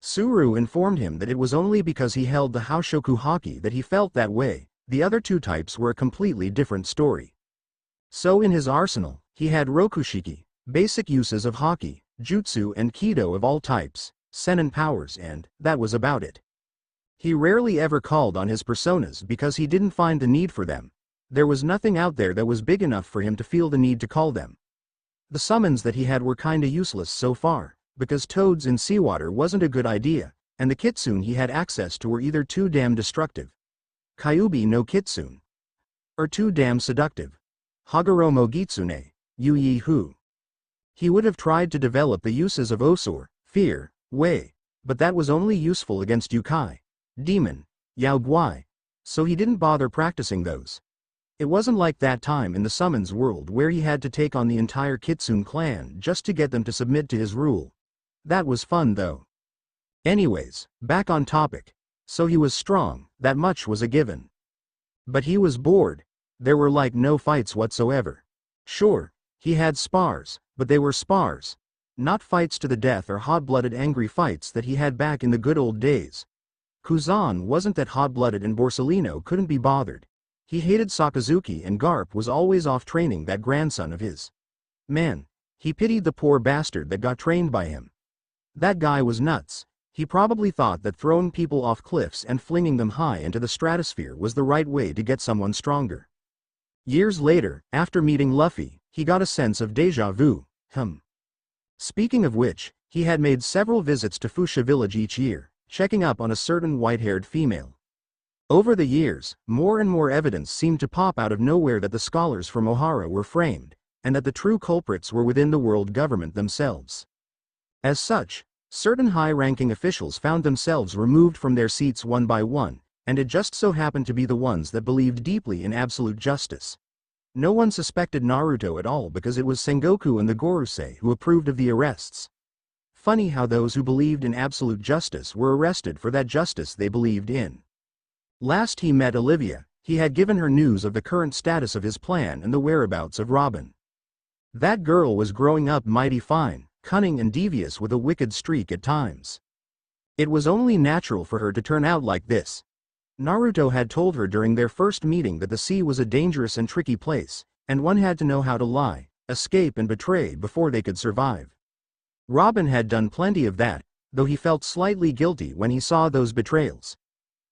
Suru informed him that it was only because he held the Haoshoku haki that he felt that way. The other two types were a completely different story. So in his arsenal, he had Rokushiki, basic uses of haki, jutsu and kido of all types, senin powers, and that was about it. He rarely ever called on his personas because he didn't find the need for them. There was nothing out there that was big enough for him to feel the need to call them. The summons that he had were kinda useless so far, because toads in seawater wasn't a good idea, and the kitsune he had access to were either too damn destructive, Kyuubi no kitsune, or too damn seductive, Hagoromo Gitsune, Yu Hu. He would have tried to develop the uses of Osor, Fear, Wei, but that was only useful against Yukai, Demon, Yao Guai, so he didn't bother practicing those. It wasn't like that time in the summons world where he had to take on the entire Kitsune clan just to get them to submit to his rule. That was fun though. Anyways, back on topic. So he was strong, that much was a given. But he was bored. There were like no fights whatsoever. Sure, he had spars, but they were spars. Not fights to the death or hot-blooded angry fights that he had back in the good old days. Kuzan wasn't that hot-blooded and Borsellino couldn't be bothered. He hated Sakazuki and Garp was always off training that grandson of his. Man, he pitied the poor bastard that got trained by him. That guy was nuts. He probably thought that throwing people off cliffs and flinging them high into the stratosphere was the right way to get someone stronger. Years later, after meeting Luffy, he got a sense of déjà vu. Speaking of which, he had made several visits to Fuchsia Village each year, checking up on a certain white-haired female. Over the years, more and more evidence seemed to pop out of nowhere that the scholars from Ohara were framed, and that the true culprits were within the world government themselves. As such, certain high-ranking officials found themselves removed from their seats one by one, and it just so happened to be the ones that believed deeply in absolute justice. No one suspected Naruto at all because it was Sengoku and the Gorosei who approved of the arrests. Funny how those who believed in absolute justice were arrested for that justice they believed in. Last he met Olivia, he had given her news of the current status of his plan and the whereabouts of Robin. That girl was growing up mighty fine, cunning and devious with a wicked streak at times. It was only natural for her to turn out like this. Naruto had told her during their first meeting that the sea was a dangerous and tricky place, and one had to know how to lie, escape and betray before they could survive. Robin had done plenty of that, though he felt slightly guilty when he saw those betrayals.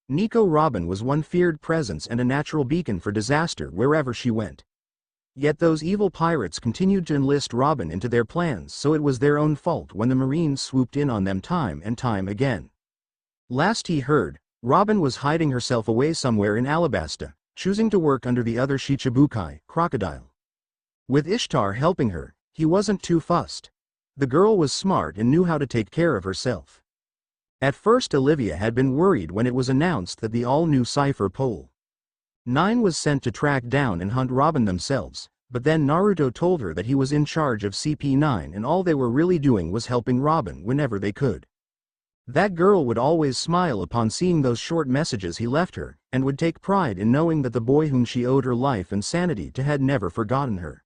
Nico Robin was one feared presence and a natural beacon for disaster wherever she went. Yet those evil pirates continued to enlist Robin into their plans, so it was their own fault when the Marines swooped in on them time and time again. Last he heard, Robin was hiding herself away somewhere in Alabasta, choosing to work under the other Shichibukai, Crocodile. With Ishtar helping her, he wasn't too fussed. The girl was smart and knew how to take care of herself. At first Olivia had been worried when it was announced that the all-new Cypher Pole 9 was sent to track down and hunt Robin themselves, but then Naruto told her that he was in charge of CP9 and all they were really doing was helping Robin whenever they could. That girl would always smile upon seeing those short messages he left her, and would take pride in knowing that the boy whom she owed her life and sanity to had never forgotten her.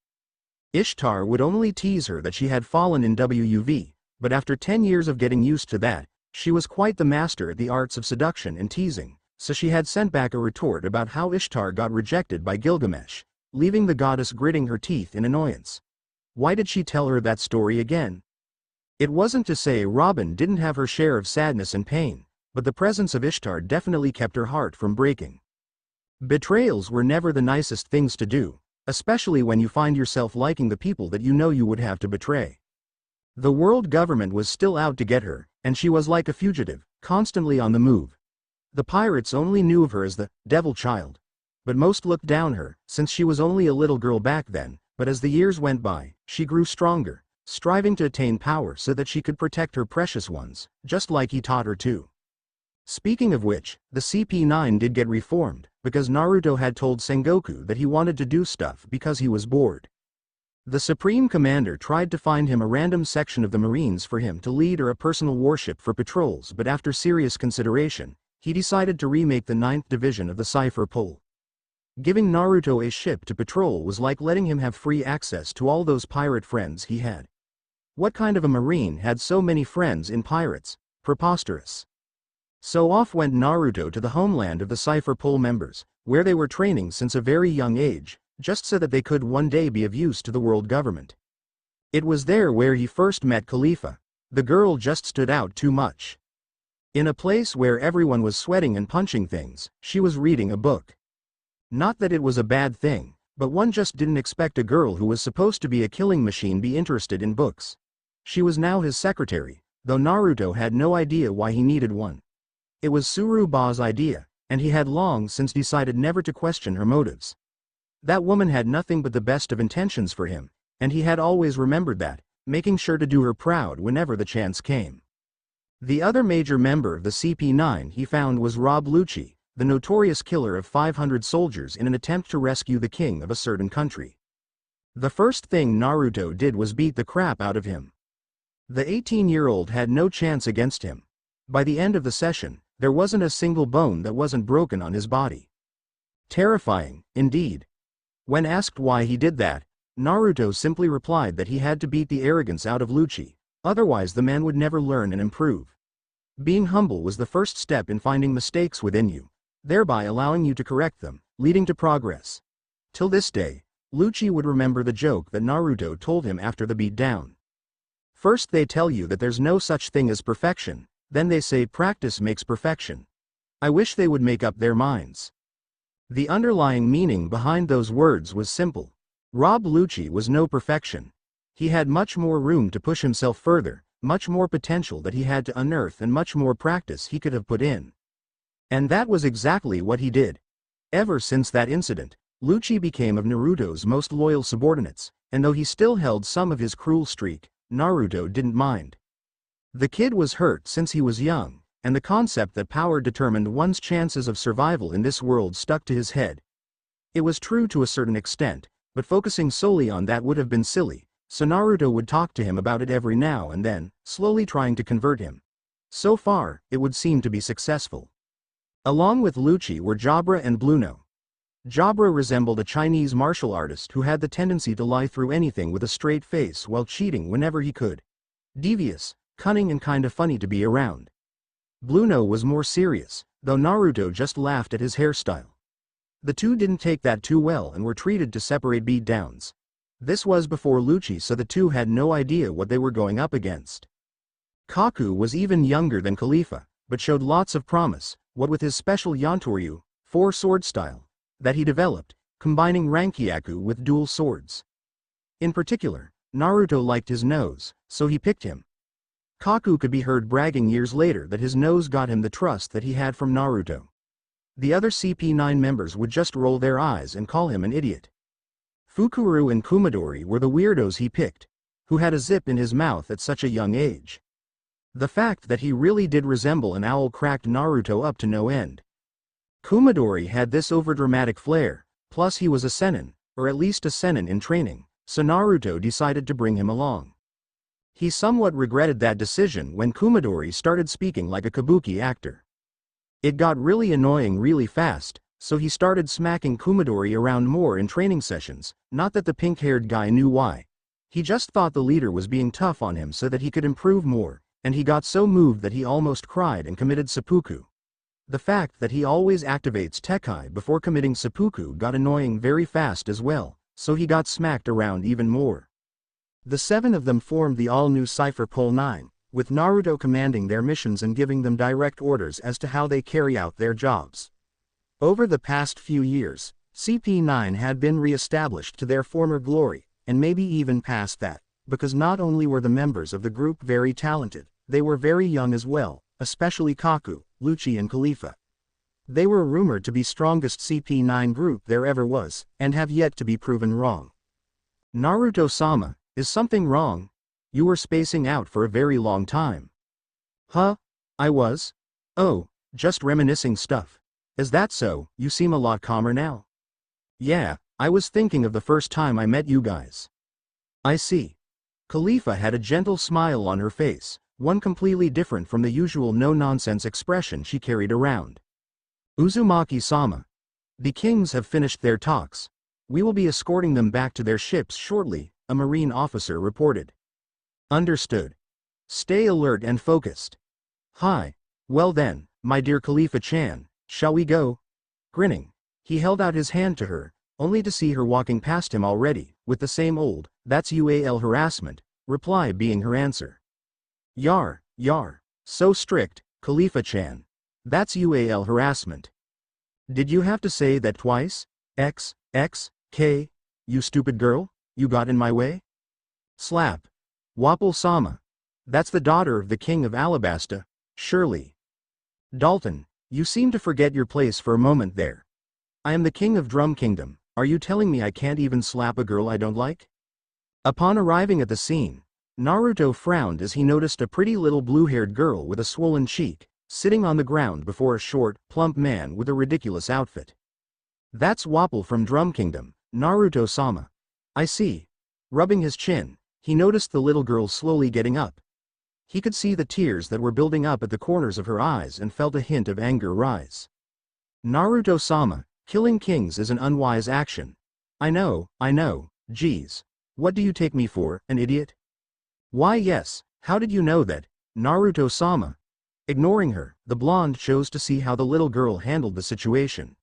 Ishtar would only tease her that she had fallen in WUV, but after 10 years of getting used to that, she was quite the master at the arts of seduction and teasing, so she had sent back a retort about how Ishtar got rejected by Gilgamesh, leaving the goddess gritting her teeth in annoyance. Why did she tell her that story again? It wasn't to say Robin didn't have her share of sadness and pain, but the presence of Ishtar definitely kept her heart from breaking. Betrayals were never the nicest things to do, especially when you find yourself liking the people that you know you would have to betray. The world government was still out to get her, and she was like a fugitive, constantly on the move. The pirates only knew of her as the devil child. But most looked down her, since she was only a little girl back then, but as the years went by, she grew stronger, striving to attain power so that she could protect her precious ones, just like he taught her to. Speaking of which, the CP9 did get reformed, because Naruto had told Sengoku that he wanted to do stuff because he was bored. The Supreme Commander tried to find him a random section of the Marines for him to lead or a personal warship for patrols, but after serious consideration, he decided to remake the 9th Division of the Cypher Pole. Giving Naruto a ship to patrol was like letting him have free access to all those pirate friends he had. What kind of a Marine had so many friends in pirates? Preposterous. So off went Naruto to the homeland of the Cypher Pole members, where they were training since a very young age, just so that they could one day be of use to the world government. It was there where he first met Khalifa. The girl just stood out too much. In a place where everyone was sweating and punching things, she was reading a book. Not that it was a bad thing, but one just didn't expect a girl who was supposed to be a killing machine be interested in books. She was now his secretary, though Naruto had no idea why he needed one. It was Suruba's idea, and he had long since decided never to question her motives. That woman had nothing but the best of intentions for him, and he had always remembered that, making sure to do her proud whenever the chance came. The other major member of the CP9 he found was Rob Lucci, the notorious killer of 500 soldiers in an attempt to rescue the king of a certain country. The first thing Naruto did was beat the crap out of him. The 18-year-old had no chance against him. By the end of the session, there wasn't a single bone that wasn't broken on his body. Terrifying, indeed. When asked why he did that, Naruto simply replied that he had to beat the arrogance out of Lucci, otherwise the man would never learn and improve. Being humble was the first step in finding mistakes within you, thereby allowing you to correct them, leading to progress. Till this day, Lucci would remember the joke that Naruto told him after the beatdown. First they tell you that there's no such thing as perfection, then they say practice makes perfection. I wish they would make up their minds. The underlying meaning behind those words was simple. Rob Lucci was no perfection. He had much more room to push himself further, much more potential that he had to unearth and much more practice he could have put in. And that was exactly what he did. Ever since that incident, Lucci became of Naruto's most loyal subordinates, and though he still held some of his cruel streak, Naruto didn't mind. The kid was hurt since he was young, and the concept that power determined one's chances of survival in this world stuck to his head. It was true to a certain extent, but focusing solely on that would have been silly, so Naruto would talk to him about it every now and then, slowly trying to convert him. So far, it would seem to be successful. Along with Lucci were Jabra and Bluno. Jabra resembled a Chinese martial artist who had the tendency to lie through anything with a straight face while cheating whenever he could. Devious, cunning and kinda funny to be around. Bluno was more serious, though Naruto just laughed at his hairstyle. The two didn't take that too well and were treated to separate beatdowns. This was before Lucci, so the two had no idea what they were going up against. Kaku was even younger than Khalifa, but showed lots of promise, what with his special Yantoryu, four-sword style, that he developed, combining Rankyaku with dual swords. In particular, Naruto liked his nose, so he picked him. Kaku could be heard bragging years later that his nose got him the trust that he had from Naruto. The other CP9 members would just roll their eyes and call him an idiot. Fukuru and Kumadori were the weirdos he picked, who had a zip in his mouth at such a young age. The fact that he really did resemble an owl cracked Naruto up to no end. Kumadori had this overdramatic flair, plus he was a senin, or at least a senin in training, so Naruto decided to bring him along. He somewhat regretted that decision when Kumadori started speaking like a kabuki actor. It got really annoying really fast, so he started smacking Kumadori around more in training sessions, not that the pink-haired guy knew why. He just thought the leader was being tough on him so that he could improve more, and he got so moved that he almost cried and committed seppuku. The fact that he always activates Tekai before committing seppuku got annoying very fast as well, so he got smacked around even more. The seven of them formed the all-new Cypher Pole 9, with Naruto commanding their missions and giving them direct orders as to how they carry out their jobs. Over the past few years, CP9 had been re-established to their former glory, and maybe even past that, because not only were the members of the group very talented, they were very young as well, especially Kaku, Lucci and Khalifa. They were rumored to be strongest CP9 group there ever was, and have yet to be proven wrong. Naruto-sama, is something wrong? You were spacing out for a very long time. Huh? I was? Oh, just reminiscing stuff. Is that so? You seem a lot calmer now. Yeah, I was thinking of the first time I met you guys. I see. Khalifa had a gentle smile on her face, one completely different from the usual no-nonsense expression she carried around. Uzumaki-sama. The kings have finished their talks. We will be escorting them back to their ships shortly, a marine officer reported. Understood. Stay alert and focused. Hi. Well then, my dear Khalifa-chan, shall we go? Grinning, he held out his hand to her, only to see her walking past him already, with the same old, "That's UAL harassment," reply being her answer. Yar, so strict, Khalifa-chan. That's UAL harassment. Did you have to say that twice? K, you stupid girl, you got in my way? Slap. Wapple-sama. That's the daughter of the king of Alabasta, surely. Dalton, you seem to forget your place for a moment there. I am the king of Drum Kingdom, are you telling me I can't even slap a girl I don't like? Upon arriving at the scene, Naruto frowned as he noticed a pretty little blue-haired girl with a swollen cheek, sitting on the ground before a short, plump man with a ridiculous outfit. That's Wapple from Drum Kingdom, Naruto-sama. I see. Rubbing his chin, he noticed the little girl slowly getting up. He could see the tears that were building up at the corners of her eyes and felt a hint of anger rise. Naruto-sama, Killing kings is an unwise action. I know, geez. What do you take me for, an idiot? Why yes, how did you know that, Naruto-sama? Ignoring her, the blonde chose to see how the little girl handled the situation.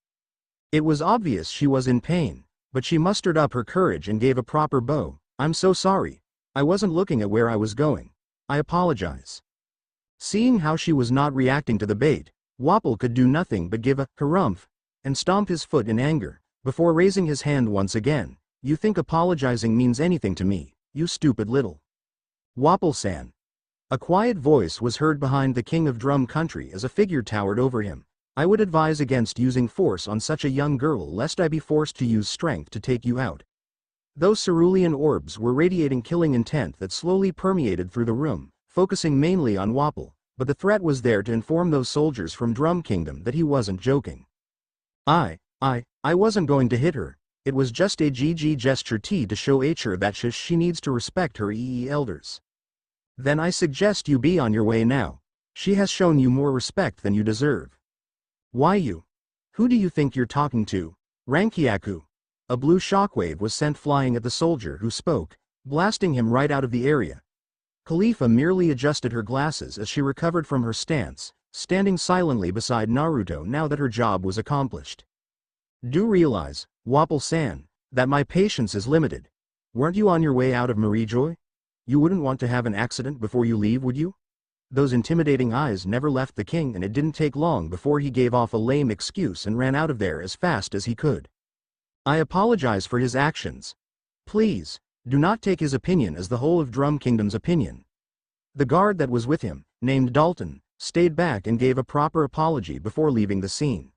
It was obvious she was in pain, but she mustered up her courage and gave a proper bow. I'm so sorry. I wasn't looking at where I was going. I apologize. Seeing how she was not reacting to the bait, Wapol could do nothing but give a harumph and stomp his foot in anger, before raising his hand once again. You think apologizing means anything to me, you stupid little Wapol-san. A quiet voice was heard behind the king of Drum Country as a figure towered over him. I would advise against using force on such a young girl lest I be forced to use strength to take you out. Those cerulean orbs were radiating killing intent that slowly permeated through the room, focusing mainly on Wapol, but the threat was there to inform those soldiers from Drum Kingdom that he wasn't joking. I wasn't going to hit her. It was just a GG gesture to show her that she needs to respect her elders. Then I suggest you be on your way now. She has shown you more respect than you deserve. Why you? Who do you think you're talking to? Rankyaku. A blue shockwave was sent flying at the soldier who spoke, blasting him right out of the area. Khalifa merely adjusted her glasses as she recovered from her stance, standing silently beside Naruto now that her job was accomplished. Do realize, Wapol-san, that my patience is limited. Weren't you on your way out of Marijoy? You wouldn't want to have an accident before you leave, would you? Those intimidating eyes never left the king, and it didn't take long before he gave off a lame excuse and ran out of there as fast as he could. I apologize for his actions. Please, do not take his opinion as the whole of Drum Kingdom's opinion. The guard that was with him, named Dalton, stayed back and gave a proper apology before leaving the scene.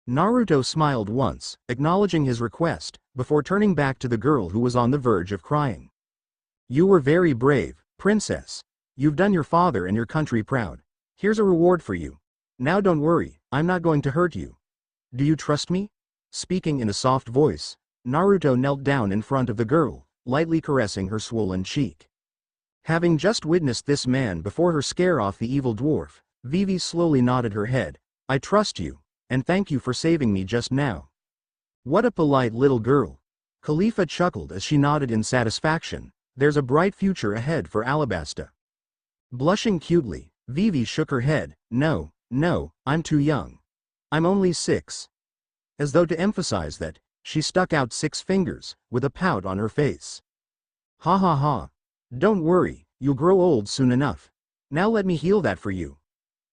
Naruto smiled once, acknowledging his request, before turning back to the girl who was on the verge of crying. You were very brave, princess. You've done your father and your country proud. Here's a reward for you. Now don't worry, I'm not going to hurt you. Do you trust me? Speaking in a soft voice, Naruto knelt down in front of the girl, lightly caressing her swollen cheek. Having just witnessed this man before her scare off the evil dwarf, Vivi slowly nodded her head. I trust you, and thank you for saving me just now. What a polite little girl. Khalifa chuckled as she nodded in satisfaction. There's a bright future ahead for Alabasta. Blushing cutely, Vivi shook her head. No, I'm too young. I'm only 6. As though to emphasize that, she stuck out 6 fingers, with a pout on her face. Ha ha ha. Don't worry, you'll grow old soon enough. Now let me heal that for you.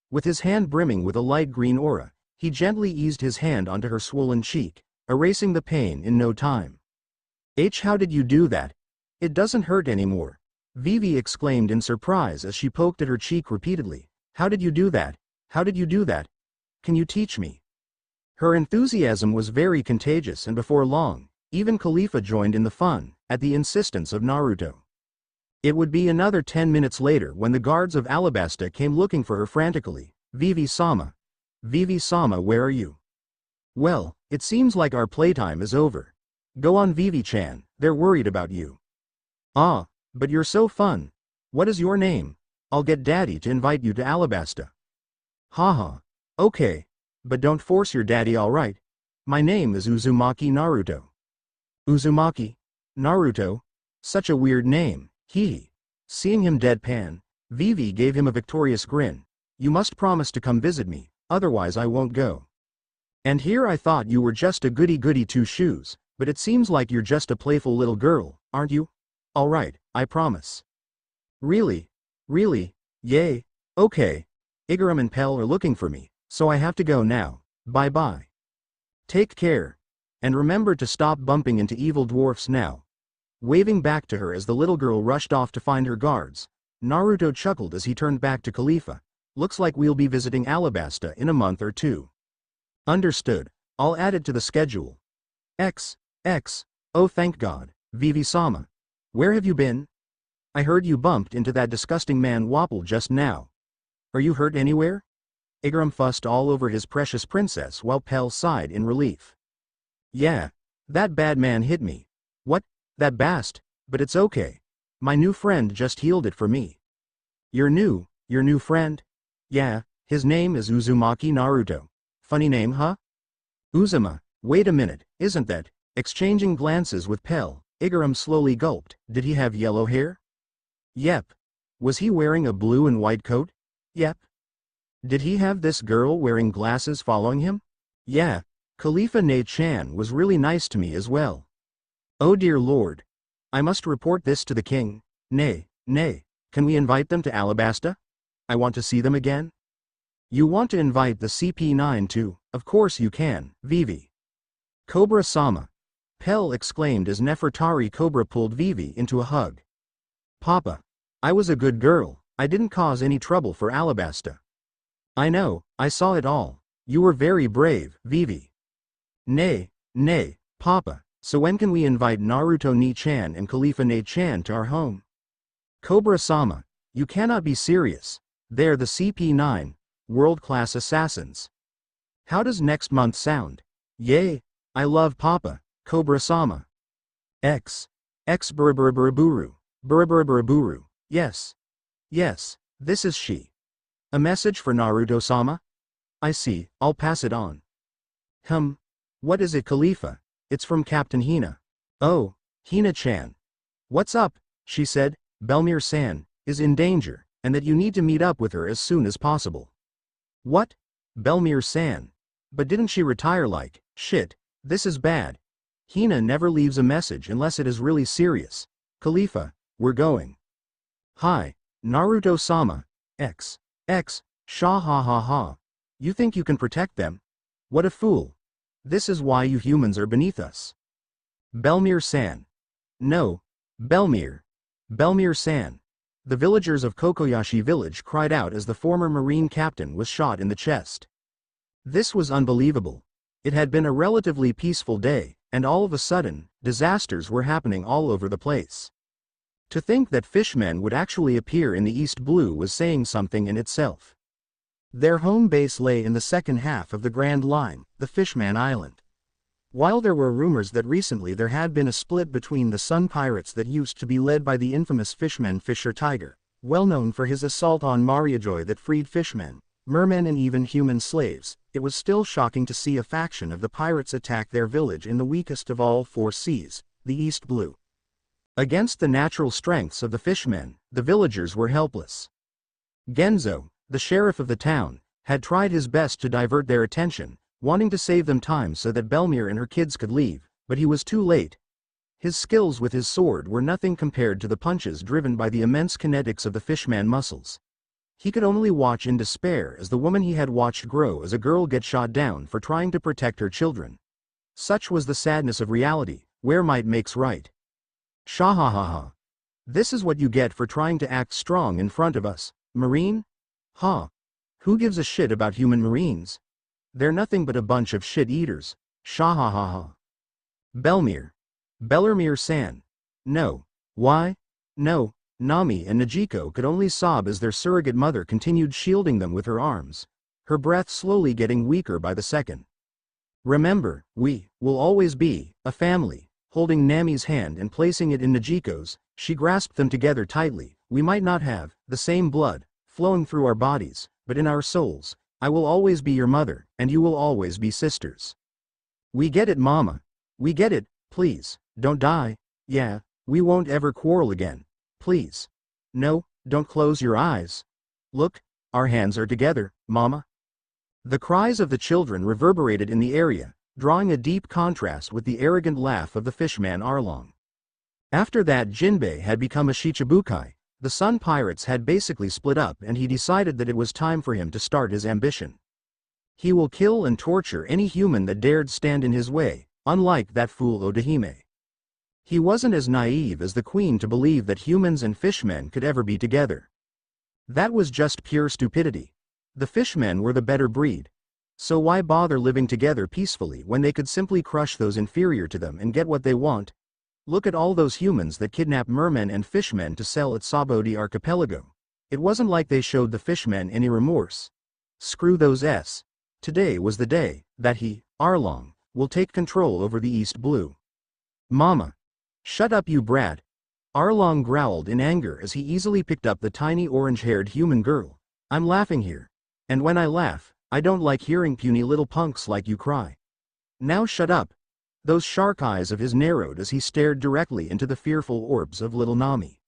With his hand brimming with a light green aura, he gently eased his hand onto her swollen cheek, erasing the pain in no time. How did you do that? It doesn't hurt anymore. Vivi exclaimed in surprise as she poked at her cheek repeatedly. How did you do that? How did you do that? Can you teach me? Her enthusiasm was very contagious, and before long, even Khalifa joined in the fun, at the insistence of Naruto. It would be another 10 minutes later when the guards of Alabasta came looking for her frantically. Vivi-sama. Vivi-sama, where are you? Well, it seems like our playtime is over. Go on, Vivi-chan, they're worried about you. Ah, but you're so fun. What is your name? I'll get daddy to invite you to Alabasta. Haha. Okay. But don't force your daddy, alright? My name is Uzumaki Naruto. Uzumaki? Naruto? Such a weird name, hee. Seeing him deadpan, Vivi gave him a victorious grin. You must promise to come visit me, otherwise I won't go. And here I thought you were just a goody-goody two-shoes, but it seems like you're just a playful little girl, aren't you? Alright, I promise. Really? Really? Yay. Okay. Igaram and Pell are looking for me, so I have to go now. Bye-bye. Take care. And remember to stop bumping into evil dwarfs now. Waving back to her as the little girl rushed off to find her guards, Naruto chuckled as he turned back to Khalifa. Looks like we'll be visiting Alabasta in a month or 2. Understood. I'll add it to the schedule. Oh thank God, Vivi-sama. Where have you been? I heard you bumped into that disgusting man Wapol just now. Are you hurt anywhere? Igaram fussed all over his precious princess while Pell sighed in relief. Yeah, that bad man hit me. What? That bast? But it's okay. My new friend just healed it for me. Your new friend? Yeah, his name is Uzumaki Naruto. Funny name, huh? Uzuma, Wait a minute, isn't that? Exchanging glances with Pell, Igaram slowly gulped. Did he have yellow hair? Yep. Was he wearing a blue and white coat? Yep. Did he have this girl wearing glasses following him? Yeah. Khalifa Ne-chan was really nice to me as well. Oh dear lord. I must report this to the king. Nay, can we invite them to Alabasta? I want to see them again. You want to invite the CP9 too? Of course you can, Vivi. Cobra-sama. Pell exclaimed as Nefertari Cobra pulled Vivi into a hug. Papa. I was a good girl, I didn't cause any trouble for Alabasta. I know, I saw it all. You were very brave, Vivi. Nay, Papa, so when can we invite Naruto Ne-chan and Khalifa Ne-chan to our home? Cobra-sama, you cannot be serious. They're the CP9, world-class assassins. How does next month sound? Yay, I love Papa, Cobra-sama. Buraburu. Yes, this is she. A message for Naruto-sama? I see, I'll pass it on. What is it, Khalifa? It's from Captain Hina. Oh, Hina-chan. What's up? She said, Belmir-san is in danger, and that you need to meet up with her as soon as possible. What? Belmir-san? But didn't she retire like, shit, this is bad. Hina never leaves a message unless it is really serious. Khalifa, we're going. Hi, Naruto-sama. Shah ha. You think you can protect them? What a fool. This is why you humans are beneath us. Belmir-san. No, Belmir-san. The villagers of Kokoyashi village cried out as the former marine captain was shot in the chest. This was unbelievable. It had been a relatively peaceful day, and all of a sudden, disasters were happening all over the place. To think that fishmen would actually appear in the East Blue was saying something in itself. Their home base lay in the second half of the Grand Line, the Fishman Island. While there were rumors that recently there had been a split between the Sun Pirates that used to be led by the infamous fishman Fisher Tiger, well known for his assault on Mariajoy that freed fishmen, mermen and even human slaves, it was still shocking to see a faction of the pirates attack their village in the weakest of all four seas, the East Blue. Against the natural strengths of the fishmen, the villagers were helpless. Genzo, the sheriff of the town, had tried his best to divert their attention, wanting to save them time so that Belmir and her kids could leave, but he was too late. His skills with his sword were nothing compared to the punches driven by the immense kinetics of the fishman muscles. He could only watch in despair as the woman he had watched grow as a girl get shot down for trying to protect her children. Such was the sadness of reality, where might makes right. Shahahaha. This is what you get for trying to act strong in front of us, Marine? Ha. Who gives a shit about human Marines? They're nothing but a bunch of shit-eaters. Shahahaha. Bellarmir-san. No. Why? No. Nami and Najiko could only sob as their surrogate mother continued shielding them with her arms, her breath slowly getting weaker by the second. Remember, we will always be a family. Holding Nami's hand and placing it in Najiko's, she grasped them together tightly. We might not have the same blood flowing through our bodies, but in our souls, I will always be your mother, and you will always be sisters. We get it, Mama. We get it, please, don't die. Yeah, we won't ever quarrel again. Please. No, don't close your eyes. Look, our hands are together, Mama. The cries of the children reverberated in the area, drawing a deep contrast with the arrogant laugh of the fishman Arlong. After that Jinbei had become a Shichibukai, the Sun Pirates had basically split up and he decided that it was time for him to start his ambition. He will kill and torture any human that dared stand in his way, unlike that fool Odahime. He wasn't as naive as the queen to believe that humans and fishmen could ever be together. That was just pure stupidity. The fishmen were the better breed. So why bother living together peacefully when they could simply crush those inferior to them and get what they want? Look at all those humans that kidnap mermen and fishmen to sell at Sabodi Archipelago. It wasn't like they showed the fishmen any remorse. Screw those s. Today was the day that he, Arlong, will take control over the East Blue. Mama. Shut up, you brat. Arlong growled in anger as he easily picked up the tiny orange-haired human girl. I'm laughing here. And when I laugh, I don't like hearing puny little punks like you cry. Now shut up. Those shark eyes of his narrowed as he stared directly into the fearful orbs of little Nami.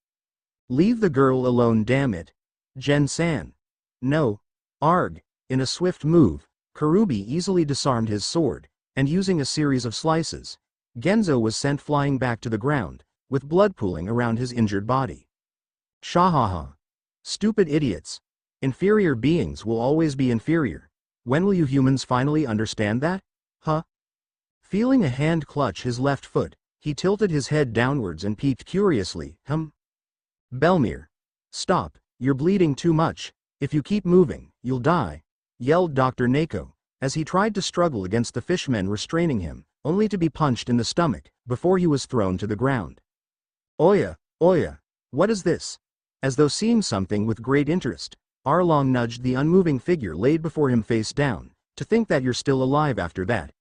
Leave the girl alone, damn it. Gen-san. No. Arg. In a swift move, Karubi easily disarmed his sword, and using a series of slices, Genzo was sent flying back to the ground, with blood pooling around his injured body. Shahaha. Stupid idiots. Inferior beings will always be inferior. When will you humans finally understand that? Huh? Feeling a hand clutch his left foot, he tilted his head downwards and peeked curiously. Belmir. Stop, you're bleeding too much. If you keep moving, you'll die, yelled Dr. Nako, as he tried to struggle against the fishmen restraining him, only to be punched in the stomach, before he was thrown to the ground. Oya, Oya, what is this? As though seeing something with great interest, Arlong nudged the unmoving figure laid before him face down. To think that you're still alive after that.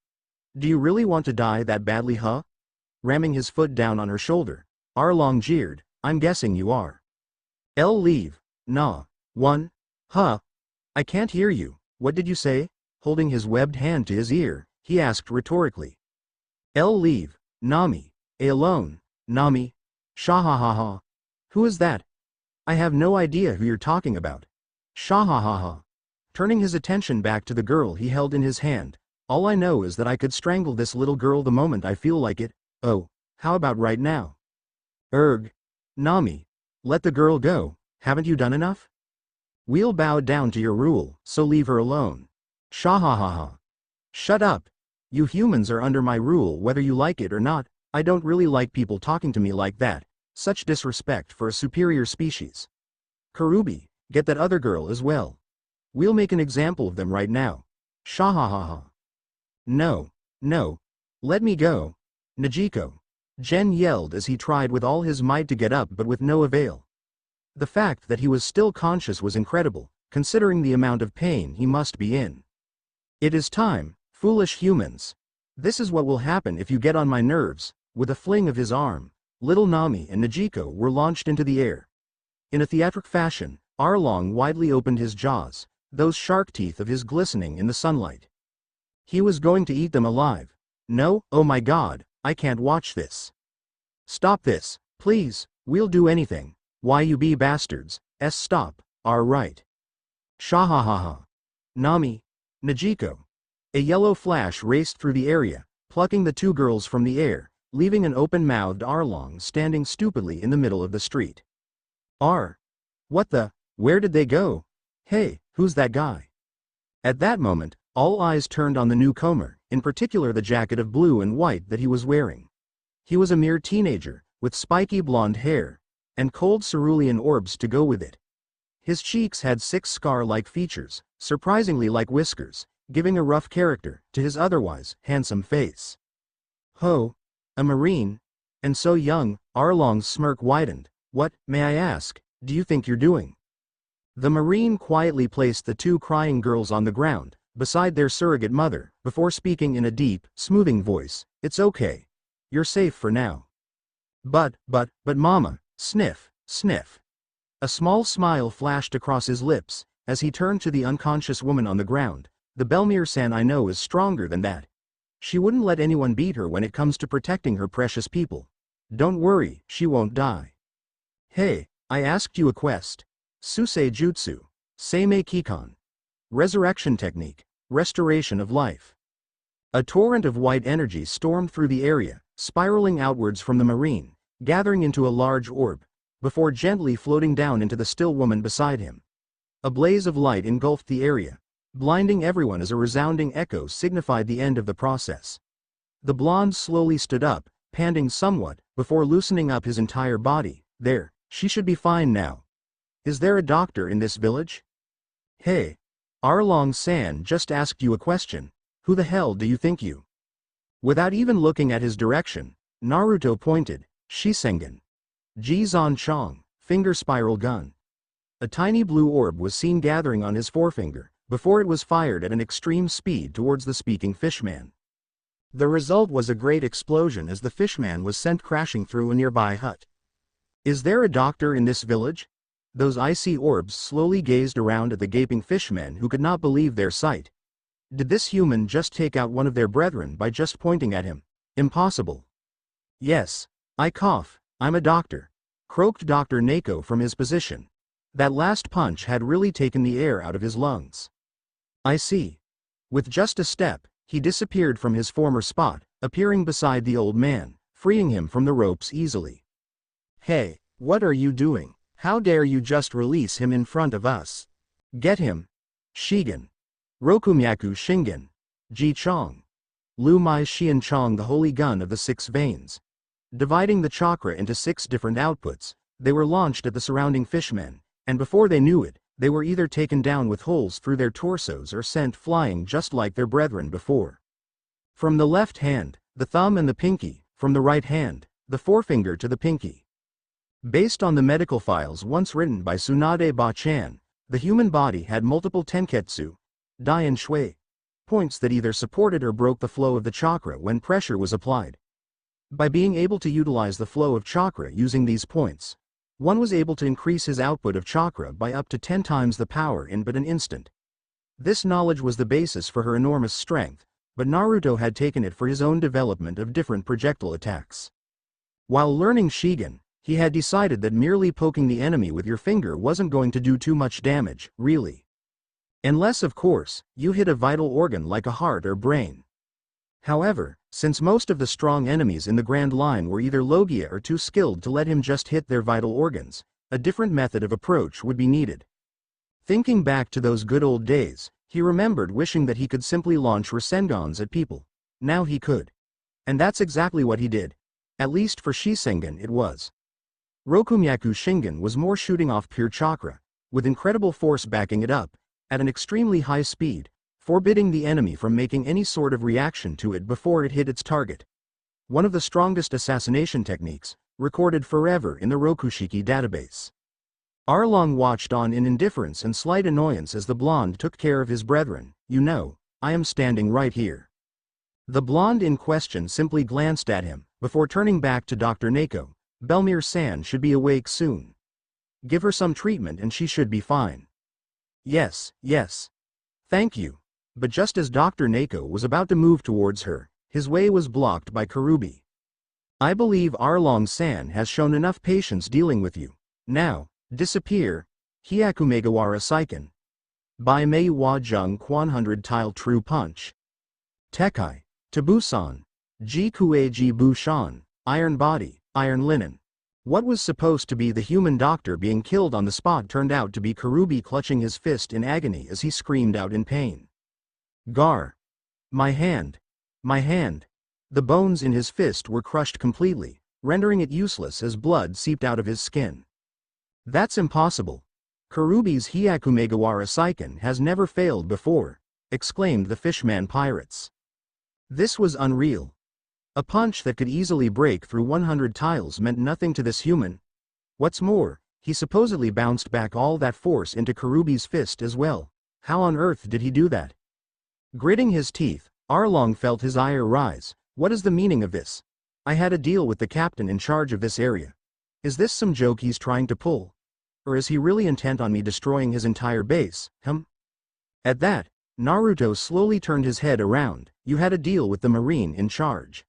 Do you really want to die that badly, huh? Ramming his foot down on her shoulder, Arlong jeered, I'm guessing you are. Leave. Nah. One. Huh? I can't hear you, what did you say? Holding his webbed hand to his ear, he asked rhetorically. Leave. Nami. Alone. Nami. Shahahaha. Who is that? I have no idea who you're talking about. Shahahaha. Turning his attention back to the girl he held in his hand. All I know is that I could strangle this little girl the moment I feel like it. Oh, how about right now? Nami. Let the girl go, haven't you done enough? We'll bow down to your rule, so leave her alone. Shahahaha. Shut up. You humans are under my rule whether you like it or not. I don't really like people talking to me like that. Such disrespect for a superior species. Karubi, get that other girl as well. We'll make an example of them right now. Shahahaha. No. No. Let me go. Najiko. Gen yelled as he tried with all his might to get up but with no avail. The fact that he was still conscious was incredible, considering the amount of pain he must be in. It is time, foolish humans. This is what will happen if you get on my nerves. With a fling of his arm, little Nami and Najiko were launched into the air. In a theatric fashion, Arlong widely opened his jaws, those shark teeth of his glistening in the sunlight. He was going to eat them alive. No, oh my god, I can't watch this. Stop this, please, we'll do anything. Why you be bastards, stop, right. Shahahaha. Nami. Najiko. A yellow flash raced through the area, plucking the two girls from the air, leaving an open-mouthed Arlong standing stupidly in the middle of the street. What the, where did they go? Hey, who's that guy? At that moment, all eyes turned on the newcomer, in particular the jacket of blue and white that he was wearing. He was a mere teenager, with spiky blonde hair, and cold cerulean orbs to go with it. His cheeks had 6 scar-like features, surprisingly like whiskers, giving a rough character to his otherwise handsome face. Ho, a marine? And so young, Arlong's smirk widened. What, may I ask, do you think you're doing? The marine quietly placed the 2 crying girls on the ground, beside their surrogate mother, before speaking in a deep, smoothing voice. It's okay. You're safe for now. But mama, sniff, sniff. A small smile flashed across his lips, as he turned to the unconscious woman on the ground. The Belmir-san I know is stronger than that. She wouldn't let anyone beat her when it comes to protecting her precious people. Don't worry, she won't die. Hey, I asked you a quest. Susei Jutsu. Seimei Kikon. Resurrection technique. Restoration of life. A torrent of white energy stormed through the area, spiraling outwards from the marine, gathering into a large orb, before gently floating down into the still woman beside him. A blaze of light engulfed the area, blinding everyone as a resounding echo signified the end of the process. The blonde slowly stood up, panting somewhat, before loosening up his entire body. There, she should be fine now. Is there a doctor in this village? Hey. Arlong-san just asked you a question. Who the hell do you think you? Without even looking at his direction, Naruto pointed. Shisengan. Jizan Chong, finger spiral gun. A tiny blue orb was seen gathering on his forefinger, before it was fired at an extreme speed towards the speaking fishman. The result was a great explosion as the fishman was sent crashing through a nearby hut. Is there a doctor in this village? Those icy orbs slowly gazed around at the gaping fishmen who could not believe their sight. Did this human just take out one of their brethren by just pointing at him? Impossible. Yes. I cough. I'm a doctor. Croaked Dr. Nako from his position. That last punch had really taken the air out of his lungs. I see. With just a step, he disappeared from his former spot, appearing beside the old man, freeing him from the ropes easily. Hey, what are you doing? How dare you just release him in front of us? Get him. Shigen. Rokumyaku Shingen. Ji Chong. Lu Mai Xian Chong, the holy gun of the 6 veins. Dividing the chakra into 6 different outputs, they were launched at the surrounding fishmen, and before they knew it, they were either taken down with holes through their torsos or sent flying just like their brethren before. From the left hand, the thumb and the pinky, from the right hand, the forefinger to the pinky. Based on the medical files once written by Tsunade Ba-chan, the human body had multiple tenketsu, dai and shui, points that either supported or broke the flow of the chakra when pressure was applied. By being able to utilize the flow of chakra using these points, one was able to increase his output of chakra by up to 10 times the power in but an instant. This knowledge was the basis for her enormous strength, but Naruto had taken it for his own development of different projectile attacks. While learning Shigen, he had decided that merely poking the enemy with your finger wasn't going to do too much damage, really. Unless, of course, you hit a vital organ like a heart or brain. However, since most of the strong enemies in the Grand Line were either Logia or too skilled to let him just hit their vital organs, a different method of approach would be needed. Thinking back to those good old days, he remembered wishing that he could simply launch Rasengans at people. Now he could. And that's exactly what he did. At least for Shisengan it was. Rokumyaku Shingen was more shooting off pure chakra, with incredible force backing it up, at an extremely high speed, forbidding the enemy from making any sort of reaction to it before it hit its target. One of the strongest assassination techniques, recorded forever in the Rokushiki database. Arlong watched on in indifference and slight annoyance as the blonde took care of his brethren. You know, I am standing right here. The blonde in question simply glanced at him, before turning back to Dr. Nako. Belmere-san should be awake soon. Give her some treatment and she should be fine. Yes, yes. Thank you. But just as Dr. Nako was about to move towards her, his way was blocked by Karubi. I believe Arlong-san has shown enough patience dealing with you. Now, disappear. Hyakumegawara Saiken. By Mei Wa Jung Quan 100 Tile True Punch. Tekai. Tabusan. Ji Kue Ji Bushan. Iron Body, Iron Linen. What was supposed to be the human doctor being killed on the spot turned out to be Karubi clutching his fist in agony as he screamed out in pain. Gar. My hand. My hand. The bones in his fist were crushed completely, rendering it useless as blood seeped out of his skin. That's impossible. Karubi's Hyakumegawara Saiken has never failed before, exclaimed the fishman pirates. This was unreal. A punch that could easily break through 100 tiles meant nothing to this human. What's more, he supposedly bounced back all that force into Karubi's fist as well. How on earth did he do that? Gritting his teeth, Arlong felt his ire rise. What is the meaning of this? I had a deal with the captain in charge of this area. Is this some joke he's trying to pull? Or is he really intent on me destroying his entire base, At that, Naruto slowly turned his head around. You had a deal with the marine in charge.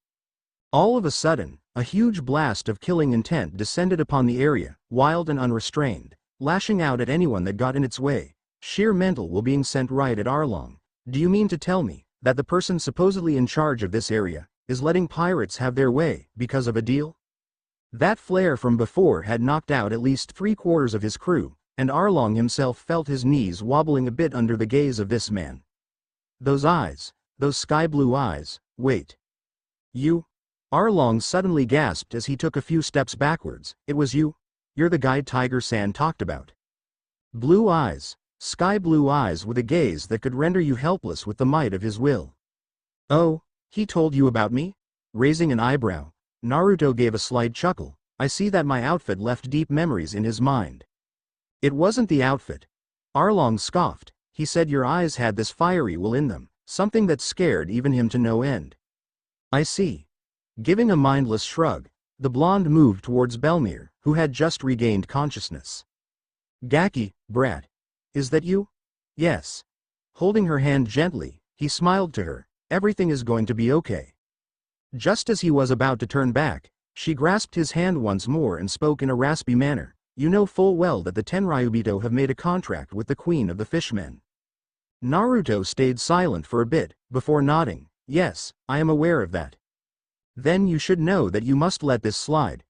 All of a sudden, a huge blast of killing intent descended upon the area, wild and unrestrained, lashing out at anyone that got in its way. Sheer mental will being sent right at Arlong. Do you mean to tell me that the person supposedly in charge of this area is letting pirates have their way because of a deal? That flare from before had knocked out at least 3/4 of his crew, and Arlong himself felt his knees wobbling a bit under the gaze of this man. Those eyes, those sky-blue eyes, wait. You? Arlong suddenly gasped as he took a few steps backwards. It was you? You're the guy Tiger-san talked about. Blue eyes, sky-blue eyes with a gaze that could render you helpless with the might of his will. Oh, he told you about me? Raising an eyebrow, Naruto gave a slight chuckle. I see that my outfit left deep memories in his mind. It wasn't the outfit. Arlong scoffed. He said your eyes had this fiery will in them, something that scared even him to no end. I see. Giving a mindless shrug, the blonde moved towards Belmere, who had just regained consciousness. Gaki, brat. Is that you? Yes. Holding her hand gently, He smiled to her. Everything is going to be okay. Just as he was about to turn back, she grasped his hand once more and spoke in a raspy manner. You know full well that the Tenryubito have made a contract with the Queen of the Fishmen. Naruto stayed silent for a bit, before nodding. Yes, I am aware of that. Then you should know that you must let this slide.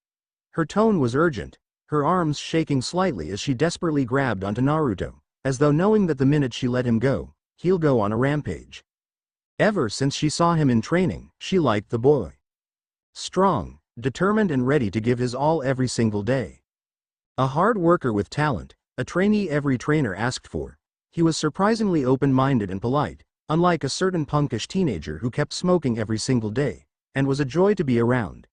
Her tone was urgent, her arms shaking slightly as she desperately grabbed onto Naruto, as though knowing that the minute she let him go, he'll go on a rampage. Ever since she saw him in training, she liked the boy. Strong, determined and ready to give his all every single day. A hard worker with talent, a trainee every trainer asked for. He was surprisingly open-minded and polite, unlike a certain punkish teenager who kept smoking every single day, and was a joy to be around.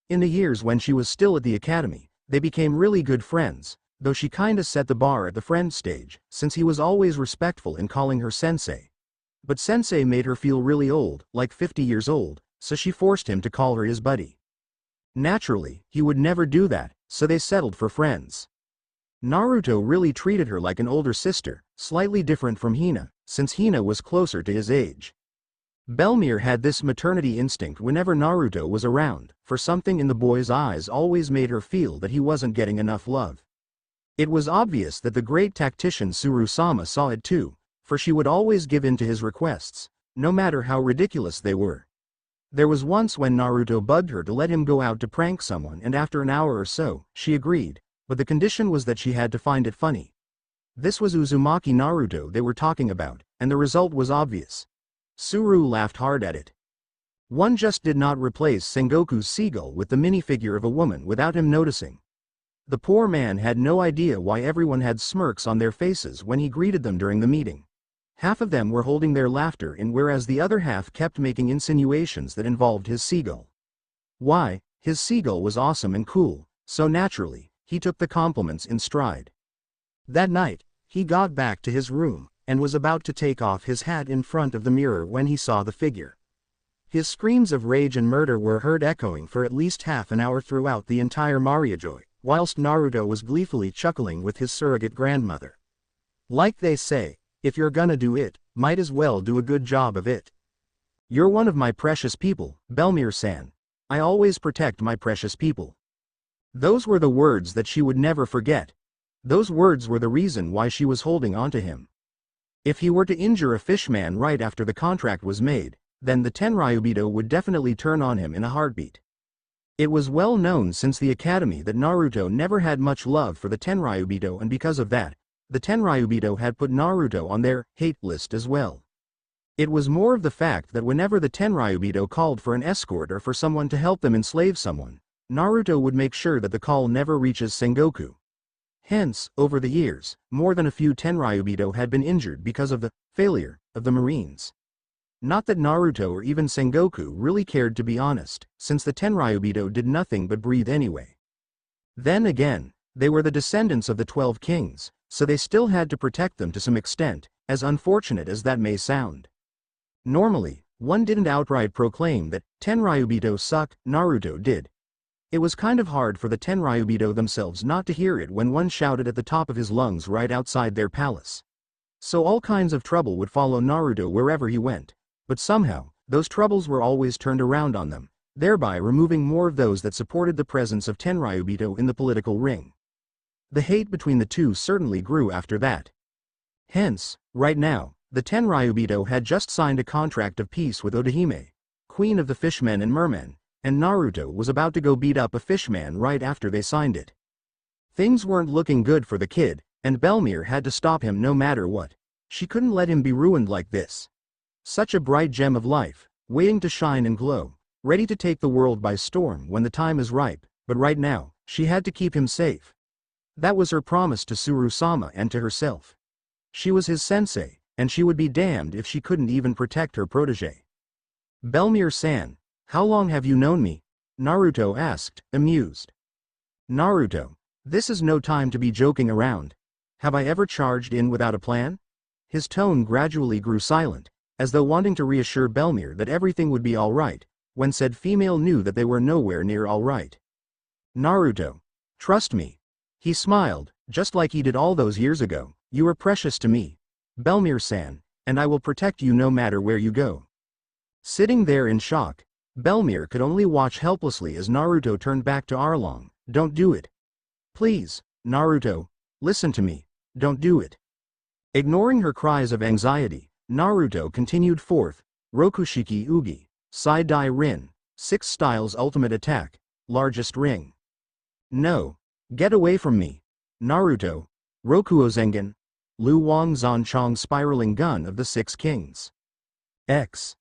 In the years when she was still at the academy, they became really good friends, though she kinda set the bar at the friend stage, since he was always respectful in calling her sensei. But sensei made her feel really old, like 50 years old, so she forced him to call her his buddy. Naturally, he would never do that, so they settled for friends. Naruto really treated her like an older sister, slightly different from Hina, since Hina was closer to his age. Belmir had this maternity instinct whenever Naruto was around, for something in the boy's eyes always made her feel that he wasn't getting enough love. It was obvious that the great tactician Tsuru-sama saw it too, for she would always give in to his requests, no matter how ridiculous they were. There was once when Naruto bugged her to let him go out to prank someone, and after an hour or so, she agreed, but the condition was that she had to find it funny. This was Uzumaki Naruto they were talking about, and the result was obvious. Tsuru laughed hard at it. One just did not replace Sengoku's seagull with the minifigure of a woman without him noticing. The poor man had no idea why everyone had smirks on their faces when he greeted them during the meeting. Half of them were holding their laughter in, whereas the other half kept making insinuations that involved his seagull. Why, his seagull was awesome and cool, so naturally, he took the compliments in stride. That night, he got back to his room, and was about to take off his hat in front of the mirror when he saw the figure. His screams of rage and murder were heard echoing for at least half an hour throughout the entire Mariajoy, whilst Naruto was gleefully chuckling with his surrogate grandmother. Like they say, if you're gonna do it, might as well do a good job of it. You're one of my precious people, Belmir-san. I always protect my precious people. Those were the words that she would never forget. Those words were the reason why she was holding on to him. If he were to injure a fishman right after the contract was made, then the Tenryubito would definitely turn on him in a heartbeat. It was well known since the academy that Naruto never had much love for the Tenryubito, and because of that, the Tenryubito had put Naruto on their hate list as well. It was more of the fact that whenever the Tenryubito called for an escort or for someone to help them enslave someone, Naruto would make sure that the call never reaches Sengoku. Hence, over the years, more than a few Tenryubito had been injured because of the failure of the Marines. Not that Naruto or even Sengoku really cared, to be honest, since the Tenryubito did nothing but breathe anyway. Then again, they were the descendants of the 12 kings, so they still had to protect them to some extent, as unfortunate as that may sound. Normally, one didn't outright proclaim that Tenryubito suck, Naruto did. It was kind of hard for the Tenryubito themselves not to hear it when one shouted at the top of his lungs right outside their palace. So all kinds of trouble would follow Naruto wherever he went, but somehow, those troubles were always turned around on them, thereby removing more of those that supported the presence of Tenryubito in the political ring. The hate between the two certainly grew after that. Hence, right now, the Tenryubito had just signed a contract of peace with Odahime, queen of the fishmen and mermen, and Naruto was about to go beat up a fishman right after they signed it. Things weren't looking good for the kid, and Belmir had to stop him no matter what. She couldn't let him be ruined like this. Such a bright gem of life, waiting to shine and glow, ready to take the world by storm when the time is ripe, but right now, she had to keep him safe. That was her promise to Tsuru-sama and to herself. She was his sensei, and she would be damned if she couldn't even protect her protege. Belmir-san, how long have you known me? Naruto asked, amused. Naruto, this is no time to be joking around. Have I ever charged in without a plan? His tone gradually grew silent, as though wanting to reassure Belmir that everything would be alright, when said female knew that they were nowhere near alright. Naruto, trust me. He smiled, just like he did all those years ago. You are precious to me. Belmir-san, and I will protect you no matter where you go." Sitting there in shock, Belmir could only watch helplessly as Naruto turned back to Arlong. "Don't do it. Please, Naruto, listen to me, don't do it." Ignoring her cries of anxiety, Naruto continued forth, "Rokushiki Ugi, Sai-Dai Rin, 6 styles ultimate attack, largest ring. No. Get away from me. Naruto, Rokuozengen, Lu Wang Zanchong spiraling gun of the 6 kings." X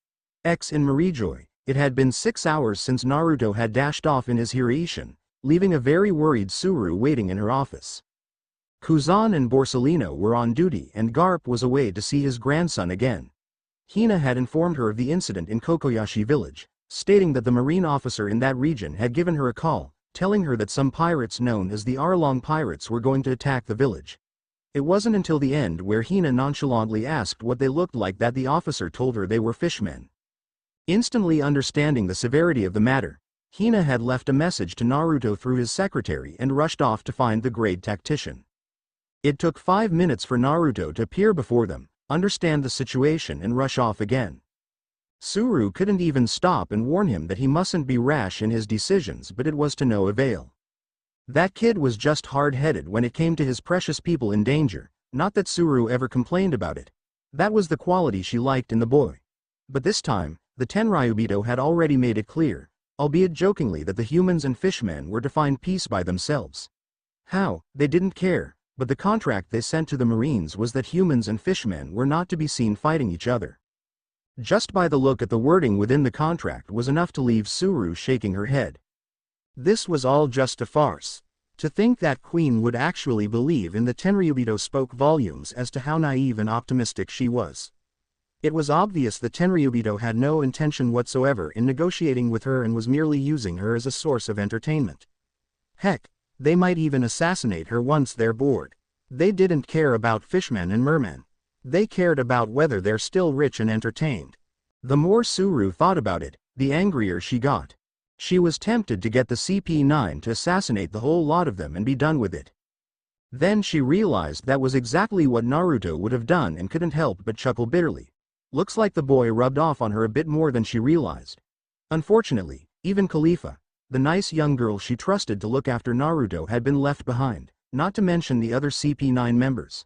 in Marijoy, it had been 6 hours since Naruto had dashed off in his Hiraishin, leaving a very worried Tsuru waiting in her office. Kuzan and Borsellino were on duty and Garp was away to see his grandson again. Hina had informed her of the incident in Kokoyashi village, stating that the marine officer in that region had given her a call, telling her that some pirates known as the Arlong pirates were going to attack the village. It wasn't until the end where Hina nonchalantly asked what they looked like that the officer told her they were fishmen. Instantly understanding the severity of the matter, Hina had left a message to Naruto through his secretary and rushed off to find the great tactician. It took 5 minutes for Naruto to appear before them, understand the situation and rush off again. Tsuru couldn't even stop and warn him that he mustn't be rash in his decisions, but it was to no avail. That kid was just hard-headed when it came to his precious people in danger, not that Tsuru ever complained about it. That was the quality she liked in the boy. But this time, the Tenryubito had already made it clear, albeit jokingly, that the humans and fishmen were to find peace by themselves. How, they didn't care, but the contract they sent to the Marines was that humans and fishmen were not to be seen fighting each other. Just by the look at the wording within the contract was enough to leave Tsuru shaking her head. This was all just a farce. To think that Queen would actually believe in the Tenryubito spoke volumes as to how naive and optimistic she was. It was obvious that Tenryubito had no intention whatsoever in negotiating with her and was merely using her as a source of entertainment. Heck, they might even assassinate her once they're bored. They didn't care about fishmen and mermen. They cared about whether they're still rich and entertained. The more Tsuru thought about it, the angrier she got. She was tempted to get the CP9 to assassinate the whole lot of them and be done with it. Then she realized that was exactly what Naruto would have done and couldn't help but chuckle bitterly. Looks like the boy rubbed off on her a bit more than she realized. Unfortunately, even Khalifa, the nice young girl she trusted to look after Naruto, had been left behind, not to mention the other CP9 members.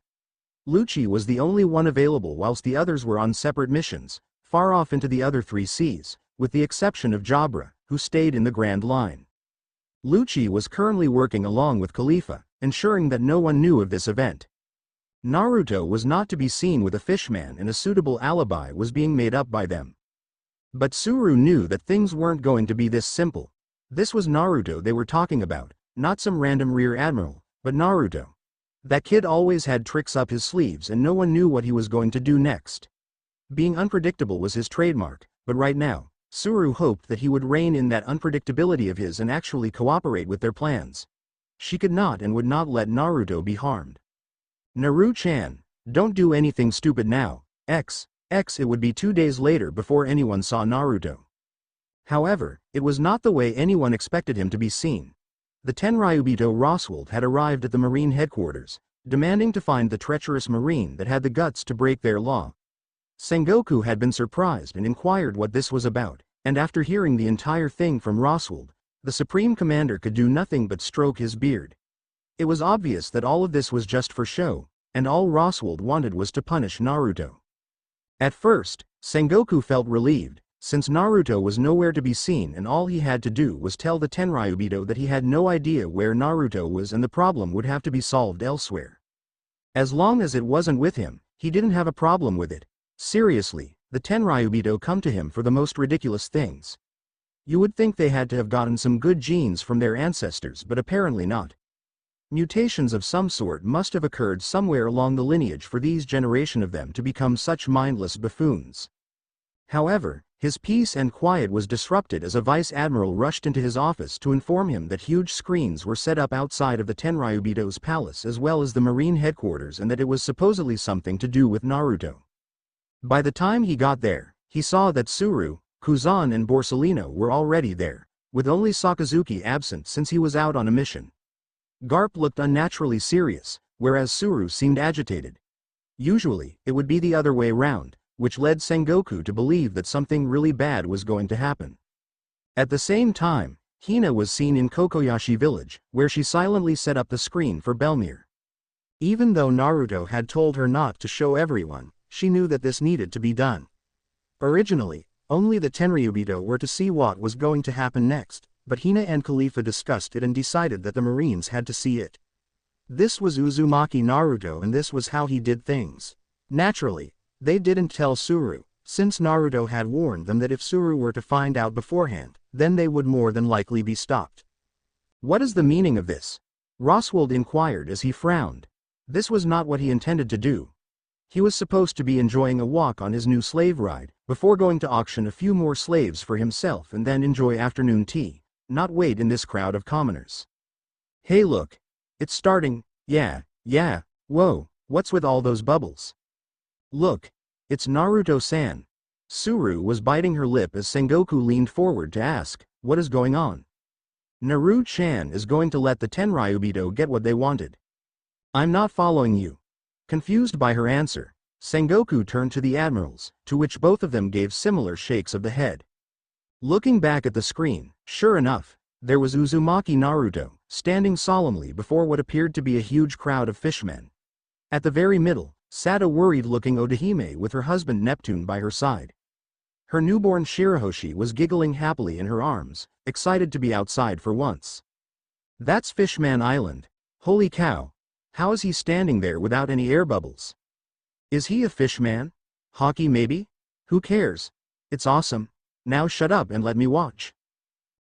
Lucci was the only one available whilst the others were on separate missions, far off into the other 3 seas, with the exception of Jabra, who stayed in the Grand Line. Lucci was currently working along with Khalifa, ensuring that no one knew of this event. Naruto was not to be seen with a fishman and a suitable alibi was being made up by them. But Tsuru knew that things weren't going to be this simple. This was Naruto they were talking about, not some random rear admiral, but Naruto. That kid always had tricks up his sleeves and no one knew what he was going to do next. Being unpredictable was his trademark, but right now, Tsuru hoped that he would rein in that unpredictability of his and actually cooperate with their plans. She could not and would not let Naruto be harmed. "Naru-chan, don't do anything stupid now." It would be 2 days later before anyone saw Naruto. However, it was not the way anyone expected him to be seen. The Tenryubito Roswald had arrived at the Marine headquarters, demanding to find the treacherous Marine that had the guts to break their law. Sengoku had been surprised and inquired what this was about, and after hearing the entire thing from Roswald, the Supreme Commander could do nothing but stroke his beard. It was obvious that all of this was just for show, and all Roswald wanted was to punish Naruto. At first, Sengoku felt relieved, since Naruto was nowhere to be seen and all he had to do was tell the Tenryubito that he had no idea where Naruto was and the problem would have to be solved elsewhere. As long as it wasn't with him, he didn't have a problem with it. Seriously, the Tenryubito come to him for the most ridiculous things. You would think they had to have gotten some good genes from their ancestors, but apparently not. Mutations of some sort must have occurred somewhere along the lineage for these generation of them to become such mindless buffoons. However, his peace and quiet was disrupted as a vice admiral rushed into his office to inform him that huge screens were set up outside of the Tenryubito's palace as well as the Marine headquarters and that it was supposedly something to do with Naruto. By the time he got there, he saw that Tsuru, Kuzan and Borsellino were already there, with only Sakazuki absent since he was out on a mission. Garp looked unnaturally serious, whereas Tsuru seemed agitated. Usually, it would be the other way round, which led Sengoku to believe that something really bad was going to happen. At the same time, Hina was seen in Kokoyashi village, where she silently set up the screen for Belmir. Even though Naruto had told her not to show everyone, she knew that this needed to be done. Originally, only the Tenryubito were to see what was going to happen next, but Hina and Khalifa discussed it and decided that the Marines had to see it. This was Uzumaki Naruto and this was how he did things. Naturally, they didn't tell Suru, since Naruto had warned them that if Suru were to find out beforehand, then they would more than likely be stopped. What is the meaning of this? Roswald inquired as he frowned. This was not what he intended to do. He was supposed to be enjoying a walk on his new slave ride, before going to auction a few more slaves for himself and then enjoy afternoon tea, not wait in this crowd of commoners. Hey look. It's starting, yeah, whoa, what's with all those bubbles? Look. It's Naruto-san. Suru was biting her lip as Sengoku leaned forward to ask, what is going on? Naruto-chan is going to let the Tenryubito get what they wanted. I'm not following you. Confused by her answer, Sengoku turned to the admirals, to which both of them gave similar shakes of the head. Looking back at the screen, sure enough, there was Uzumaki Naruto, standing solemnly before what appeared to be a huge crowd of fishmen. At the very middle, sat a worried-looking Odahime with her husband Neptune by her side. Her newborn Shirahoshi was giggling happily in her arms, excited to be outside for once. That's Fishman Island. Holy cow! How is he standing there without any air bubbles? Is he a fishman? Hockey maybe? Who cares? It's awesome. Now shut up and let me watch.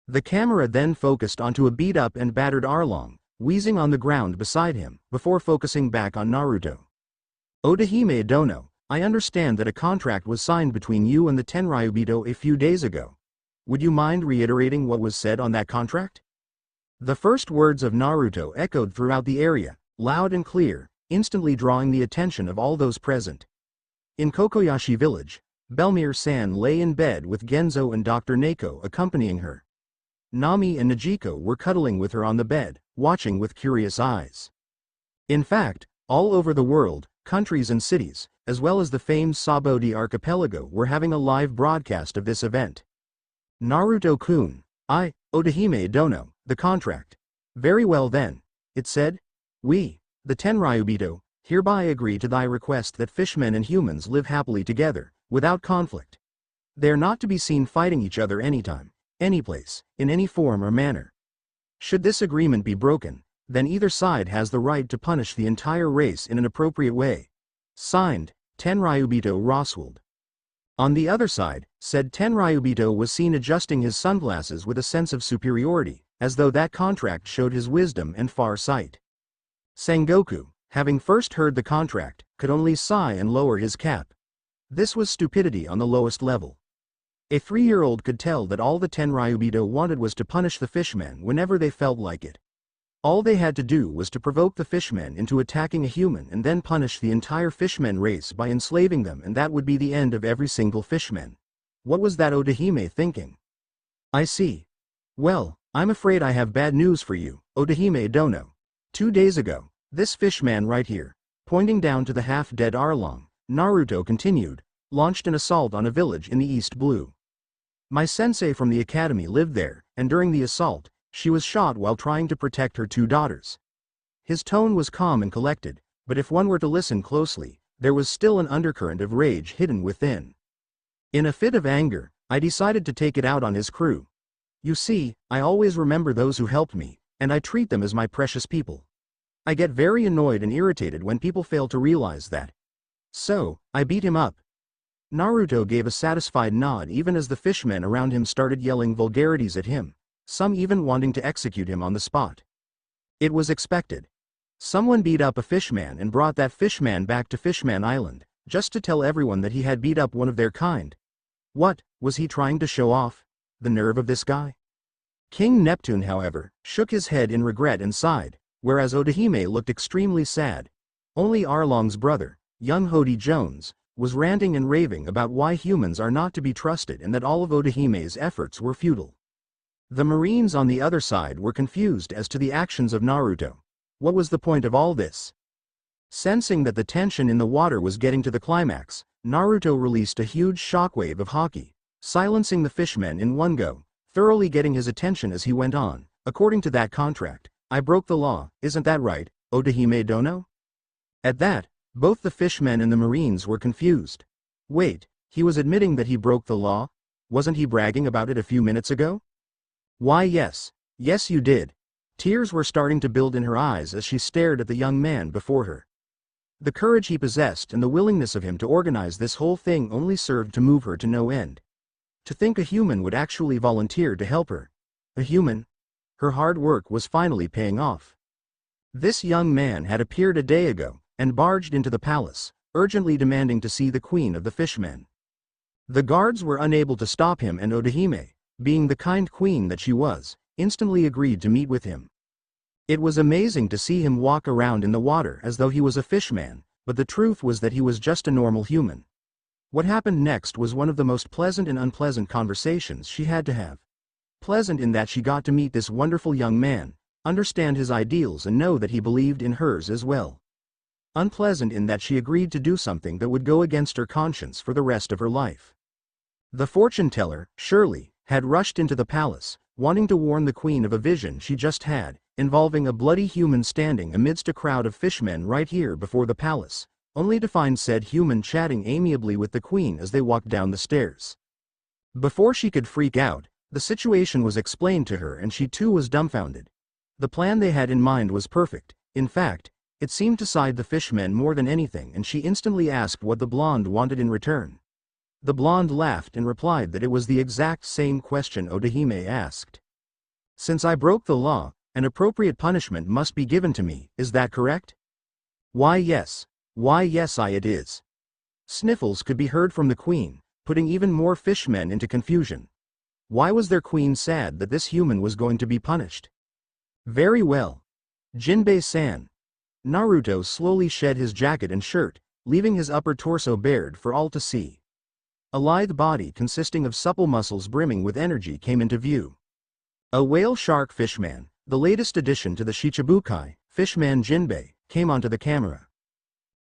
The camera then focused onto a beat-up and battered Arlong, wheezing on the ground beside him, before focusing back on Naruto. Odahime Dono, I understand that a contract was signed between you and the Tenryubito a few days ago. Would you mind reiterating what was said on that contract? The first words of Naruto echoed throughout the area, loud and clear, instantly drawing the attention of all those present. In Kokoyashi village, Belmir-san lay in bed with Genzo and Dr. Neko accompanying her. Nami and Najiko were cuddling with her on the bed, watching with curious eyes. In fact, all over the world, countries and cities, as well as the famed Sabodi archipelago were having a live broadcast of this event. Naruto-kun, Odahime Dono, the contract. Very well then, it said. We, the Tenryubito, hereby agree to thy request that fishmen and humans live happily together, without conflict. They are not to be seen fighting each other anytime, anyplace, in any form or manner. Should this agreement be broken, then either side has the right to punish the entire race in an appropriate way. Signed, Tenryubito Roswald. On the other side, said Tenryubito was seen adjusting his sunglasses with a sense of superiority, as though that contract showed his wisdom and far sight. Sengoku, having first heard the contract, could only sigh and lower his cap. This was stupidity on the lowest level. A 3-year-old could tell that all the Tenryubito wanted was to punish the fishmen whenever they felt like it. All they had to do was to provoke the fishmen into attacking a human and then punish the entire fishman race by enslaving them, and that would be the end of every single fishman. What was that Odahime thinking? I see. Well, I'm afraid I have bad news for you, Odahime Dono. 2 days ago, this fishman right here, pointing down to the half-dead Arlong, Naruto continued, launched an assault on a village in the East Blue. My sensei from the academy lived there, and during the assault, she was shot while trying to protect her 2 daughters. His tone was calm and collected, but if one were to listen closely, there was still an undercurrent of rage hidden within. In a fit of anger, I decided to take it out on his crew. You see, I always remember those who helped me, and I treat them as my precious people. I get very annoyed and irritated when people fail to realize that. So, I beat him up. Naruto gave a satisfied nod even as the fishmen around him started yelling vulgarities at him, some even wanting to execute him on the spot. It was expected. Someone beat up a fishman and brought that fishman back to Fishman Island, just to tell everyone that he had beat up one of their kind. What, was he trying to show off? The nerve of this guy? King Neptune, however, shook his head in regret and sighed, whereas Odahime looked extremely sad. Only Arlong's brother, young Hody Jones, was ranting and raving about why humans are not to be trusted and that all of Odahime's efforts were futile. The Marines on the other side were confused as to the actions of Naruto. What was the point of all this? Sensing that the tension in the water was getting to the climax, Naruto released a huge shockwave of haki, silencing the fishmen in one go, thoroughly getting his attention as he went on. According to that contract, I broke the law, isn't that right, Odahime Dono? At that, both the fishmen and the marines were confused. Wait, he was admitting that he broke the law? Wasn't he bragging about it a few minutes ago? Why yes. Yes you did. Tears were starting to build in her eyes as she stared at the young man before her. The courage he possessed and the willingness of him to organize this whole thing only served to move her to no end. To think a human would actually volunteer to help her. A human? Her hard work was finally paying off. This young man had appeared a day ago, and barged into the palace, urgently demanding to see the queen of the fishmen. The guards were unable to stop him, and Odahime, being the kind queen that she was, instantly agreed to meet with him. It was amazing to see him walk around in the water as though he was a fishman, but the truth was that he was just a normal human. What happened next was one of the most pleasant and unpleasant conversations she had to have. Pleasant in that she got to meet this wonderful young man, understand his ideals and know that he believed in hers as well. Unpleasant in that she agreed to do something that would go against her conscience for the rest of her life. The fortune teller, Shirley, had rushed into the palace, wanting to warn the queen of a vision she just had, involving a bloody human standing amidst a crowd of fishmen right here before the palace, only to find said human chatting amiably with the queen as they walked down the stairs. Before she could freak out, the situation was explained to her and she too was dumbfounded. The plan they had in mind was perfect. In fact, it seemed to side the fishmen more than anything, and she instantly asked what the blonde wanted in return. The blonde laughed and replied that it was the exact same question Odahime asked. Since I broke the law, an appropriate punishment must be given to me, is that correct? Why yes it is. Sniffles could be heard from the queen, putting even more fishmen into confusion. Why was their queen sad that this human was going to be punished? Very well. Jinbei-san. Naruto slowly shed his jacket and shirt, leaving his upper torso bared for all to see. A lithe body consisting of supple muscles brimming with energy came into view. A whale shark fishman, the latest addition to the Shichibukai, fishman Jinbei, came onto the camera.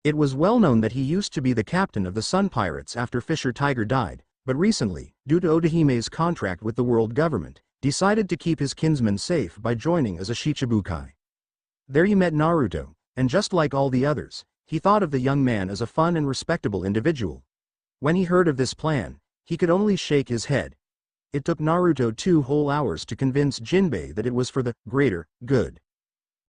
It was well known that he used to be the captain of the Sun Pirates after Fisher Tiger died, but recently, due to Odahime's contract with the world government, decided to keep his kinsman safe by joining as a Shichibukai. There he met Naruto, and just like all the others, he thought of the young man as a fun and respectable individual. When he heard of this plan, he could only shake his head. It took Naruto 2 whole hours to convince Jinbei that it was for the greater good.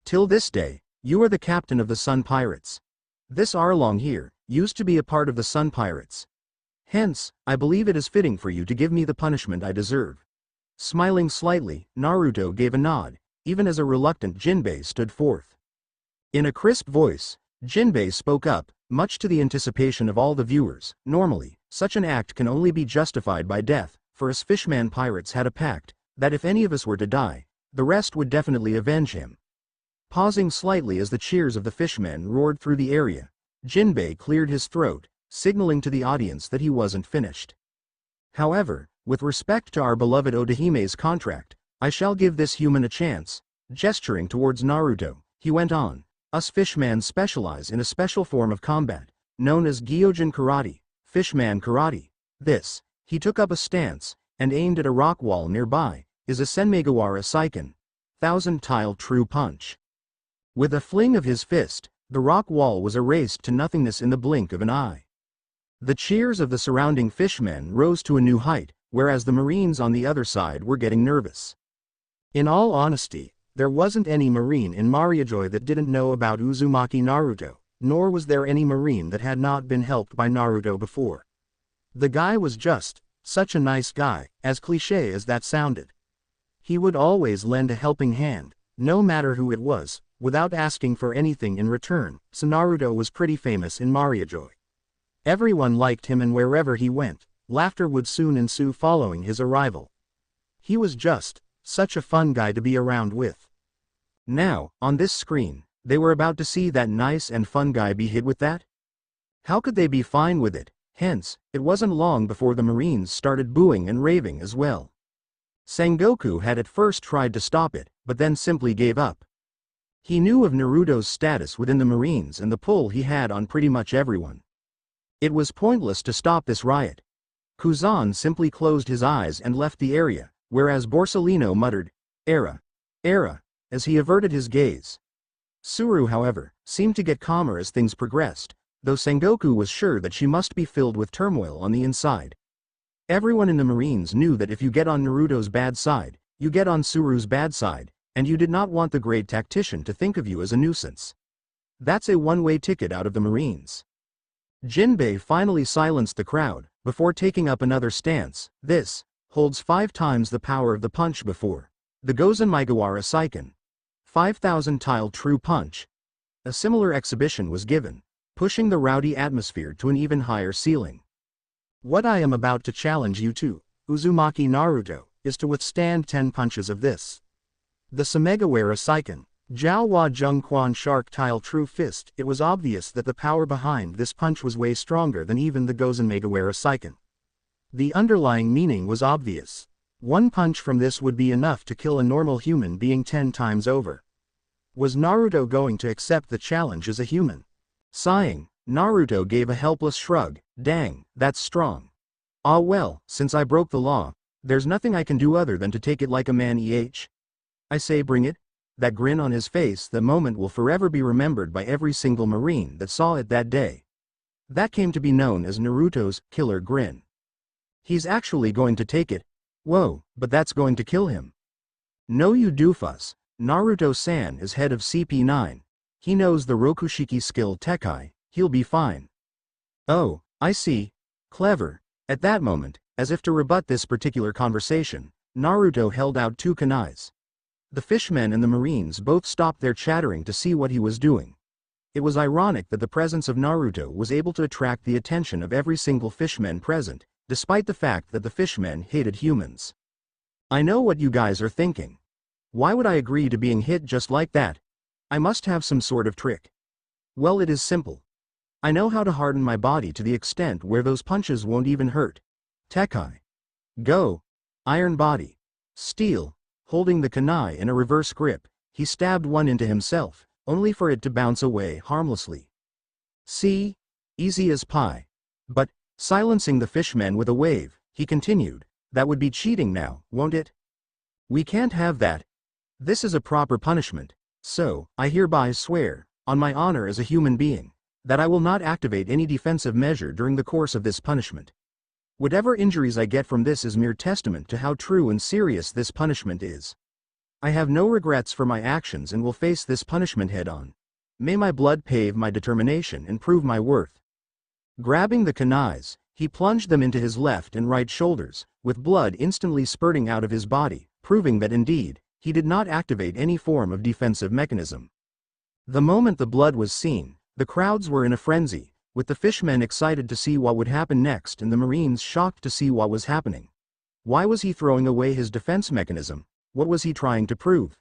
Till this day, you are the captain of the Sun Pirates. This Arlong here used to be a part of the Sun Pirates. Hence, I believe it is fitting for you to give me the punishment I deserve. Smiling slightly, Naruto gave a nod, even as a reluctant Jinbei stood forth. In a crisp voice, Jinbei spoke up, much to the anticipation of all the viewers. Normally, such an act can only be justified by death, for us fishman pirates had a pact, that if any of us were to die, the rest would definitely avenge him. Pausing slightly as the cheers of the fishmen roared through the area, Jinbei cleared his throat, signaling to the audience that he wasn't finished. However, with respect to our beloved Odahime's contract, I shall give this human a chance. Gesturing towards Naruto, he went on. Us fishmen specialize in a special form of combat, known as Gyojin Karate, Fishman Karate. This, he took up a stance, and aimed at a rock wall nearby, is a Senmegawara Seiken, 1000-tile true punch. With a fling of his fist, the rock wall was erased to nothingness in the blink of an eye. The cheers of the surrounding fishmen rose to a new height, whereas the Marines on the other side were getting nervous. In all honesty, there wasn't any Marine in Mariajoy that didn't know about Uzumaki Naruto, nor was there any Marine that had not been helped by Naruto before. The guy was just such a nice guy, as cliché as that sounded. He would always lend a helping hand, no matter who it was, without asking for anything in return, so Naruto was pretty famous in Mariajoy. Everyone liked him, and wherever he went, laughter would soon ensue following his arrival. He was just such a fun guy to be around with. Now, on this screen, they were about to see that nice and fun guy be hit with that? How could they be fine with it? Hence, it wasn't long before the Marines started booing and raving as well. Sengoku had at first tried to stop it, but then simply gave up. He knew of Naruto's status within the Marines and the pull he had on pretty much everyone. It was pointless to stop this riot. Kuzan simply closed his eyes and left the area, whereas Borsellino muttered, "Era. Era," as he averted his gaze. Suru, however, seemed to get calmer as things progressed, though Sengoku was sure that she must be filled with turmoil on the inside. Everyone in the Marines knew that if you get on Naruto's bad side, you get on Suru's bad side, and you did not want the great tactician to think of you as a nuisance. That's a one-way ticket out of the Marines. Jinbei finally silenced the crowd, before taking up another stance. This holds 5 times the power of the punch before the Gozen Maigawara Seiken. 5,000 tile true punch. A similar exhibition was given, pushing the rowdy atmosphere to an even higher ceiling. What I am about to challenge you to, Uzumaki Naruto, is to withstand 10 punches of this. The Samegawara Seiken, Jiaohua Zhengquan Shark Tile True Fist. It was obvious that the power behind this punch was way stronger than even the Gozen Maigawara Seiken. The underlying meaning was obvious. One punch from this would be enough to kill a normal human being 10 times over. Was Naruto going to accept the challenge as a human? Sighing, Naruto gave a helpless shrug. Dang, that's strong. Ah well, since I broke the law, there's nothing I can do other than to take it like a man. I say bring it. That grin on his face, the moment will forever be remembered by every single Marine that saw it that day. That came to be known as Naruto's killer grin. He's actually going to take it. Whoa, but that's going to kill him. No you doofus. Naruto-san is head of CP9. He knows the Rokushiki skill Tekai, he'll be fine. Oh, I see. Clever. At that moment, as if to rebut this particular conversation, Naruto held out 2 kunais. The fishmen and the Marines both stopped their chattering to see what he was doing. It was ironic that the presence of Naruto was able to attract the attention of every single fishman present, despite the fact that the fishmen hated humans. I know what you guys are thinking. Why would I agree to being hit just like that? I must have some sort of trick. Well, it is simple. I know how to harden my body to the extent where those punches won't even hurt. Tekai. Go. Iron body. Steel. Holding the kunai in a reverse grip, he stabbed one into himself, only for it to bounce away harmlessly. See? Easy as pie. But, silencing the fishmen with a wave, he continued, that would be cheating now, won't it? We can't have that. This is a proper punishment, so, I hereby swear, on my honor as a human being, that I will not activate any defensive measure during the course of this punishment. Whatever injuries I get from this is mere testament to how true and serious this punishment is. I have no regrets for my actions and will face this punishment head on. May my blood pave my determination and prove my worth. Grabbing the kunais, he plunged them into his left and right shoulders, with blood instantly spurting out of his body, proving that indeed, he did not activate any form of defensive mechanism. The moment the blood was seen, the crowds were in a frenzy, with the fishmen excited to see what would happen next and the Marines shocked to see what was happening. Why was he throwing away his defense mechanism? What was he trying to prove?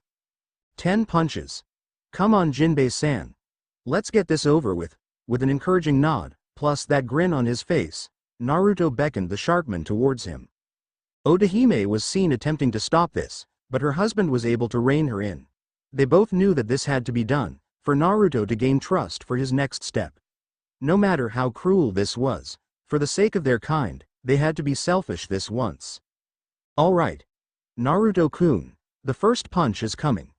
10 punches. Come on Jinbei-san. Let's get this over with. With an encouraging nod, plus that grin on his face, Naruto beckoned the Sharkman towards him. Odahime was seen attempting to stop this, but her husband was able to rein her in. They both knew that this had to be done, for Naruto to gain trust for his next step. No matter how cruel this was, for the sake of their kind, they had to be selfish this once. Alright. Naruto-kun, the first punch is coming.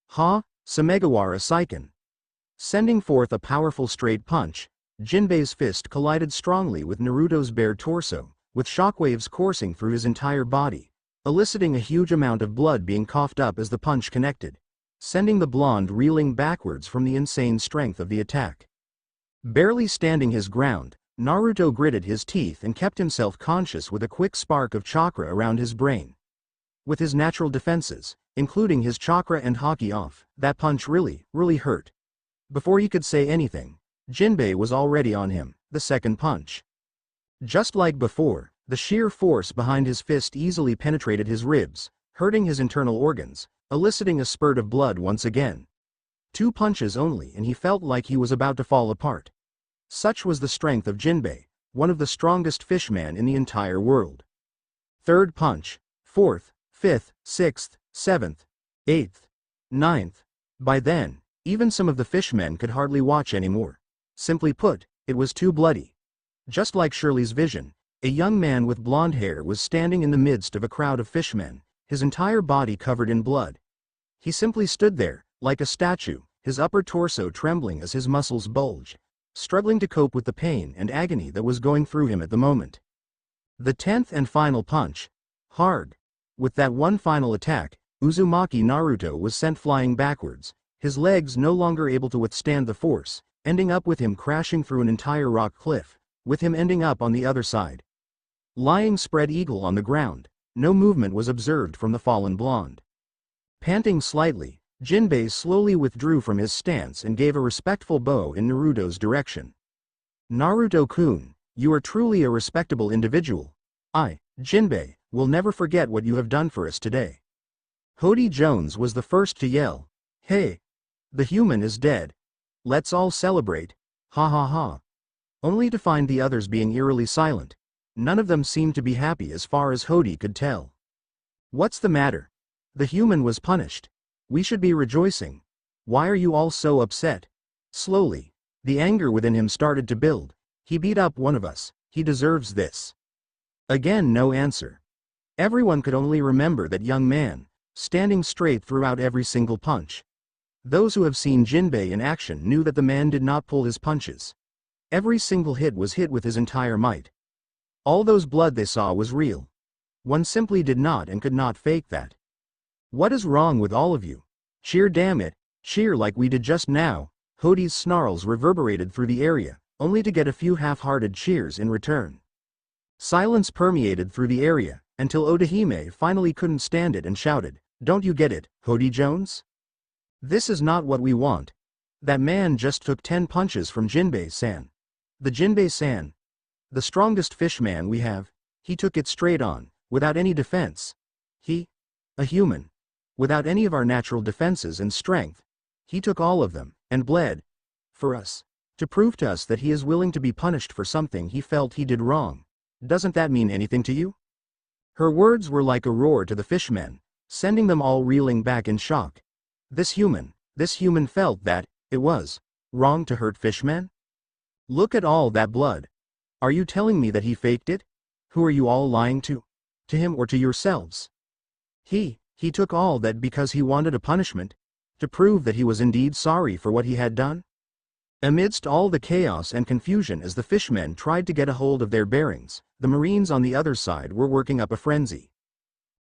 Ha, Samegawara Seiken. Sending forth a powerful straight punch, Jinbei's fist collided strongly with Naruto's bare torso, with shockwaves coursing through his entire body, eliciting a huge amount of blood being coughed up as the punch connected, sending the blonde reeling backwards from the insane strength of the attack. Barely standing his ground, Naruto gritted his teeth and kept himself conscious with a quick spark of chakra around his brain. With his natural defenses, including his chakra and haki off, that punch really hurt. Before he could say anything, Jinbei was already on him, the second punch. Just like before, the sheer force behind his fist easily penetrated his ribs, hurting his internal organs, eliciting a spurt of blood once again. 2 punches only and he felt like he was about to fall apart. Such was the strength of Jinbei, one of the strongest fishmen in the entire world. Third punch, 4th, 5th, 6th, 7th, 8th, 9th. By then, Even some of the fishmen could hardly watch anymore. Simply put, it was too bloody. Just like Shirley's vision, a young man with blonde hair was standing in the midst of a crowd of fishmen, his entire body covered in blood. He simply stood there, like a statue, his upper torso trembling as his muscles bulged, struggling to cope with the pain and agony that was going through him at the moment. The 10th and final punch. Hard. With that one final attack, Uzumaki Naruto was sent flying backwards, his legs no longer able to withstand the force, ending up with him crashing through an entire rock cliff, with him ending up on the other side. Lying spread eagle on the ground, no movement was observed from the fallen blonde. Panting slightly, Jinbei slowly withdrew from his stance and gave a respectful bow in Naruto's direction. Naruto-kun, you are truly a respectable individual. I, Jinbei, will never forget what you have done for us today. Hody Jones was the first to yell, "Hey! The human is dead. Let's all celebrate, ha ha ha." Only to find the others being eerily silent. None of them seemed to be happy as far as Hody could tell. What's the matter? The human was punished. We should be rejoicing. Why are you all so upset? Slowly, the anger within him started to build. He beat up one of us, he deserves this. Again no answer. Everyone could only remember that young man, standing straight throughout every single punch. Those who have seen Jinbei in action knew that the man did not pull his punches. Every single hit was hit with his entire might. All those blood they saw was real. One simply did not and could not fake that. What is wrong with all of you? Cheer, damn it, cheer like we did just now. Hody's snarls reverberated through the area, only to get a few half-hearted cheers in return. Silence permeated through the area, until Odahime finally couldn't stand it and shouted, "Don't you get it, Hody Jones? This is not what we want. That man just took 10 punches from Jinbei-san. The Jinbei-san, the strongest fishman we have, he took it straight on, without any defense. He, a human, without any of our natural defenses and strength, he took all of them, and bled. For us, to prove to us that he is willing to be punished for something he felt he did wrong. Doesn't that mean anything to you?" Her words were like a roar to the fishmen, sending them all reeling back in shock. This human felt that it was wrong to hurt fishmen? Look at all that blood. Are you telling me that he faked it? Who are you all lying to? To him or to yourselves? He took all that because he wanted a punishment? To prove that he was indeed sorry for what he had done? Amidst all the chaos and confusion as the fishmen tried to get a hold of their bearings, the Marines on the other side were working up a frenzy.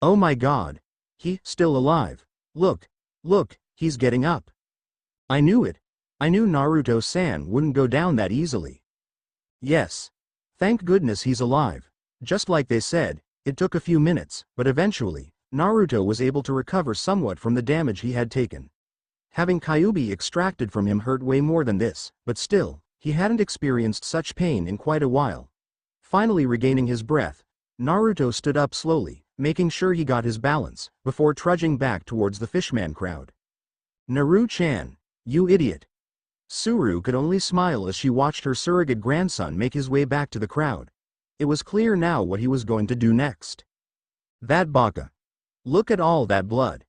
Oh my God! He, still alive. Look, he's getting up. I knew it. I knew Naruto-san wouldn't go down that easily. Yes. Thank goodness he's alive. Just like they said, it took a few minutes, but eventually, Naruto was able to recover somewhat from the damage he had taken. Having Kyuubi extracted from him hurt way more than this, but still, he hadn't experienced such pain in quite a while. Finally regaining his breath, Naruto stood up slowly, making sure he got his balance, before trudging back towards the fishman crowd. Naru-chan, you idiot. Suru could only smile as she watched her surrogate grandson make his way back to the crowd. It was clear now what he was going to do next. That baka. Look at all that blood.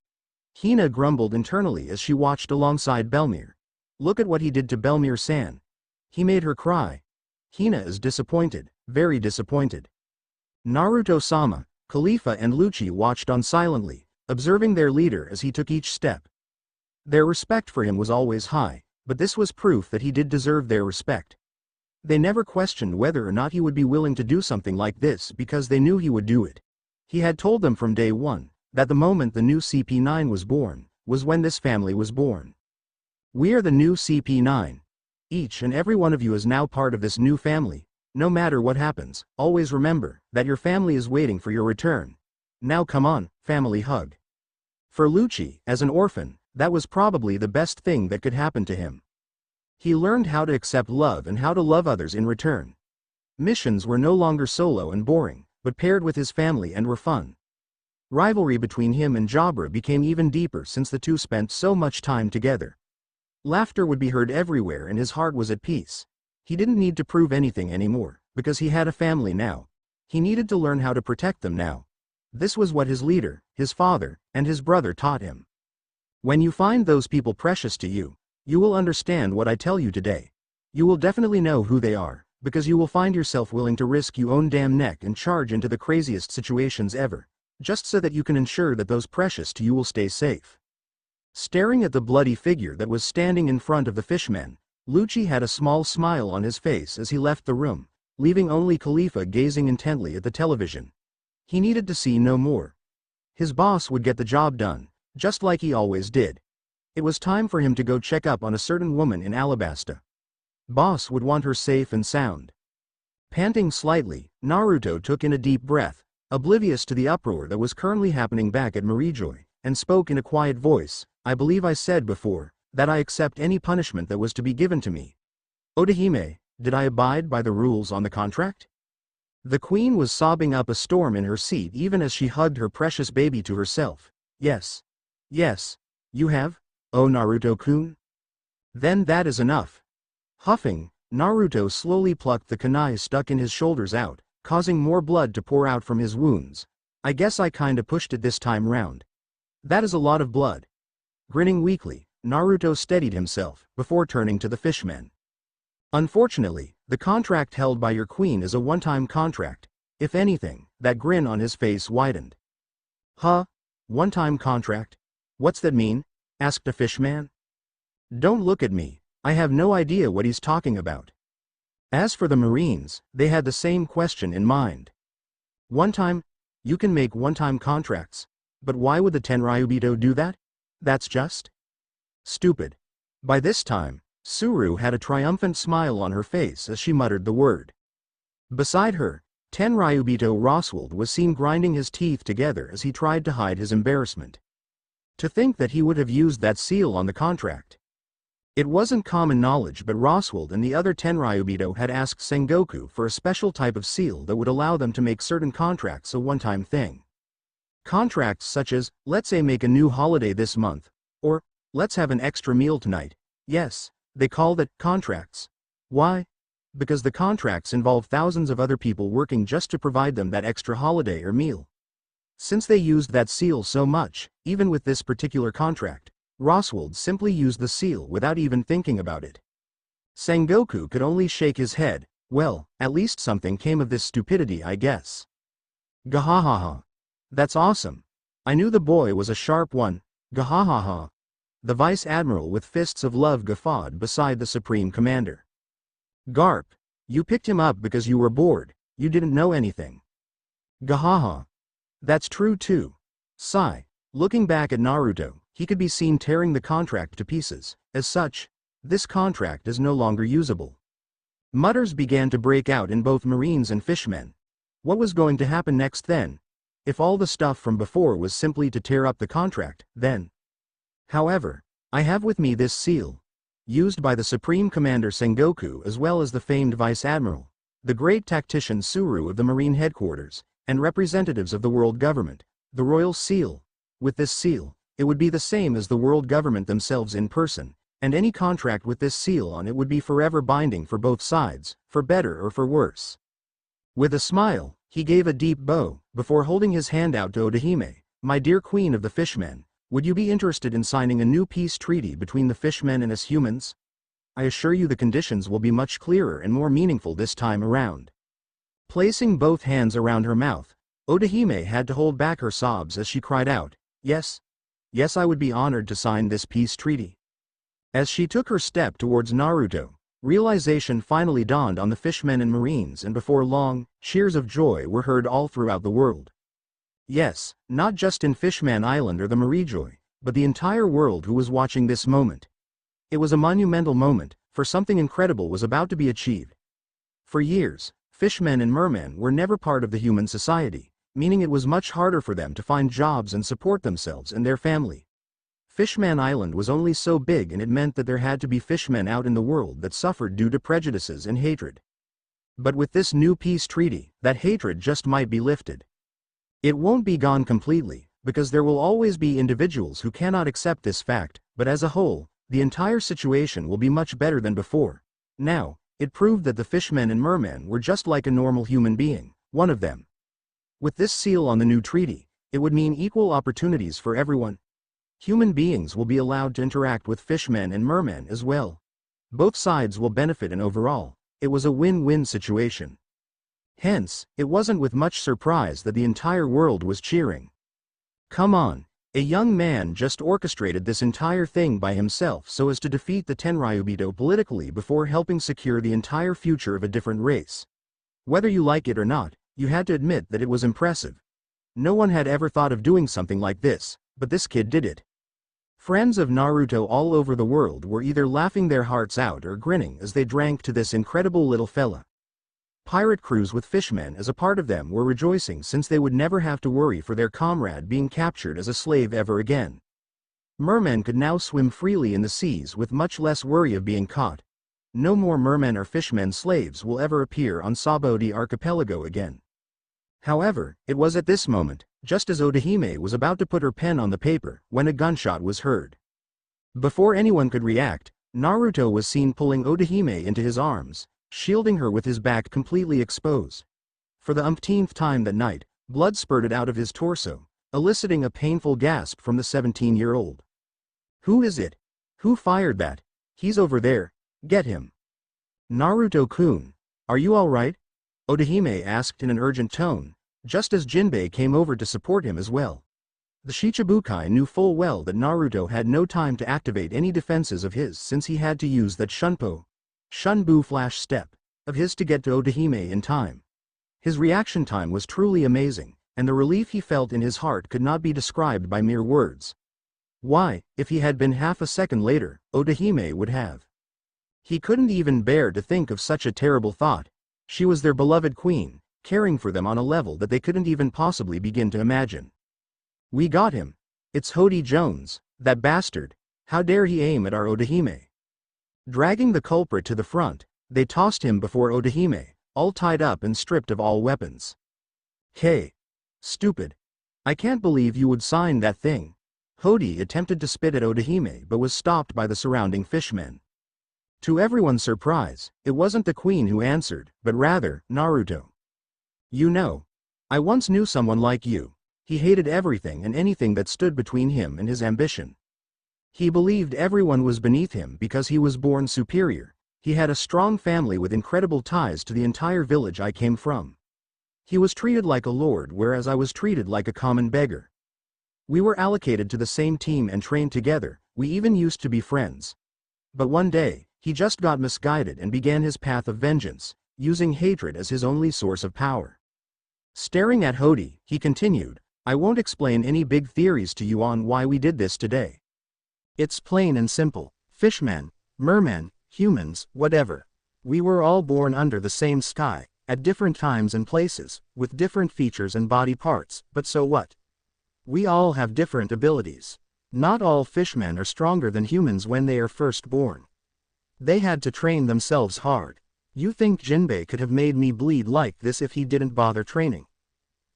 Hina grumbled internally as she watched alongside Belmir. Look at what he did to Belmir-san. He made her cry. Hina is disappointed, very disappointed. Naruto-sama, Khalifa and Lucci watched on silently, observing their leader as he took each step. Their respect for him was always high, but this was proof that he did deserve their respect. They never questioned whether or not he would be willing to do something like this because they knew he would do it. He had told them from day one that the moment the new CP9 was born, was when this family was born. We are the new CP9. Each and every one of you is now part of this new family. No matter what happens, always remember that your family is waiting for your return. Now come on, family hug. For Lucci, as an orphan, that was probably the best thing that could happen to him. He learned how to accept love and how to love others in return. Missions were no longer solo and boring, but paired with his family and were fun. Rivalry between him and Jabra became even deeper since the two spent so much time together. Laughter would be heard everywhere and his heart was at peace. He didn't need to prove anything anymore, because he had a family now. He needed to learn how to protect them now. This was what his leader, his father, and his brother taught him. When you find those people precious to you, You will understand what I tell you today. You will definitely know who they are, because you will find yourself willing to risk your own damn neck and charge into the craziest situations ever, just so that you can ensure that those precious to you will stay safe. Staring at the bloody figure that was standing in front of the fishmen, Lucci had a small smile on his face as he left the room, leaving only Khalifa gazing intently at the television. He needed to see no more. His boss would get the job done, just like he always did. It was time for him to go check up on a certain woman in Alabasta. Boss would want her safe and sound. Panting slightly, Naruto took in a deep breath, oblivious to the uproar that was currently happening back at Marijoy, and spoke in a quiet voice. I believe I said before, that I accept any punishment that was to be given to me. Odahime, did I abide by the rules on the contract? The queen was sobbing up a storm in her seat even as she hugged her precious baby to herself. Yes. Yes. You have? Oh Naruto-kun? Then that is enough. Huffing, Naruto slowly plucked the kunai stuck in his shoulders out, causing more blood to pour out from his wounds. I guess I kinda pushed it this time round. That is a lot of blood. Grinning weakly, Naruto steadied himself, before turning to the fishmen. Unfortunately, the contract held by your queen is a one-time contract. If anything, that grin on his face widened. Huh? One-time contract? What's that mean? Asked the fishman. Don't look at me, I have no idea what he's talking about. As for the Marines, they had the same question in mind. One time? You can make one-time contracts, but why would the Tenryubito do that? That's just stupid. By this time, Suru had a triumphant smile on her face as she muttered the word. Beside her, Tenryubito Roswald was seen grinding his teeth together as he tried to hide his embarrassment. To think that he would have used that seal on the contract. It wasn't common knowledge, but Roswald and the other Tenryubito had asked Sengoku for a special type of seal that would allow them to make certain contracts a one-time thing. Contracts such as, let's say make a new holiday this month, or, let's have an extra meal tonight. Yes, they called it contracts. Why? Because the contracts involve thousands of other people working just to provide them that extra holiday or meal. Since they used that seal so much, even with this particular contract, Roswald simply used the seal without even thinking about it. Sengoku could only shake his head. Well, at least something came of this stupidity, I guess. Gahahaha. That's awesome. I knew the boy was a sharp one. Gahahaha. The Vice Admiral with fists of love guffawed beside the Supreme Commander. Garp. You picked him up because you were bored, you didn't know anything. Gahaha. That's true too. Sigh. Looking back at Naruto, he could be seen tearing the contract to pieces. As such, this contract is no longer usable. Mutters began to break out in both Marines and fishmen. What was going to happen next then? If all the stuff from before was simply to tear up the contract, then. However, I have with me this seal, used by the Supreme Commander Sengoku as well as the famed Vice Admiral, the great tactician Suru of the Marine Headquarters, and representatives of the world government, the Royal Seal. With this seal, it would be the same as the world government themselves in person, and any contract with this seal on it would be forever binding for both sides, for better or for worse. With a smile, he gave a deep bow, before holding his hand out to Odahime. My dear queen of the fishmen, would you be interested in signing a new peace treaty between the fishmen and us humans? I assure you the conditions will be much clearer and more meaningful this time around. Placing both hands around her mouth, Odahime had to hold back her sobs as she cried out, yes. Yes, I would be honored to sign this peace treaty. As she took her step towards Naruto, realization finally dawned on the fishmen and Marines, and before long, cheers of joy were heard all throughout the world. Yes, not just in Fishman Island or the Marijoy, but the entire world who was watching this moment. It was a monumental moment, for something incredible was about to be achieved. For years, fishmen and mermen were never part of the human society, meaning it was much harder for them to find jobs and support themselves and their family. Fishman Island was only so big, and it meant that there had to be fishmen out in the world that suffered due to prejudices and hatred. But with this new peace treaty, that hatred just might be lifted. It won't be gone completely, because there will always be individuals who cannot accept this fact, but as a whole, the entire situation will be much better than before. Now, it proved that the fishmen and mermen were just like a normal human being, one of them. With this seal on the new treaty, it would mean equal opportunities for everyone. Human beings will be allowed to interact with fishmen and mermen as well. Both sides will benefit, and overall, it was a win-win situation. Hence, it wasn't with much surprise that the entire world was cheering. Come on, a young man just orchestrated this entire thing by himself so as to defeat the Tenryubito politically before helping secure the entire future of a different race. Whether you like it or not, you had to admit that it was impressive. No one had ever thought of doing something like this, but this kid did it. Friends of Naruto all over the world were either laughing their hearts out or grinning as they drank to this incredible little fella. Pirate crews with fishmen as a part of them were rejoicing since they would never have to worry for their comrade being captured as a slave ever again. Mermen could now swim freely in the seas with much less worry of being caught. No more mermen or fishmen slaves will ever appear on Sabodi Archipelago again. However, it was at this moment, just as Odahime was about to put her pen on the paper, when a gunshot was heard. Before anyone could react, Naruto was seen pulling Odahime into his arms, shielding her with his back completely exposed. For the umpteenth time that night, blood spurted out of his torso, eliciting a painful gasp from the 17-year-old. "Who is it? Who fired that? He's over there, get him." "Naruto-kun, are you alright?" Odahime asked in an urgent tone, just as Jinbei came over to support him as well. The Shichibukai knew full well that Naruto had no time to activate any defenses of his since he had to use that Shunbu flash step of his to get to Odahime in time. His reaction time was truly amazing, and the relief he felt in his heart could not be described by mere words. Why, if he had been half a second later, Odahime would have. He couldn't even bear to think of such a terrible thought. She was their beloved queen, caring for them on a level that they couldn't even possibly begin to imagine. "We got him. It's Hody Jones, that bastard. How dare he aim at our Odahime?" Dragging the culprit to the front, they tossed him before Odahime, all tied up and stripped of all weapons. "Hey! Stupid! I can't believe you would sign that thing." Hody attempted to spit at Odahime but was stopped by the surrounding fishmen. To everyone's surprise, it wasn't the queen who answered, but rather, Naruto. "You know, I once knew someone like you." He hated everything and anything that stood between him and his ambition. He believed everyone was beneath him because he was born superior. He had a strong family with incredible ties to the entire village I came from. He was treated like a lord, whereas I was treated like a common beggar. We were allocated to the same team and trained together, we even used to be friends. But one day, he just got misguided and began his path of vengeance, using hatred as his only source of power. Staring at Hody, he continued, "I won't explain any big theories to you on why we did this today. It's plain and simple. Fishmen, mermen, humans, whatever. We were all born under the same sky, at different times and places, with different features and body parts, but so what? We all have different abilities. Not all fishmen are stronger than humans when they are first born. They had to train themselves hard. You think Jinbei could have made me bleed like this if he didn't bother training?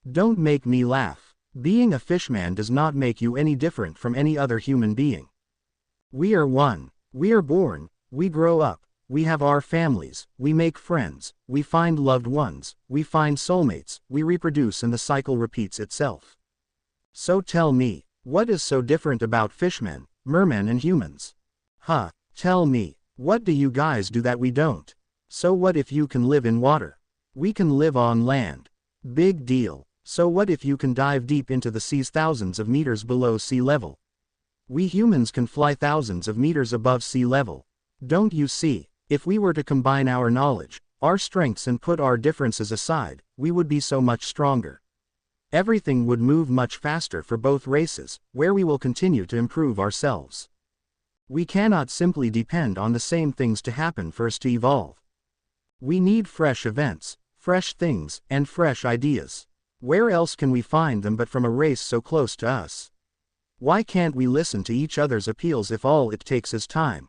Don't make me laugh. Being a fishman does not make you any different from any other human being. We are one. We are born, we grow up, we have our families, we make friends, we find loved ones, we find soulmates, we reproduce, and the cycle repeats itself. So tell me, what is so different about fishmen, mermen and humans? Tell me, what do you guys do that we don't? So what if you can live in water? We can live on land. Big deal. So what if you can dive deep into the seas thousands of meters below sea level? We humans can fly thousands of meters above sea level. Don't you see, if we were to combine our knowledge, our strengths and put our differences aside, we would be so much stronger. Everything would move much faster for both races, where we will continue to improve ourselves. We cannot simply depend on the same things to happen for us to evolve. We need fresh events, fresh things, and fresh ideas. Where else can we find them but from a race so close to us? Why can't we listen to each other's appeals if all it takes is time?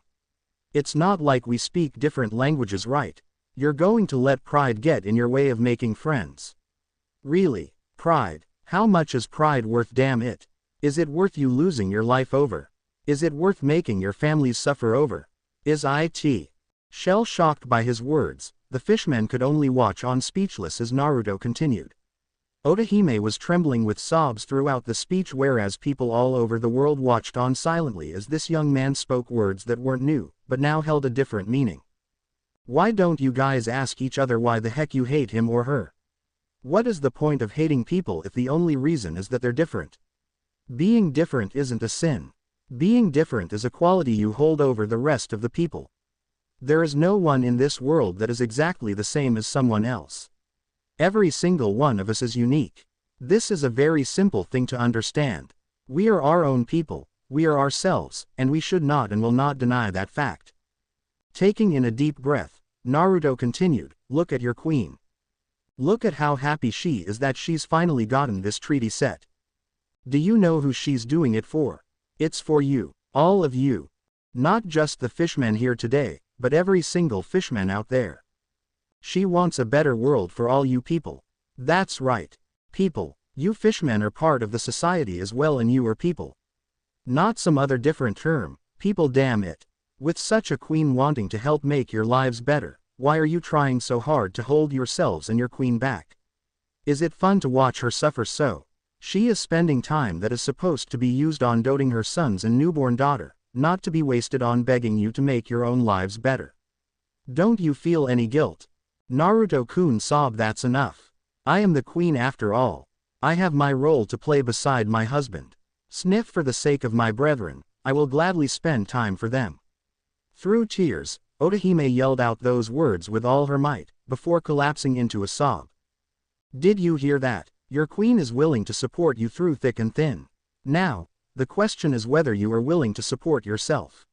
It's not like we speak different languages, right? You're going to let pride get in your way of making friends. Really, pride? How much is pride worth, damn it? Is it worth you losing your life over? Is it worth making your families suffer over? Is it? Shell-shocked by his words, the fishmen could only watch on speechless as Naruto continued. Otahime was trembling with sobs throughout the speech, whereas people all over the world watched on silently as this young man spoke words that weren't new, but now held a different meaning. Why don't you guys ask each other why the heck you hate him or her? What is the point of hating people if the only reason is that they're different? Being different isn't a sin. Being different is a quality you hold over the rest of the people. There is no one in this world that is exactly the same as someone else. Every single one of us is unique. This is a very simple thing to understand. We are our own people, we are ourselves, and we should not and will not deny that fact. Taking in a deep breath, Naruto continued, look at your queen. Look at how happy she is that she's finally gotten this treaty set. Do you know who she's doing it for? It's for you, all of you. Not just the fishmen here today, but every single fishman out there. She wants a better world for all you people. That's right. People, you fishmen are part of the society as well, and you are people. Not some other different term, people, damn it. With such a queen wanting to help make your lives better, why are you trying so hard to hold yourselves and your queen back? Is it fun to watch her suffer so? She is spending time that is supposed to be used on doting her sons and newborn daughter, not to be wasted on begging you to make your own lives better. Don't you feel any guilt? Naruto-kun sobbed, that's enough. I am the queen after all. I have my role to play beside my husband. Sniff, for the sake of my brethren, I will gladly spend time for them. Through tears, Otahime yelled out those words with all her might, before collapsing into a sob. Did you hear that? Your queen is willing to support you through thick and thin. Now, the question is whether you are willing to support yourself.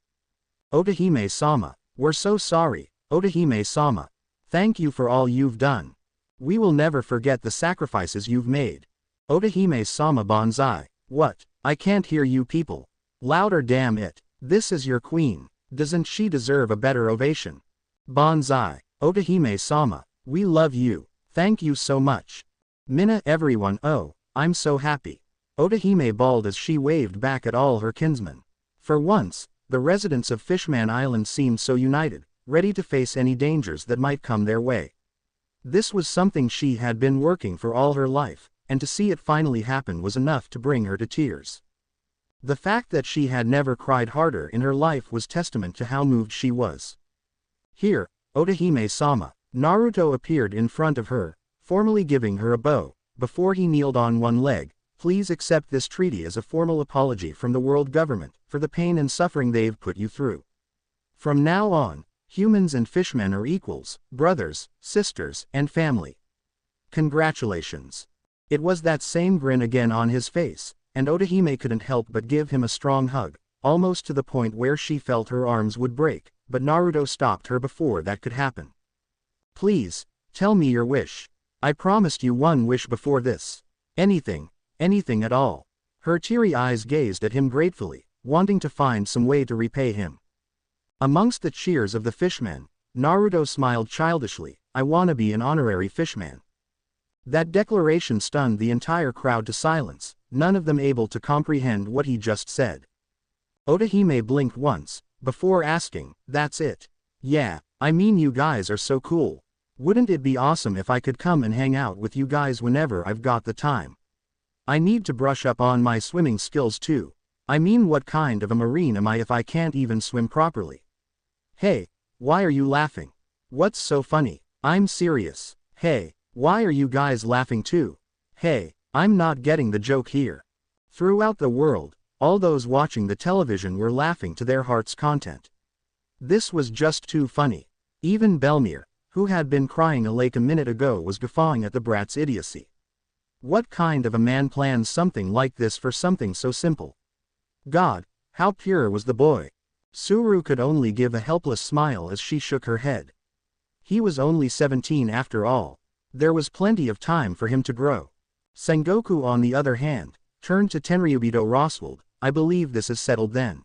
Otahime-sama, we're so sorry, Otahime-sama. Thank you for all you've done. We will never forget the sacrifices you've made. Otahime-sama Banzai. What? I can't hear you people. Louder, damn it. This is your queen. Doesn't she deserve a better ovation? Banzai. Otahime-sama. We love you. Thank you so much. Minna, everyone, oh, I'm so happy. Otahime bawled as she waved back at all her kinsmen. For once, the residents of Fishman Island seemed so united, ready to face any dangers that might come their way. This was something she had been working for all her life, and to see it finally happen was enough to bring her to tears. The fact that she had never cried harder in her life was testament to how moved she was. Here, Otahime-sama. Naruto appeared in front of her, formally giving her a bow. Before he kneeled on one leg, please accept this treaty as a formal apology from the world government for the pain and suffering they've put you through. From now on, humans and fishmen are equals, brothers, sisters, and family. Congratulations. It was that same grin again on his face, and Otahime couldn't help but give him a strong hug, almost to the point where she felt her arms would break, but Naruto stopped her before that could happen. Please, tell me your wish. I promised you one wish before this. Anything at all. Her teary eyes gazed at him gratefully, wanting to find some way to repay him. Amongst the cheers of the fishmen, Naruto smiled childishly, I wanna be an honorary fishman. That declaration stunned the entire crowd to silence, none of them able to comprehend what he just said. Otahime blinked once, before asking, that's it? Yeah, I mean, you guys are so cool. Wouldn't it be awesome if I could come and hang out with you guys whenever I've got the time? I need to brush up on my swimming skills too. I mean, what kind of a marine am I if I can't even swim properly? Hey, why are you laughing? What's so funny? I'm serious. Hey, why are you guys laughing too? Hey, I'm not getting the joke here. Throughout the world, all those watching the television were laughing to their heart's content. This was just too funny. Even Belmere, who had been crying a lake a minute ago, was guffawing at the brat's idiocy. What kind of a man plans something like this for something so simple? God, how pure was the boy? Suru could only give a helpless smile as she shook her head. He was only 17 after all. There was plenty of time for him to grow. Sengoku, on the other hand, turned to Tenryubito Roswald. I believe this is settled then.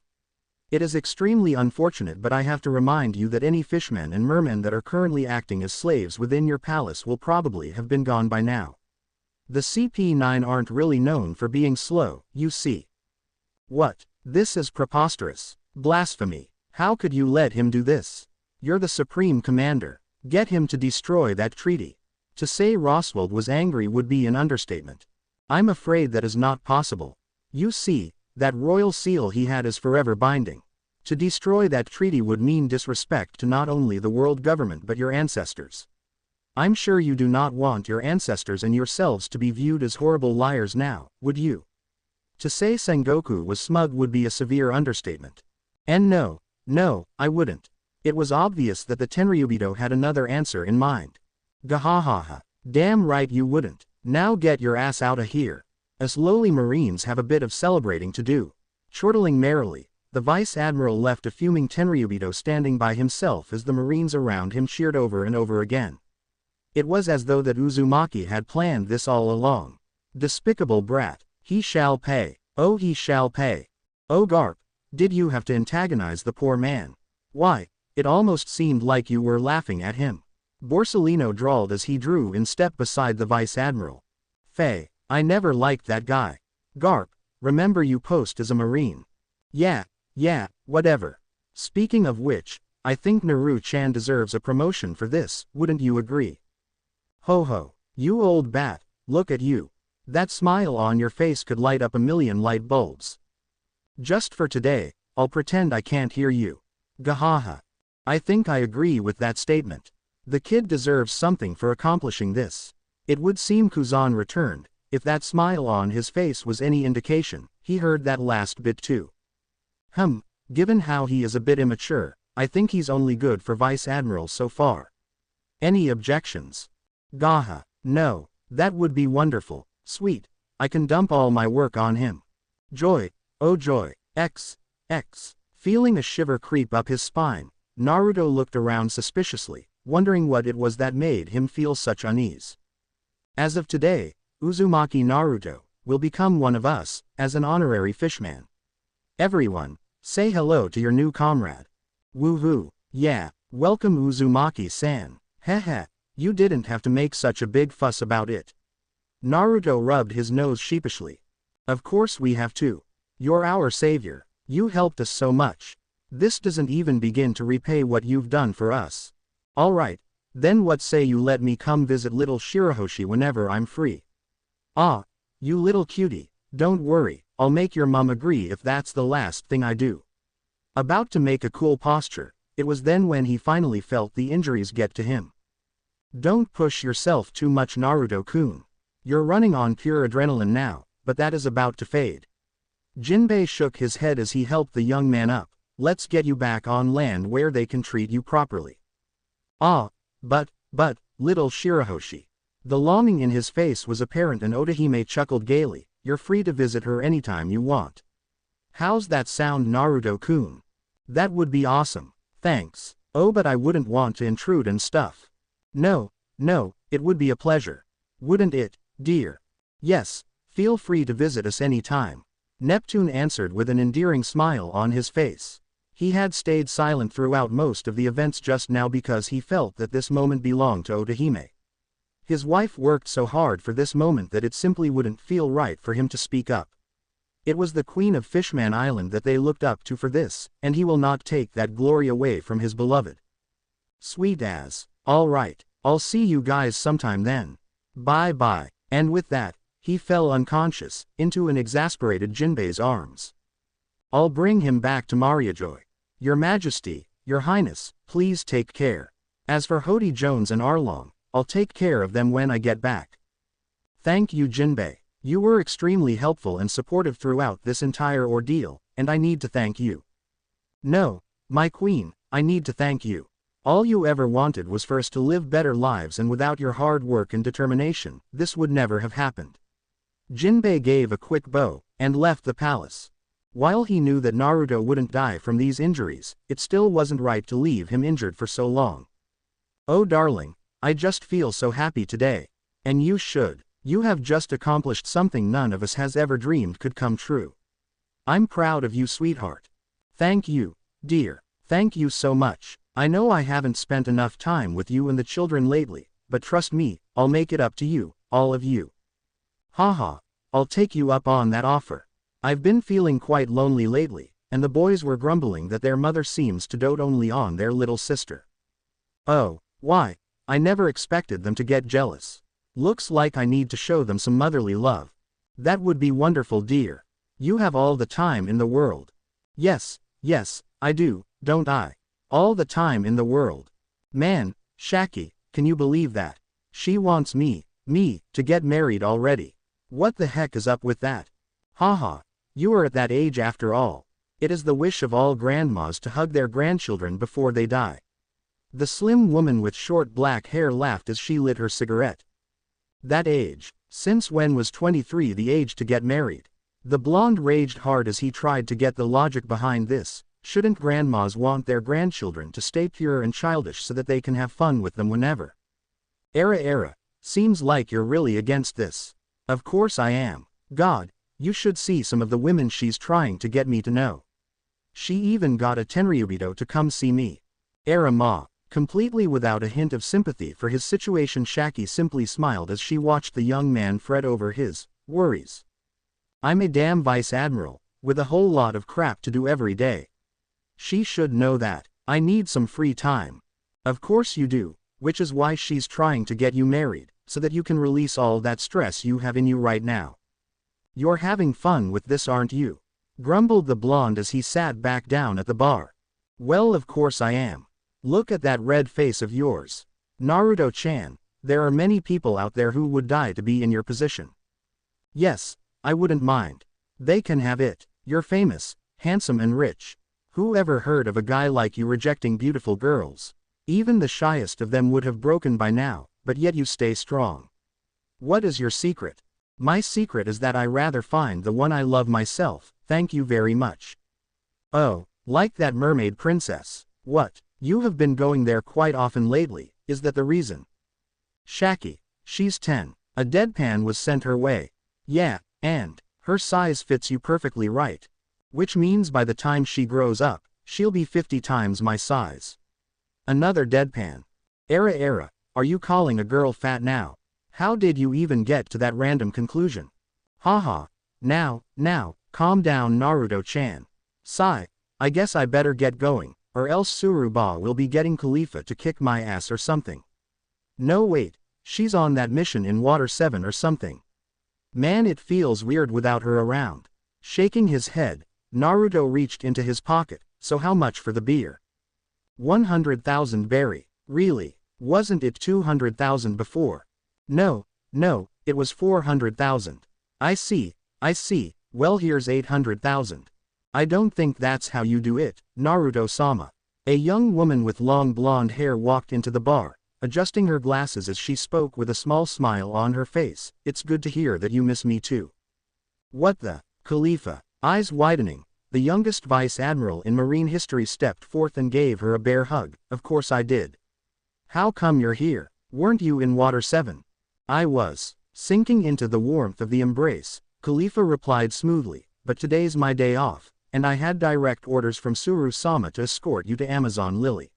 It is extremely unfortunate, but I have to remind you that any fishmen and mermen that are currently acting as slaves within your palace will probably have been gone by now. The CP9 aren't really known for being slow, you see. What? This is preposterous. Blasphemy. How could you let him do this? You're the supreme commander. Get him to destroy that treaty. To say Roswald was angry would be an understatement. I'm afraid that is not possible. You see, that royal seal he had is forever binding. To destroy that treaty would mean disrespect to not only the world government but your ancestors. I'm sure you do not want your ancestors and yourselves to be viewed as horrible liars now, would you? To say Sengoku was smug would be a severe understatement. And no, I wouldn't. It was obvious that the Tenryubito had another answer in mind. Gahahaha. Damn right you wouldn't. Now get your ass outta here. Us lowly Marines have a bit of celebrating to do. Chortling merrily, the Vice Admiral left a fuming Tenryubito standing by himself as the Marines around him cheered over and over again. It was as though that Uzumaki had planned this all along. Despicable brat. He shall pay. Oh, he shall pay. Oh Garp, did you have to antagonize the poor man? Why, it almost seemed like you were laughing at him. Borsellino drawled as he drew in step beside the Vice Admiral. Faye, I never liked that guy. Garp, remember you posed as a Marine. Yeah, whatever. Speaking of which, I think Naru-chan deserves a promotion for this, wouldn't you agree? Ho ho, you old bat, look at you. That smile on your face could light up a million light bulbs. Just for today, I'll pretend I can't hear you. Gahaha. I think I agree with that statement. The kid deserves something for accomplishing this. It would seem Kuzan returned. If that smile on his face was any indication, he heard that last bit too. Given how he is a bit immature, I think he's only good for Vice Admiral so far. Any objections? Gaha. No, that would be wonderful. Sweet. I can dump all my work on him. Joy. Oh joy. X. Feeling a shiver creep up his spine, Naruto looked around suspiciously, wondering what it was that made him feel such unease. As of today, Uzumaki Naruto will become one of us, as an honorary fishman. Everyone, say hello to your new comrade. Woohoo, yeah, welcome Uzumaki-san. Heh, you didn't have to make such a big fuss about it. Naruto rubbed his nose sheepishly. Of course we have to. You're our savior. You helped us so much. This doesn't even begin to repay what you've done for us. Alright, then what say you let me come visit little Shirahoshi whenever I'm free? Ah, you little cutie, don't worry, I'll make your mum agree if that's the last thing I do. About to make a cool posture, it was then when he finally felt the injuries get to him. Don't push yourself too much Naruto-kun. You're running on pure adrenaline now, but that is about to fade. Jinbei shook his head as he helped the young man up. Let's get you back on land where they can treat you properly. Ah, but, little Shirahoshi. The longing in his face was apparent and Otahime chuckled gaily. You're free to visit her anytime you want. How's that sound, Naruto-kun? That would be awesome. Thanks. Oh, but I wouldn't want to intrude and stuff. No, it would be a pleasure. Wouldn't it, dear? Yes, feel free to visit us any time. Neptune answered with an endearing smile on his face. He had stayed silent throughout most of the events just now because he felt that this moment belonged to Otahime. His wife worked so hard for this moment that it simply wouldn't feel right for him to speak up. It was the Queen of Fishman Island that they looked up to for this, and he will not take that glory away from his beloved. Sweet as. All right, I'll see you guys sometime then. Bye. And with that, he fell unconscious, into an exasperated Jinbei's arms. I'll bring him back to Mariajoy. Your Majesty, Your Highness, please take care. As for Hody Jones and Arlong, I'll take care of them when I get back. Thank you, Jinbei. You were extremely helpful and supportive throughout this entire ordeal, and I need to thank you. No, my queen, I need to thank you. All you ever wanted was for us to live better lives, and without your hard work and determination, this would never have happened. Jinbei gave a quick bow, and left the palace. While he knew that Naruto wouldn't die from these injuries, it still wasn't right to leave him injured for so long. Oh darling, I just feel so happy today. And you should. You have just accomplished something none of us has ever dreamed could come true. I'm proud of you, sweetheart. Thank you, dear. Thank you so much. I know I haven't spent enough time with you and the children lately, but trust me, I'll make it up to you, all of you. Haha, I'll take you up on that offer. I've been feeling quite lonely lately, and the boys were grumbling that their mother seems to dote only on their little sister. Oh, why, I never expected them to get jealous. Looks like I need to show them some motherly love. That would be wonderful, dear. You have all the time in the world. Yes, I do, don't I? All the time in the world. Man, Shaki, can you believe that? She wants me, to get married already. What the heck is up with that? Haha, you are at that age after all. It is the wish of all grandmas to hug their grandchildren before they die. The slim woman with short black hair laughed as she lit her cigarette. That age. Since when was 23 the age to get married? The blonde raged hard as he tried to get the logic behind this. Shouldn't grandmas want their grandchildren to stay pure and childish so that they can have fun with them whenever? Era, seems like you're really against this. Of course I am. God, you should see some of the women she's trying to get me to know. She even got a Tenryubito to come see me. Era ma. Completely without a hint of sympathy for his situation, Shaki simply smiled as she watched the young man fret over his worries. I'm a damn vice admiral, with a whole lot of crap to do every day. She should know that. I need some free time. Of course you do, which is why she's trying to get you married, so that you can release all that stress you have in you right now. You're having fun with this, aren't you? Grumbled the blonde as he sat back down at the bar. Well, of course I am. Look at that red face of yours. Naruto-chan, there are many people out there who would die to be in your position. Yes, I wouldn't mind. They can have it. You're famous, handsome and rich. Who ever heard of a guy like you rejecting beautiful girls? Even the shyest of them would have broken by now, but yet you stay strong. What is your secret? My secret is that I rather find the one I love myself, thank you very much. Oh, like that mermaid princess. What? You have been going there quite often lately, is that the reason? Shaki, she's 10. A deadpan was sent her way. Yeah, and her size fits you perfectly right. Which means by the time she grows up, she'll be 50 times my size. Another deadpan. Era, are you calling a girl fat now? How did you even get to that random conclusion? Haha, now, calm down, Naruto-chan. Sigh, I guess I better get going, or else Suruba will be getting Khalifa to kick my ass or something. No wait, she's on that mission in Water 7 or something. Man, it feels weird without her around. Shaking his head, Naruto reached into his pocket. So how much for the beer? 100,000 berry. Really? Wasn't it 200,000 before? No, it was 400,000. I see, well here's 800,000. I don't think that's how you do it, Naruto-sama. A young woman with long blonde hair walked into the bar, adjusting her glasses as she spoke with a small smile on her face. It's good to hear that you miss me too. What the? Khalifa, eyes widening, the youngest vice admiral in marine history stepped forth and gave her a bear hug. Of course I did. How come you're here? Weren't you in Water 7? I was. Sinking into the warmth of the embrace, Khalifa replied smoothly, but today's my day off, and I had direct orders from Suru-sama to escort you to Amazon Lily.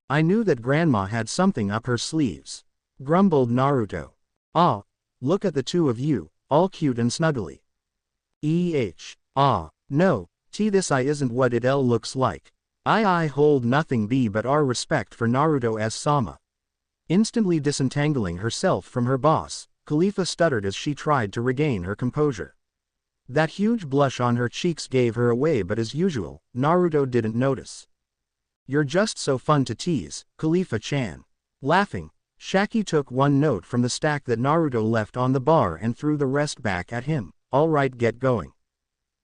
I knew that Grandma had something up her sleeves. Grumbled Naruto. Ah, look at the two of you, all cute and snuggly. No, this isn't what it looks like. I hold nothing but our respect for Naruto-sama. Instantly disentangling herself from her boss, Khalifa stuttered as she tried to regain her composure. That huge blush on her cheeks gave her away, but as usual, Naruto didn't notice. You're just so fun to tease, Khalifa-chan. Laughing, Shaki took one note from the stack that Naruto left on the bar and threw the rest back at him. Alright, get going.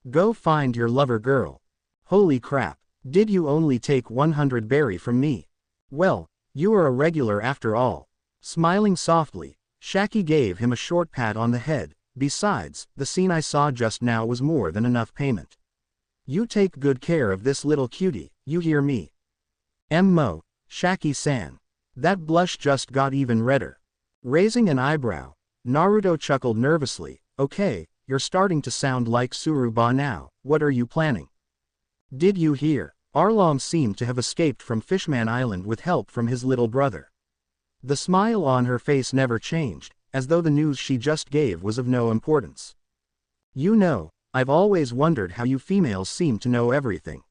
Go find your lover girl. Holy crap, did you only take 100 berry from me? Well, you are a regular after all. Smiling softly, Shaki gave him a short pat on the head. Besides, the scene I saw just now was more than enough payment. You take good care of this little cutie, you hear me? Mo, Shaki-san. That blush just got even redder. Raising an eyebrow, Naruto chuckled nervously. Okay, you're starting to sound like Suruba now. What are you planning? Did you hear? Arlong seemed to have escaped from Fishman Island with help from his little brother. The smile on her face never changed, as though the news she just gave was of no importance. You know, I've always wondered how you females seem to know everything.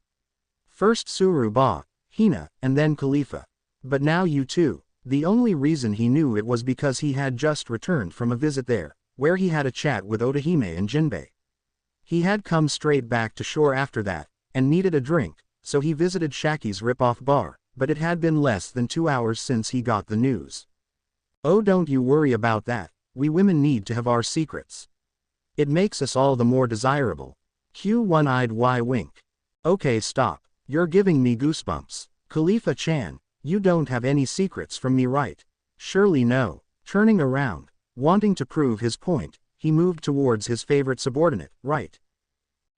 First Suruba, Hina, and then Khalifa. But now you too. The only reason he knew it was because he had just returned from a visit there, where he had a chat with Otahime and Jinbei. He had come straight back to shore after that, and needed a drink, so he visited Shaki's rip-off bar, but it had been less than 2 hours since he got the news. Oh, don't you worry about that, we women need to have our secrets. It makes us all the more desirable. Cue one-eyed Y wink. Okay, stop, you're giving me goosebumps. Khalifa-chan, you don't have any secrets from me, right? Surely no. Turning around, wanting to prove his point, he moved towards his favorite subordinate, right?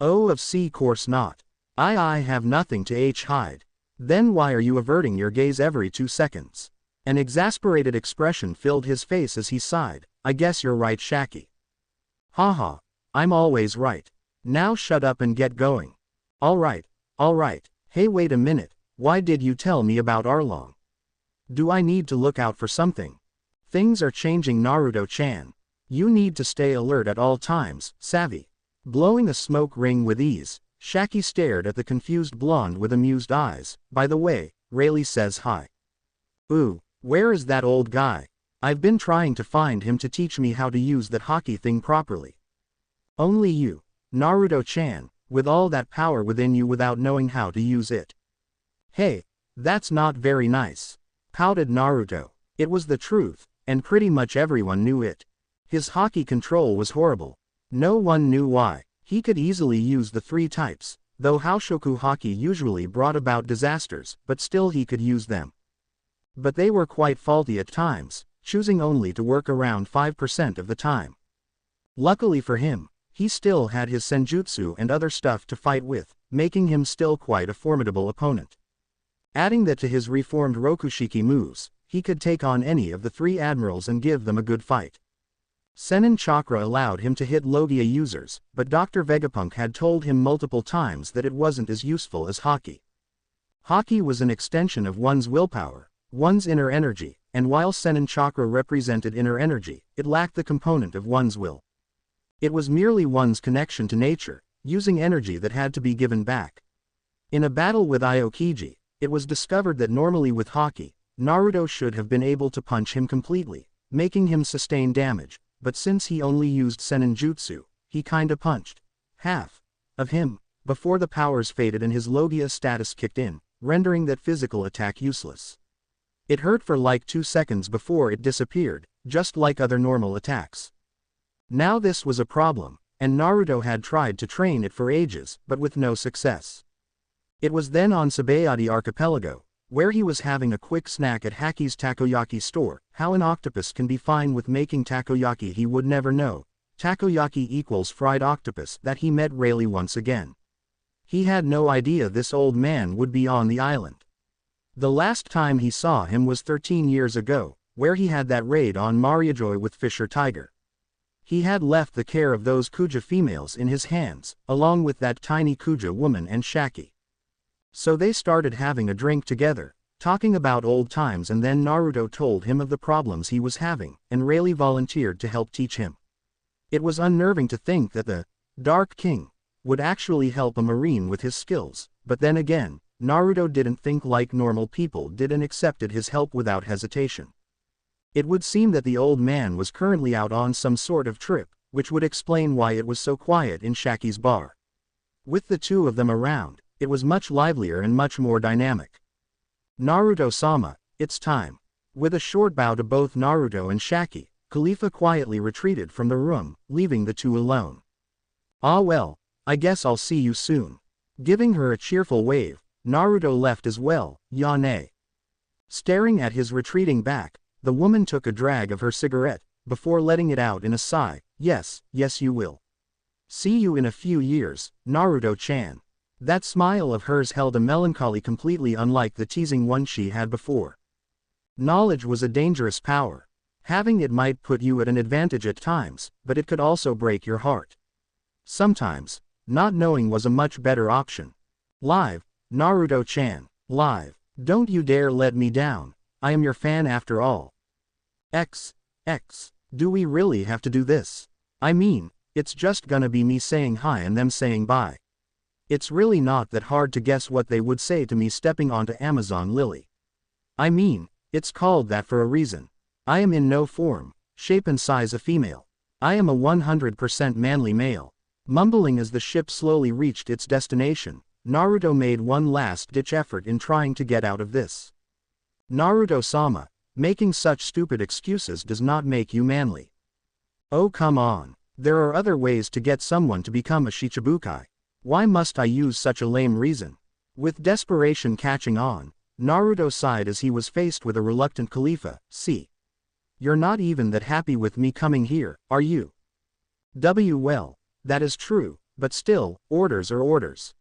Oh, of course not. I have nothing to hide. Then why are you averting your gaze every 2 seconds? An exasperated expression filled his face as he sighed. I guess you're right, Shaki. Haha, I'm always right. Now shut up and get going. Alright. Hey, wait a minute, why did you tell me about Arlong? Do I need to look out for something? Things are changing, Naruto-chan. You need to stay alert at all times, savvy. Blowing a smoke ring with ease, Shaki stared at the confused blonde with amused eyes. By the way, Rayleigh says hi. Ooh, where is that old guy? I've been trying to find him to teach me how to use that hockey thing properly. Only you, Naruto-chan, with all that power within you without knowing how to use it. Hey, that's not very nice, pouted Naruto. It was the truth, and pretty much everyone knew it. His hockey control was horrible. No one knew why. He could easily use the 3 types, though Haoshoku hockey usually brought about disasters, but still he could use them. But they were quite faulty at times, choosing only to work around 5% of the time. Luckily for him, he still had his senjutsu and other stuff to fight with, making him still quite a formidable opponent. Adding that to his reformed Rokushiki moves, he could take on any of the 3 admirals and give them a good fight. Sennin Chakra allowed him to hit Logia users, but Dr. Vegapunk had told him multiple times that it wasn't as useful as hockey. Hockey was an extension of one's willpower, one's inner energy, and while Sennin Chakra represented inner energy, it lacked the component of one's will. It was merely one's connection to nature, using energy that had to be given back. In a battle with Aokiji, it was discovered that normally with hockey, Naruto should have been able to punch him completely, making him sustain damage, but since he only used Sennin Jutsu, he kinda punched half of him, before the powers faded and his Logia status kicked in, rendering that physical attack useless. It hurt for like 2 seconds before it disappeared, just like other normal attacks. Now this was a problem, and Naruto had tried to train it for ages, but with no success. It was then on Sabayati Archipelago, where he was having a quick snack at Haki's takoyaki store. How an octopus can be fine with making takoyaki he would never know. Takoyaki equals fried octopus, that he met Rayleigh once again. He had no idea this old man would be on the island. The last time he saw him was 13 years ago, where he had that raid on Mariajoy with Fisher Tiger. He had left the care of those Kuja females in his hands, along with that tiny Kuja woman and Shaki. So they started having a drink together, talking about old times, and then Naruto told him of the problems he was having, and Rayleigh volunteered to help teach him. It was unnerving to think that the Dark King would actually help a marine with his skills, but then again, Naruto didn't think like normal people did and accepted his help without hesitation. It would seem that the old man was currently out on some sort of trip, which would explain why it was so quiet in Shaki's bar. With the 2 of them around, it was much livelier and much more dynamic. Naruto-sama, it's time. With a short bow to both Naruto and Shaki, Khalifa quietly retreated from the room, leaving the 2 alone. Ah well, I guess I'll see you soon. Giving her a cheerful wave, Naruto left as well. Yane. Staring at his retreating back, the woman took a drag of her cigarette, before letting it out in a sigh. Yes, you will. See you in a few years, Naruto-chan. That smile of hers held a melancholy completely unlike the teasing one she had before. Knowledge was a dangerous power. Having it might put you at an advantage at times, but it could also break your heart. Sometimes, not knowing was a much better option. Live, Naruto-chan, live. Don't you dare let me down. I am your fan after all. X. Do we really have to do this? I mean, it's just gonna be me saying hi and them saying bye. It's really not that hard to guess what they would say to me stepping onto Amazon Lily. I mean, It's called that for a reason. I am in no form, shape and size a female. I am a 100% manly male. Mumbling as the ship slowly reached its destination, Naruto made one last-ditch effort in trying to get out of this. Naruto-sama, making such stupid excuses does not make you manly. Oh come on. There are other ways to get someone to become a Shichibukai. Why must I use such a lame reason? With desperation catching on, Naruto sighed as he was faced with a reluctant Khalifa. See. You're not even that happy with me coming here, are you? Well, that is true, but still, orders are orders.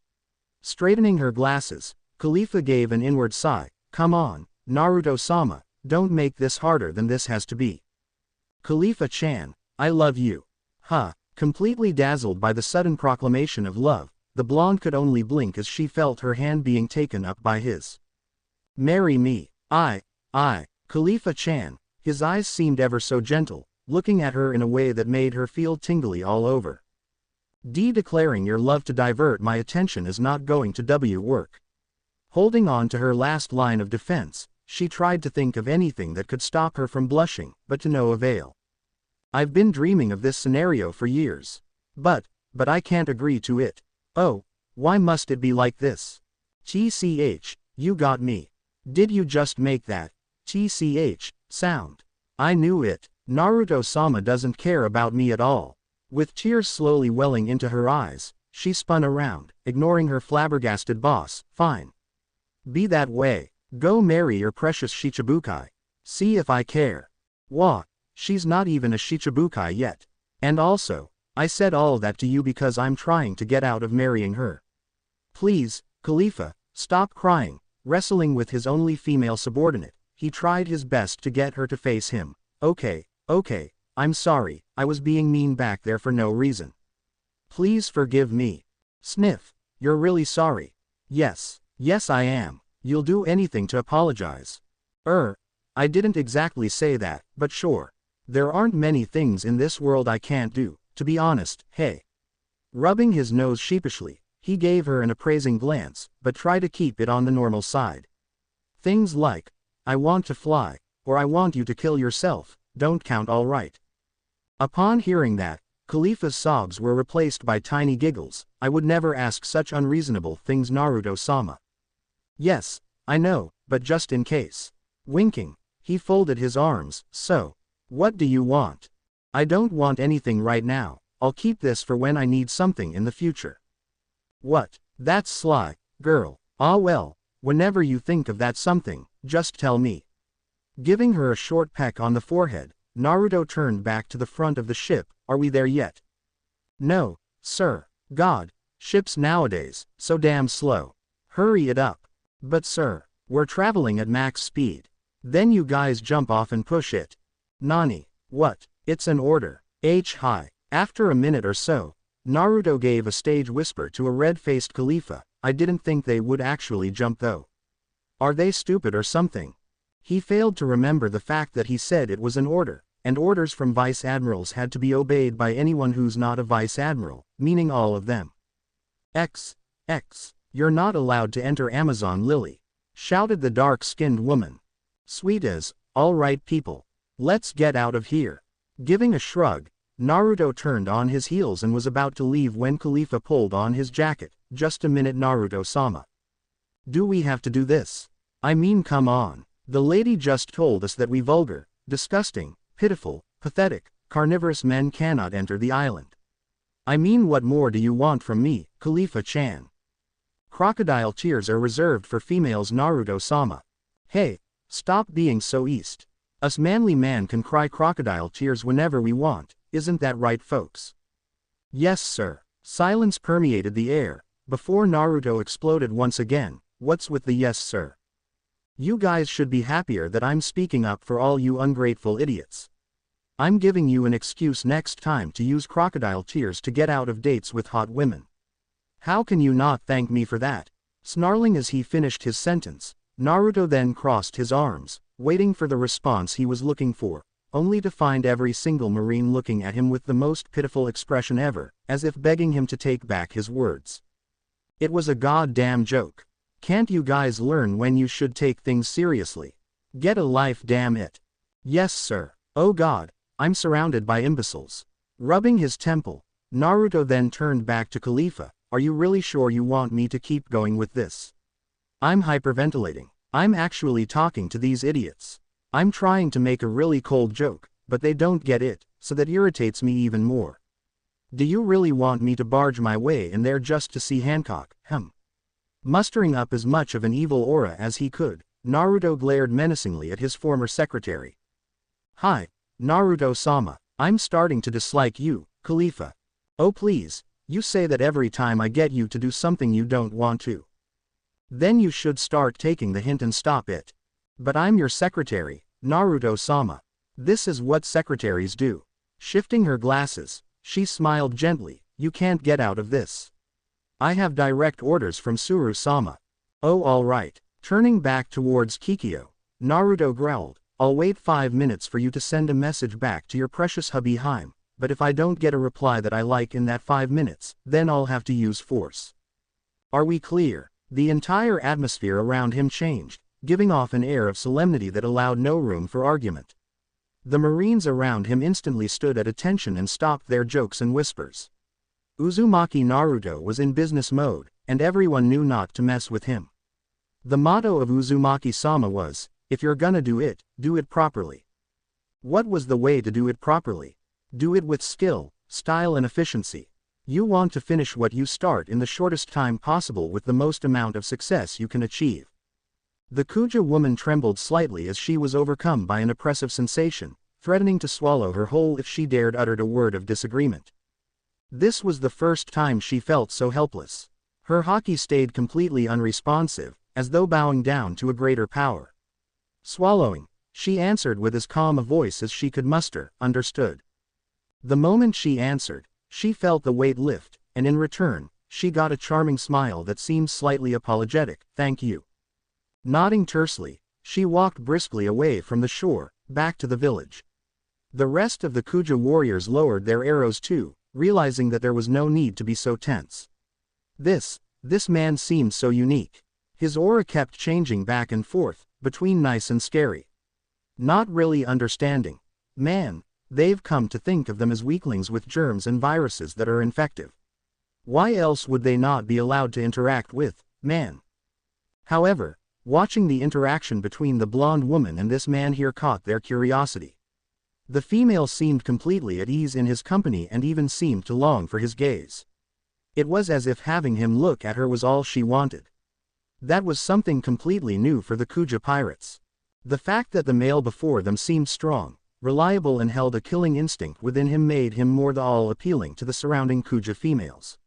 Straightening her glasses, Khalifa gave an inward sigh. Come on, Naruto-sama, don't make this harder than this has to be. Khalifa-chan, I love you. Completely dazzled by the sudden proclamation of love, the blonde could only blink as she felt her hand being taken up by his. Marry me. Khalifa-chan, his eyes seemed ever so gentle, looking at her in a way that made her feel tingly all over. Declaring your love to divert my attention is not going to work. Holding on to her last line of defense, she tried to think of anything that could stop her from blushing, but to no avail. I've been dreaming of this scenario for years. But I can't agree to it. Oh, why must it be like this? TCH, you got me. Did you just make that TCH sound? I knew it. Naruto-sama doesn't care about me at all. With tears slowly welling into her eyes, she spun around, ignoring her flabbergasted boss. Fine. Be that way. Go marry your precious Shichibukai. See if I care. Wah, she's not even a Shichibukai yet. And also, I said all that to you because I'm trying to get out of marrying her. Please, Khalifa, stop crying. Wrestling with his only female subordinate, he tried his best to get her to face him. Okay, I'm sorry, I was being mean back there for no reason. Please forgive me. Sniff, you're really sorry. Yes I am. You'll do anything to apologize. I didn't exactly say that, but sure. There aren't many things in this world I can't do, to be honest, hey. Rubbing his nose sheepishly, he gave her an appraising glance, but tried to keep it on the normal side. Things like, I want to fly, or I want you to kill yourself, don't count all right. Upon hearing that, Khalifa's sobs were replaced by tiny giggles. I would never ask such unreasonable things, Naruto-sama. Yes, I know, but just in case. Winking, he folded his arms. So, what do you want? I don't want anything right now. I'll keep this for when I need something in the future. What? That's sly, girl. Ah well, whenever you think of that something, just tell me. Giving her a short peck on the forehead, Naruto turned back to the front of the ship. Are we there yet? No, sir. God, ships nowadays, so damn slow. Hurry it up. But sir, we're traveling at max speed. Then you guys jump off and push it. Nani? What? It's an order. Hi. After a minute or so, Naruto gave a stage whisper to a red-faced Khalifa. I didn't think they would actually jump though. Are they stupid or something? He failed to remember the fact that he said it was an order, and orders from vice admirals had to be obeyed by anyone who's not a vice admiral, meaning all of them. You're not allowed to enter Amazon Lily, shouted the dark-skinned woman. Sweet as, all right people. Let's get out of here. Giving a shrug, Naruto turned on his heels and was about to leave when Khalifa pulled on his jacket. Just a minute, Naruto-sama. Do we have to do this? I mean, come on. The lady just told us that we vulgar, disgusting, pitiful, pathetic, carnivorous men cannot enter the island. I mean, what more do you want from me, Khalifa-chan? Crocodile tears are reserved for females, Naruto-sama. Hey, stop being so east. Us manly man can cry crocodile tears whenever we want, isn't that right, folks? Yes sir. Silence permeated the air, before Naruto exploded once again. What's with the yes sir? You guys should be happier that I'm speaking up for all you ungrateful idiots. I'm giving you an excuse next time to use crocodile tears to get out of dates with hot women. How can you not thank me for that? Snarling as he finished his sentence, Naruto then crossed his arms, waiting for the response he was looking for, only to find every single marine looking at him with the most pitiful expression ever, as if begging him to take back his words. It was a goddamn joke. Can't you guys learn when you should take things seriously? Get a life, damn it. Yes sir. Oh god, I'm surrounded by imbeciles. Rubbing his temple, Naruto then turned back to Khalifa. Are you really sure you want me to keep going with this? I'm hyperventilating. I'm actually talking to these idiots. I'm trying to make a really cold joke, but they don't get it, so that irritates me even more. Do you really want me to barge my way in there just to see Hancock? Mustering up as much of an evil aura as he could, Naruto glared menacingly at his former secretary. Hi, Naruto-sama, I'm starting to dislike you, Khalifa. Oh please, you say that every time I get you to do something you don't want to. Then you should start taking the hint and stop it. But I'm your secretary, Naruto-sama. This is what secretaries do. Shifting her glasses, she smiled gently. You can't get out of this. I have direct orders from Tsuru-sama. Oh alright. Turning back towards Kikyo, Naruto growled, I'll wait 5 minutes for you to send a message back to your precious hubby Haim, but if I don't get a reply that I like in that 5 minutes, then I'll have to use force. Are we clear? The entire atmosphere around him changed, giving off an air of solemnity that allowed no room for argument. The Marines around him instantly stood at attention and stopped their jokes and whispers. Uzumaki Naruto was in business mode, and everyone knew not to mess with him. The motto of Uzumaki-sama was, if you're gonna do it properly. What was the way to do it properly? Do it with skill, style and efficiency. You want to finish what you start in the shortest time possible with the most amount of success you can achieve. The Kuja woman trembled slightly as she was overcome by an oppressive sensation, threatening to swallow her whole if she dared utter a word of disagreement. This was the first time she felt so helpless. Her haki stayed completely unresponsive, as though bowing down to a greater power. Swallowing, she answered with as calm a voice as she could muster, understood. The moment she answered, she felt the weight lift, and in return, she got a charming smile that seemed slightly apologetic, thank you. Nodding tersely, she walked briskly away from the shore, back to the village. The rest of the Kuja warriors lowered their arrows too, realizing that there was no need to be so tense. This man seemed so unique. His aura kept changing back and forth, between nice and scary. Not really understanding. Man, they've come to think of them as weaklings with germs and viruses that are infective. Why else would they not be allowed to interact with man? However, watching the interaction between the blonde woman and this man here caught their curiosity. The female seemed completely at ease in his company and even seemed to long for his gaze. It was as if having him look at her was all she wanted. That was something completely new for the Kuja pirates. The fact that the male before them seemed strong, reliable and held a killing instinct within him made him more than all appealing to the surrounding Kuja females.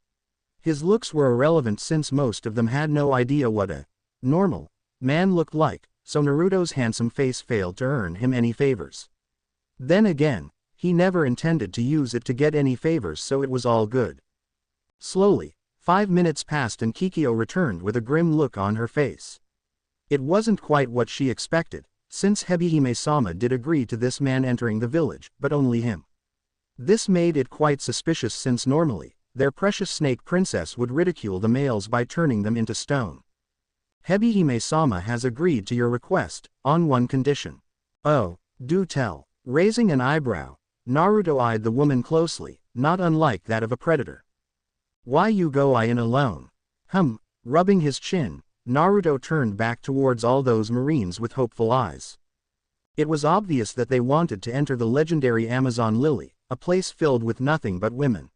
His looks were irrelevant since most of them had no idea what a normal man looked like, so Naruto's handsome face failed to earn him any favors. Then again, he never intended to use it to get any favors, so it was all good. Slowly, 5 minutes passed and Kikyo returned with a grim look on her face. It wasn't quite what she expected, since Hebihime-sama did agree to this man entering the village, but only him. This made it quite suspicious since normally, their precious snake princess would ridicule the males by turning them into stone. Hebihime-sama has agreed to your request, on one condition. Oh, do tell. Raising an eyebrow, Naruto eyed the woman closely, not unlike that of a predator. Why you go in alone? Rubbing his chin, Naruto turned back towards all those Marines with hopeful eyes. It was obvious that they wanted to enter the legendary Amazon Lily, a place filled with nothing but women.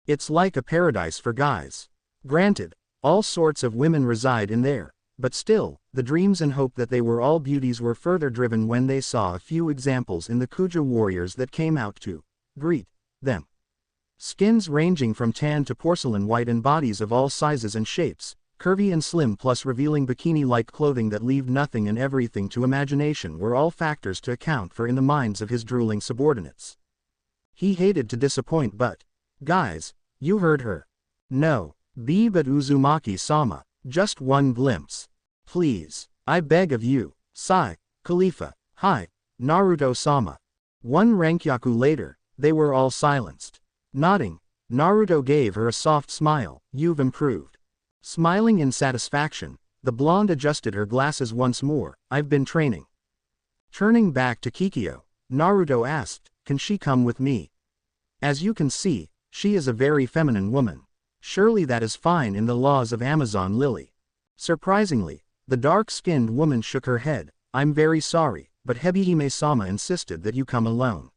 It's like a paradise for guys. Granted, all sorts of women reside in there, but still, the dreams and hope that they were all beauties were further driven when they saw a few examples in the Kuja warriors that came out to greet them. Skins ranging from tan to porcelain white and bodies of all sizes and shapes, curvy and slim plus revealing bikini-like clothing that leave nothing and everything to imagination were all factors to account for in the minds of his drooling subordinates. He hated to disappoint but, guys, you heard her. No, but Uzumaki-sama. Just one glimpse. Please, I beg of you, Sai, Khalifa, hi, Naruto-sama. One Renkyaku later, they were all silenced. Nodding, Naruto gave her a soft smile, you've improved. Smiling in satisfaction, the blonde adjusted her glasses once more, I've been training. Turning back to Kikyo, Naruto asked, "Can she come with me? As you can see, she is a very feminine woman. Surely that is fine in the laws of Amazon Lily." Surprisingly, the dark-skinned woman shook her head. "I'm very sorry, but Hebihime-sama insisted that you come alone."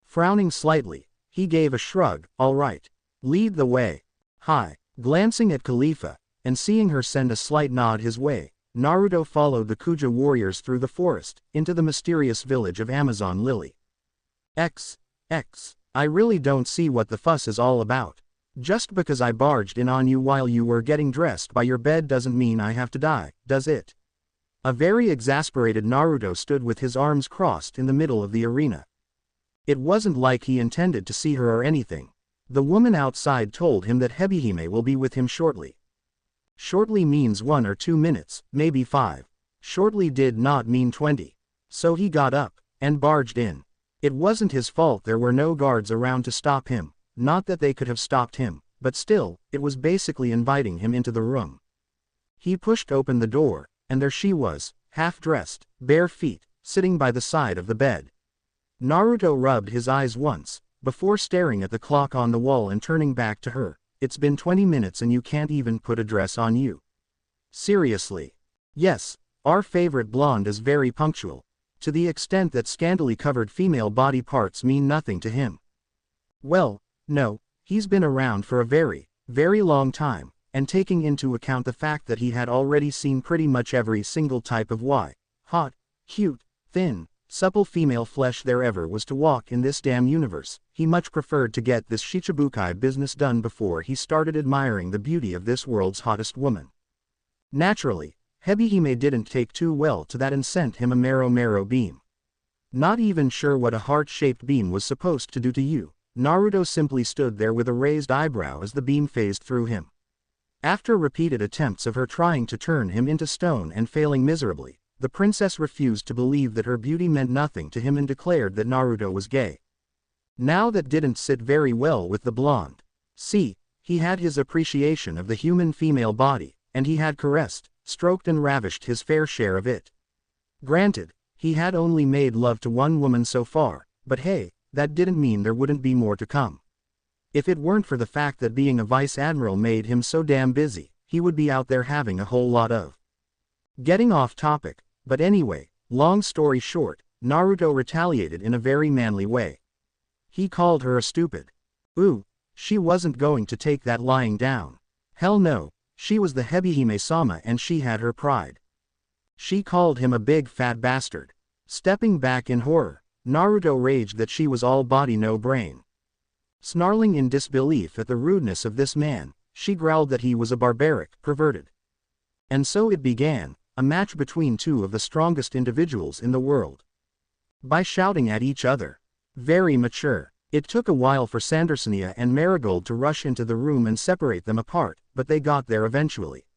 Frowning slightly, he gave a shrug. "All right. Lead the way." "Hi." Glancing at Khalifa, and seeing her send a slight nod his way, Naruto followed the Kuja warriors through the forest, into the mysterious village of Amazon Lily. I really don't see what the fuss is all about. Just because I barged in on you while you were getting dressed by your bed doesn't mean I have to die, does it? A very exasperated Naruto stood with his arms crossed in the middle of the arena. It wasn't like he intended to see her or anything. The woman outside told him that Hebihime will be with him shortly. Shortly means 1 or 2 minutes, maybe 5. Shortly did not mean 20. So he got up, and barged in. It wasn't his fault there were no guards around to stop him, not that they could have stopped him, but still, it was basically inviting him into the room. He pushed open the door, and there she was, half-dressed, bare feet, sitting by the side of the bed. Naruto rubbed his eyes once, before staring at the clock on the wall and turning back to her. "It's been 20 minutes and you can't even put a dress on you. Seriously." "Yes, our favorite blonde is very punctual, to the extent that scantily covered female body parts mean nothing to him." "Well, no, he's been around for a very, very long time, and taking into account the fact that he had already seen pretty much every single type of hot, cute, thin, supple female flesh there ever was to walk in this damn universe, he much preferred to get this Shichibukai business done before he started admiring the beauty of this world's hottest woman. Naturally, Hebihime didn't take too well to that and sent him a Mero beam. "Not even sure what a heart-shaped beam was supposed to do to you." Naruto simply stood there with a raised eyebrow as the beam phased through him. After repeated attempts of her trying to turn him into stone and failing miserably, the princess refused to believe that her beauty meant nothing to him and declared that Naruto was gay. Now that didn't sit very well with the blonde. See, he had his appreciation of the human female body, and he had caressed, stroked and ravished his fair share of it. Granted, he had only made love to one woman so far, but hey, that didn't mean there wouldn't be more to come. If it weren't for the fact that being a vice admiral made him so damn busy, he would be out there having a whole lot of. Getting off topic, but anyway, long story short, Naruto retaliated in a very manly way. He called her a stupid. Ooh, she wasn't going to take that lying down. Hell no, she was the Hebihime-sama and she had her pride. She called him a big fat bastard. Stepping back in horror, Naruto raged that she was all body no brain. Snarling in disbelief at the rudeness of this man, she growled that he was a barbaric, perverted. And so it began, a match between two of the strongest individuals in the world. By shouting at each other. Very mature. It took a while for Sandersonia and Marigold to rush into the room and separate them apart, but they got there eventually.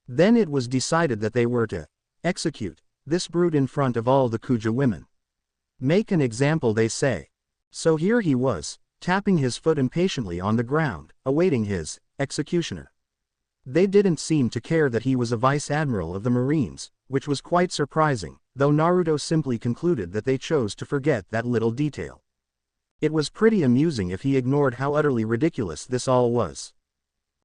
Then it was decided that they were to execute this brute in front of all the Kuja women. Make an example, they say. So here he was, tapping his foot impatiently on the ground, awaiting his executioner. They didn't seem to care that he was a vice admiral of the Marines, which was quite surprising, though Naruto simply concluded that they chose to forget that little detail. It was pretty amusing if he ignored how utterly ridiculous this all was.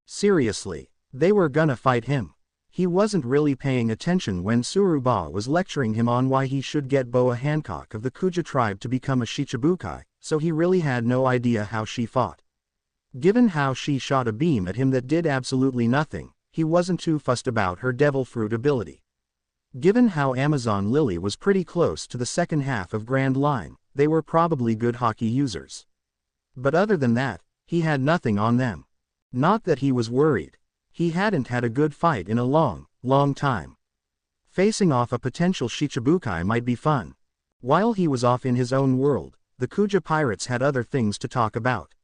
Seriously, they were gonna fight him. He wasn't really paying attention when Tsuruba was lecturing him on why he should get Boa Hancock of the Kuja tribe to become a Shichibukai, so he really had no idea how she fought. Given how she shot a beam at him that did absolutely nothing, he wasn't too fussed about her devil fruit ability. Given how Amazon Lily was pretty close to the second half of Grand Line, they were probably good hockey users. But other than that, he had nothing on them. Not that he was worried. He hadn't had a good fight in a long, long time. Facing off a potential Shichibukai might be fun. While he was off in his own world, the Kuja pirates had other things to talk about.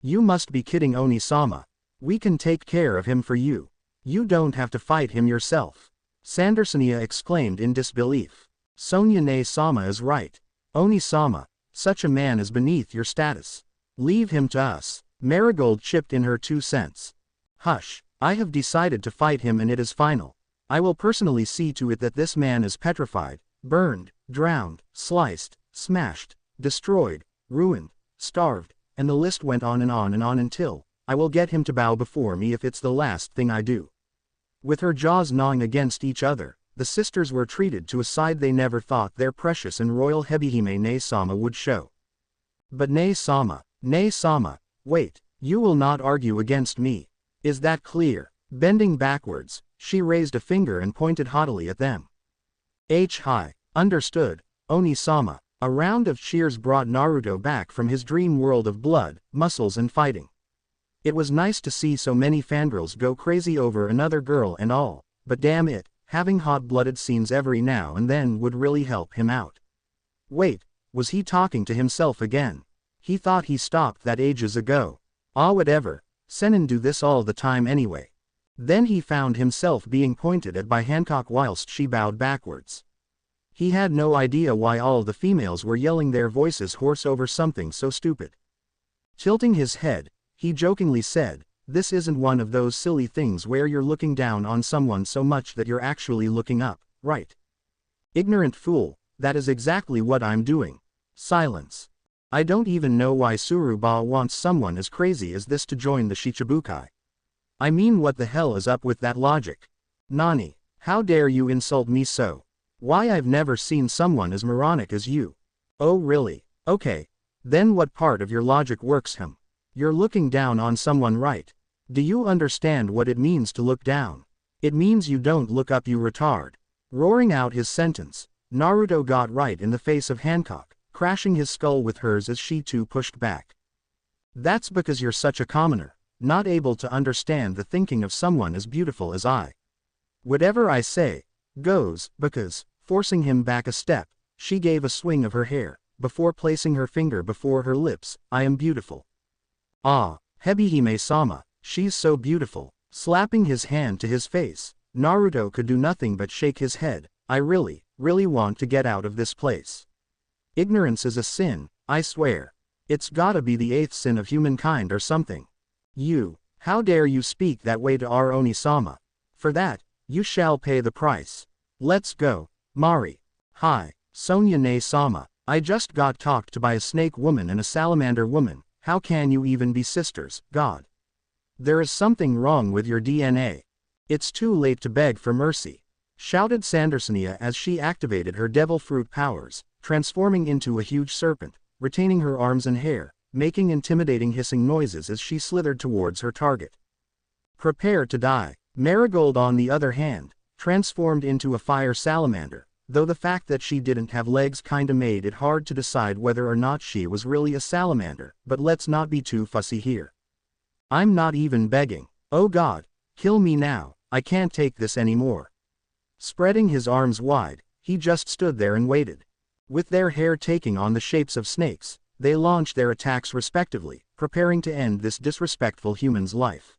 You must be kidding, Oni-sama. We can take care of him for you. You don't have to fight him yourself. Sandersonia exclaimed in disbelief. Sonya-ne-sama is right. Oni-sama, such a man is beneath your status. Leave him to us. Marigold chipped in her 2 cents. Hush, I have decided to fight him and it is final. I will personally see to it that this man is petrified, burned, drowned, sliced, smashed, destroyed, ruined, starved, and the list went on and on and on until, I will get him to bow before me if it's the last thing I do. With her jaws gnawing against each other, the sisters were treated to a side they never thought their precious and royal Hebihime Ne-sama would show. But Ne-sama, wait, you will not argue against me. Is that clear? Bending backwards, she raised a finger and pointed haughtily at them. Hi, understood, Oni-sama. A round of cheers brought Naruto back from his dream world of blood, muscles and fighting. It was nice to see so many fangirls go crazy over another girl and all, but damn it, having hot-blooded scenes every now and then would really help him out. Wait, was he talking to himself again? He thought he stopped that ages ago. Ah, whatever, seinen do this all the time anyway. Then he found himself being pointed at by Hancock whilst she bowed backwards. He had no idea why all the females were yelling their voices hoarse over something so stupid. Tilting his head, he jokingly said, "This isn't one of those silly things where you're looking down on someone so much that you're actually looking up, right? Ignorant fool, that is exactly what I'm doing." Silence. I don't even know why Tsuruba wants someone as crazy as this to join the Shichibukai. I mean, what the hell is up with that logic? Nani, how dare you insult me so? Why, I've never seen someone as moronic as you. Oh really? Okay. Then what part of your logic works him? You're looking down on someone, right? Do you understand what it means to look down? It means you don't look up, you retard. Roaring out his sentence, Naruto got right in the face of Hancock, crashing his skull with hers as she too pushed back. That's because you're such a commoner, not able to understand the thinking of someone as beautiful as I. Whatever I say goes, because, forcing him back a step, she gave a swing of her hair, before placing her finger before her lips. I am beautiful. Ah, Hebihime-sama, she's so beautiful. Slapping his hand to his face, Naruto could do nothing but shake his head. I really want to get out of this place. Ignorance is a sin, I swear. It's gotta be the 8th sin of humankind or something. How dare you speak that way to our Oni-sama? For that, you shall pay the price. Let's go, Mari. Hi, Sonya Ne-sama. I just got talked to by a snake woman and a salamander woman. How can you even be sisters, God? There is something wrong with your DNA. It's too late to beg for mercy, shouted Sandersonia as she activated her devil fruit powers, transforming into a huge serpent, retaining her arms and hair, making intimidating hissing noises as she slithered towards her target. Prepare to die. Marigold, on the other hand, transformed into a fire salamander, though the fact that she didn't have legs kinda made it hard to decide whether or not she was really a salamander, but let's not be too fussy here. I'm not even begging. Oh God, kill me now, I can't take this anymore. Spreading his arms wide, he just stood there and waited. With their hair taking on the shapes of snakes, they launched their attacks respectively, preparing to end this disrespectful human's life.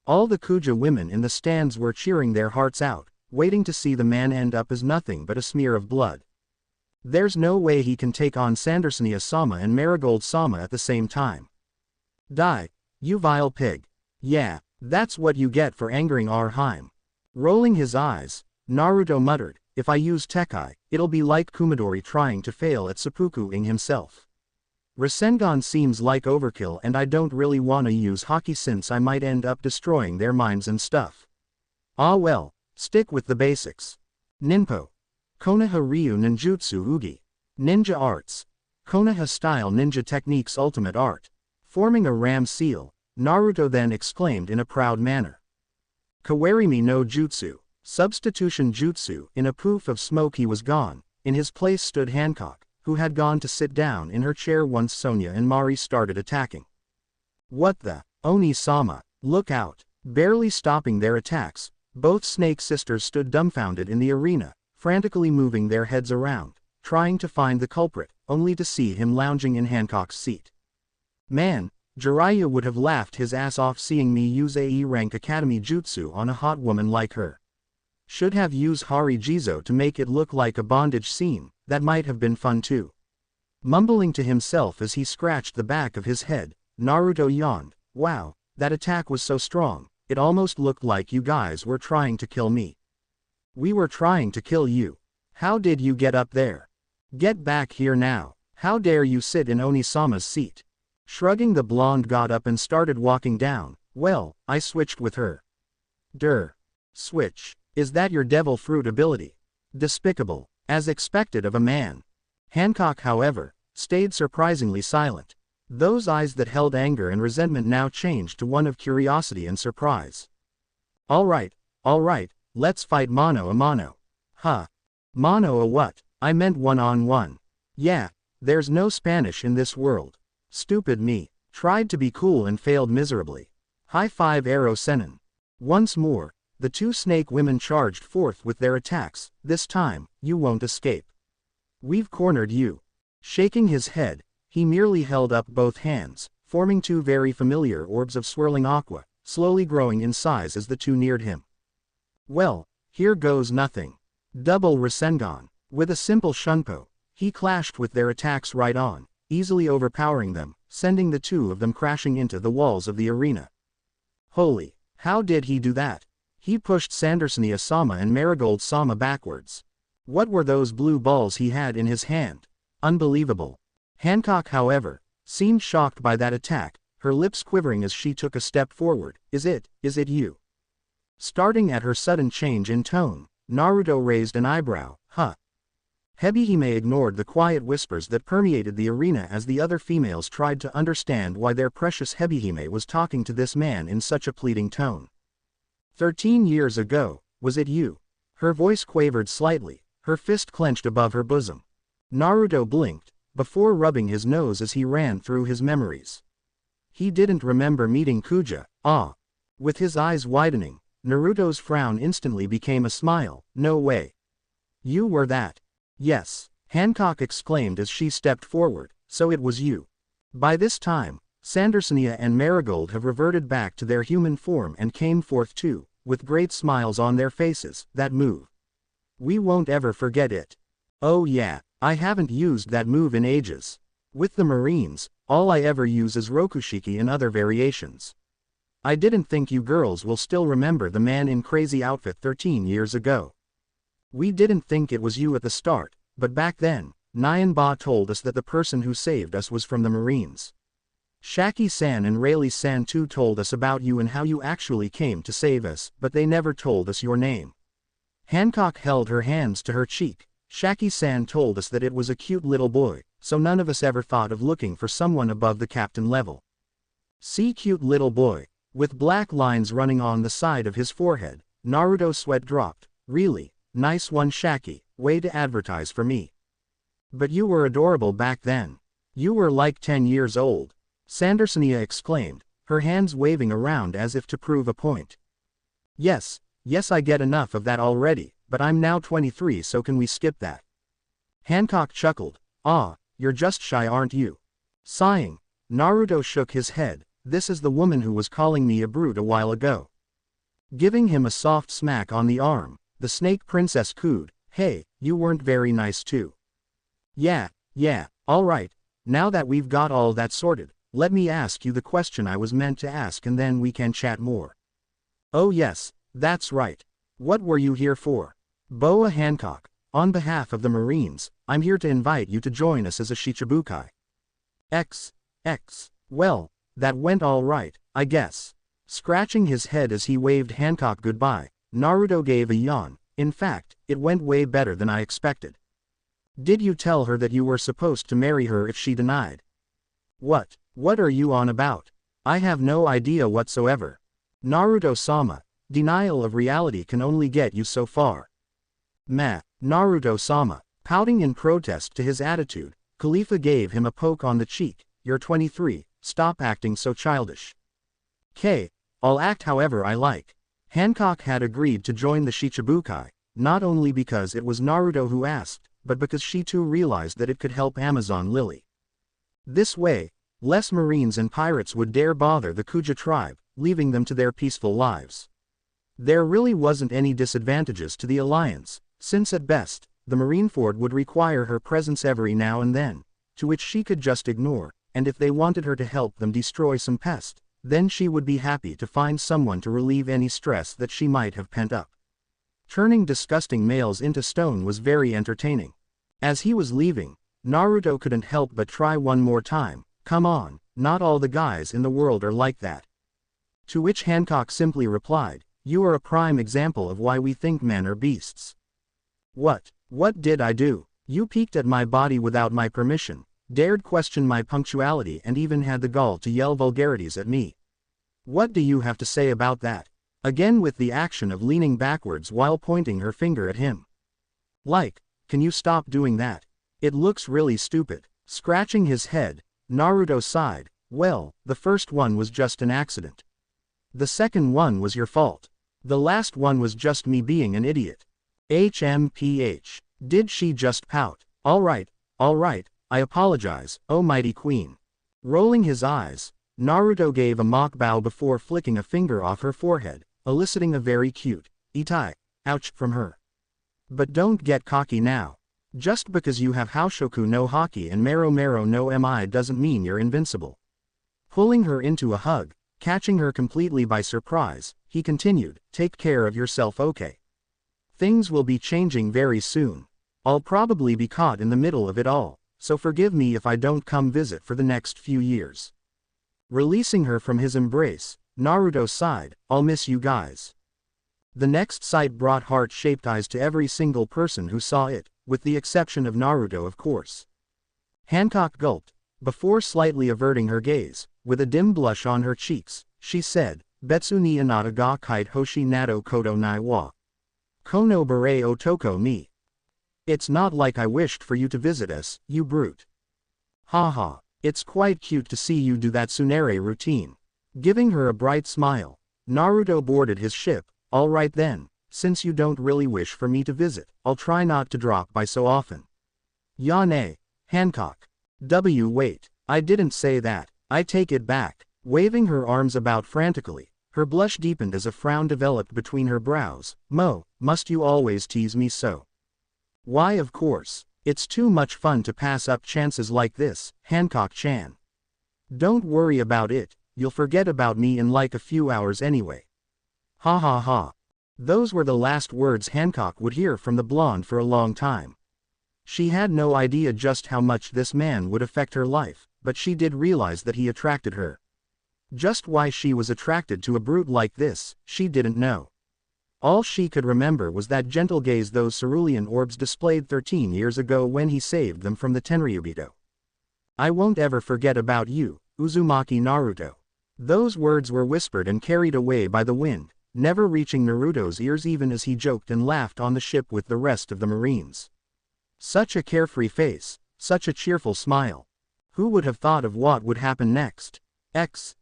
All the Kuja women in the stands were cheering their hearts out, waiting to see the man end up as nothing but a smear of blood. There's no way he can take on Sandersonia-sama and Marigold-sama at the same time. Die, you vile pig. Yeah, that's what you get for angering our Heim. Rolling his eyes, Naruto muttered, if I use Tekai, it'll be like Kumadori trying to fail at seppuku-ing himself. Rasengan seems like overkill, and I don't really wanna use Haki since I might end up destroying their minds and stuff. Ah well, stick with the basics. Ninpo. Konoha Ryu Ninjutsu Ugi. Ninja Arts. Konoha Style Ninja Techniques Ultimate Art. Forming a ram seal, Naruto then exclaimed in a proud manner. Kawarimi no Jutsu. Substitution Jutsu. In a poof of smoke he was gone. In his place stood Hancock, who had gone to sit down in her chair once Sonya and Mari started attacking. What the? Oni-sama, look out. Barely stopping their attacks, both snake sisters stood dumbfounded in the arena, frantically moving their heads around, trying to find the culprit, only to see him lounging in Hancock's seat. Man, Jiraiya would have laughed his ass off seeing me use AE rank Academy Jutsu on a hot woman like her. Should have used Hari Jizo to make it look like a bondage scene. That might have been fun too. Mumbling to himself as he scratched the back of his head, Naruto yawned. Wow, that attack was so strong, it almost looked like you guys were trying to kill me. We were trying to kill you. How did you get up there? Get back here now. How dare you sit in Onisama's seat? Shrugging, the blonde got up and started walking down. Well, I switched with her. Switch. Is that your devil fruit ability? Despicable. As expected of a man. Hancock, however, stayed surprisingly silent. Those eyes that held anger and resentment now changed to one of curiosity and surprise. All right, let's fight mano a mano. Huh. Mano a what? I meant one-on-one. Yeah, there's no Spanish in this world. Stupid me. Tried to be cool and failed miserably. High five Arrow Senin. Once more, the two snake women charged forth with their attacks. This time, you won't escape. We've cornered you. Shaking his head, he merely held up both hands, forming two very familiar orbs of swirling aqua, slowly growing in size as the two neared him. Well, here goes nothing. Double Rasengan. With a simple shunpo, he clashed with their attacks right on, easily overpowering them, sending the two of them crashing into the walls of the arena. Holy, how did he do that? He pushed Sandersonia-sama and Marigold-sama backwards. What were those blue balls he had in his hand? Unbelievable. Hancock, however, seemed shocked by that attack, her lips quivering as she took a step forward. Is it you? Starting at her sudden change in tone, Naruto raised an eyebrow. Huh. Hebihime ignored the quiet whispers that permeated the arena as the other females tried to understand why their precious Hebihime was talking to this man in such a pleading tone. 13 years ago, was it you? Her voice quavered slightly, her fist clenched above her bosom. Naruto blinked, before rubbing his nose as he ran through his memories. He didn't remember meeting Kuja. With his eyes widening, Naruto's frown instantly became a smile. No way. You were that. Yes, Hancock exclaimed as she stepped forward. So it was you. By this time, Sandersonia and Marigold have reverted back to their human form and came forth too, with great smiles on their faces. That move. We won't ever forget it. Oh yeah, I haven't used that move in ages. With the Marines, all I ever use is Rokushiki and other variations. I didn't think you girls will still remember the man in crazy outfit 13 years ago. We didn't think it was you at the start, but back then, Nyan-ba told us that the person who saved us was from the Marines. Shaki-san and Rayleigh-san too told us about you and how you actually came to save us, but they never told us your name. Hancock held her hands to her cheek. Shaki-san told us that it was a cute little boy, so none of us ever thought of looking for someone above the captain level. See, cute little boy. With black lines running on the side of his forehead, Naruto's sweat dropped. Really, nice one, Shaki. Way to advertise for me. But you were adorable back then. You were like 10 years old. Sandersonia exclaimed, her hands waving around as if to prove a point. Yes, I get enough of that already, but I'm now 23, so can we skip that? Hancock chuckled. You're just shy, aren't you? Sighing, Naruto shook his head. This is the woman who was calling me a brute a while ago. Giving him a soft smack on the arm, the snake princess cooed, hey, you weren't very nice too. Yeah, alright, now that we've got all that sorted, let me ask you the question I was meant to ask and then we can chat more. Oh yes, that's right. What were you here for? Boa Hancock, on behalf of the Marines, I'm here to invite you to join us as a Shichibukai. Well, that went all right, I guess. Scratching his head as he waved Hancock goodbye, Naruto gave a yawn. In fact, it went way better than I expected. Did you tell her that you were supposed to marry her if she denied? What are you on about? I have no idea whatsoever. Naruto-sama, denial of reality can only get you so far. Naruto-sama, pouting in protest to his attitude, Khalifa gave him a poke on the cheek. You're 23, stop acting so childish. I'll act however I like. Hancock had agreed to join the Shichibukai, not only because it was Naruto who asked, but because she too realized that it could help Amazon Lily. This way, less Marines and pirates would dare bother the Kuja tribe, leaving them to their peaceful lives. There really wasn't any disadvantages to the alliance, since at best, the Marineford would require her presence every now and then, to which she could just ignore, and if they wanted her to help them destroy some pest, then she would be happy to find someone to relieve any stress that she might have pent up. Turning disgusting males into stone was very entertaining. As he was leaving, Naruto couldn't help but try one more time, "Come on, not all the guys in the world are like that." To which Hancock simply replied, "You are a prime example of why we think men are beasts." What did I do? You peeked at my body without my permission, dared question my punctuality and even had the gall to yell vulgarities at me. What do you have to say about that? Again with the action of leaning backwards while pointing her finger at him. Can you stop doing that? It looks really stupid. Scratching his head, Naruto sighed, "Well, the first one was just an accident. The second one was your fault. The last one was just me being an idiot." HMPH. Did she just pout? All right, I apologize, oh mighty queen. Rolling his eyes, Naruto gave a mock bow before flicking a finger off her forehead, eliciting a very cute, "Itai, ouch," from her. But don't get cocky now. Just because you have Haoshoku no Haki and Mero Mero no Mi doesn't mean you're invincible. Pulling her into a hug, catching her completely by surprise, he continued, "Take care of yourself, okay? Things will be changing very soon. I'll probably be caught in the middle of it all, so forgive me if I don't come visit for the next few years." Releasing her from his embrace, Naruto sighed, "I'll miss you guys." The next sight brought heart-shaped eyes to every single person who saw it, with the exception of Naruto of course. Hancock gulped, before slightly averting her gaze, with a dim blush on her cheeks, she said, "Betsu ni anata ga kite hoshi nato koto nai wa. Kono bare otoko ni. It's not like I wished for you to visit us, you brute. Haha, it's quite cute to see you do that Tsunere routine." Giving her a bright smile, Naruto boarded his ship. "All right then, since you don't really wish for me to visit, I'll try not to drop by so often." "Yane, Hancock. Wait, I didn't say that, I take it back." Waving her arms about frantically, her blush deepened as a frown developed between her brows. Must you always tease me so?" "Why of course, it's too much fun to pass up chances like this, Hancock-chan. Don't worry about it, you'll forget about me in like a few hours anyway." Ha ha ha. Those were the last words Hancock would hear from the blonde for a long time. She had no idea just how much this man would affect her life, but she did realize that he attracted her. Just why she was attracted to a brute like this, she didn't know. All she could remember was that gentle gaze those cerulean orbs displayed 13 years ago when he saved them from the Tenryubito. "I won't ever forget about you, Uzumaki Naruto." Those words were whispered and carried away by the wind, never reaching Naruto's ears even as he joked and laughed on the ship with the rest of the Marines. Such a carefree face, such a cheerful smile. Who would have thought of what would happen next? X.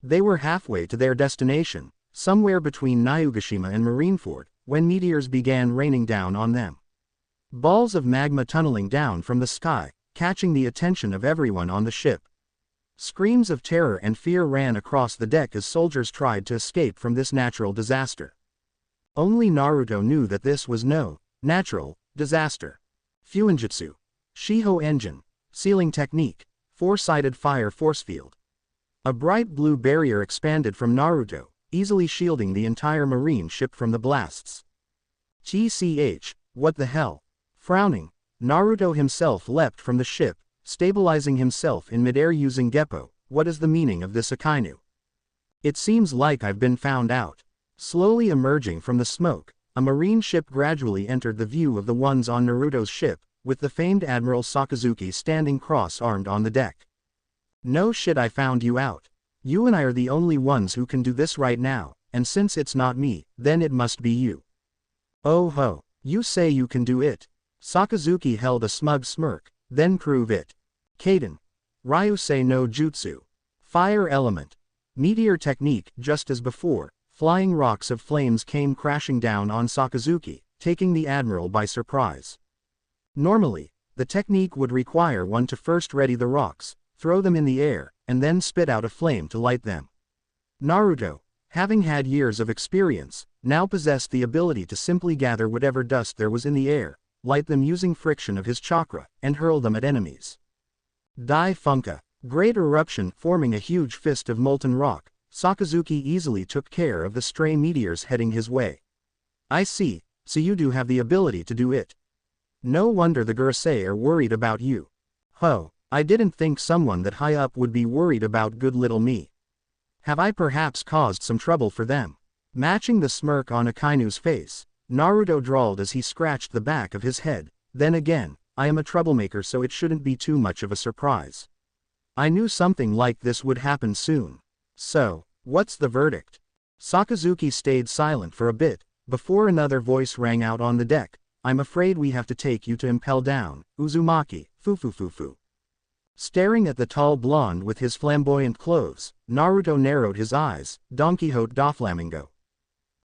They were halfway to their destination, somewhere between Nayugashima and Marineford, when meteors began raining down on them. Balls of magma tunneling down from the sky, catching the attention of everyone on the ship. Screams of terror and fear ran across the deck as soldiers tried to escape from this natural disaster. Only Naruto knew that this was no natural disaster. Fuinjutsu, Shiho engine, sealing technique, four-sided fire force field. A bright blue barrier expanded from Naruto, easily shielding the entire marine ship from the blasts. TCH, what the hell? Frowning, Naruto himself leapt from the ship, stabilizing himself in midair using Geppo. What is the meaning of this Akainu? It seems like I've been found out. Slowly emerging from the smoke, a marine ship gradually entered the view of the ones on Naruto's ship, with the famed Admiral Sakazuki standing cross-armed on the deck. "No shit, I found you out. You and I are the only ones who can do this right now, and since it's not me, then it must be you." "Oh ho, you say you can do it?" Sakazuki held a smug smirk. "Then prove it." Kaden. Ryusei no Jutsu. Fire element. Meteor technique. Just as before, flying rocks of flames came crashing down on Sakazuki, taking the admiral by surprise. Normally, the technique would require one to first ready the rocks, throw them in the air, and then spit out a flame to light them. Naruto, having had years of experience, now possessed the ability to simply gather whatever dust there was in the air, light them using friction of his chakra, and hurl them at enemies. Dai Funka, great eruption forming a huge fist of molten rock, Sakazuki easily took care of the stray meteors heading his way. I see, so you do have the ability to do it. No wonder the Gurusei are worried about you. Ho, I didn't think someone that high up would be worried about good little me. Have I perhaps caused some trouble for them? Matching the smirk on Akainu's face, Naruto drawled as he scratched the back of his head. Then again, I am a troublemaker, so it shouldn't be too much of a surprise. I knew something like this would happen soon. So, what's the verdict? Sakazuki stayed silent for a bit, before another voice rang out on the deck. I'm afraid we have to take you to Impel Down, Uzumaki, fufufufu. Staring at the tall blonde with his flamboyant clothes, Naruto narrowed his eyes. Don Quixote Doflamingo.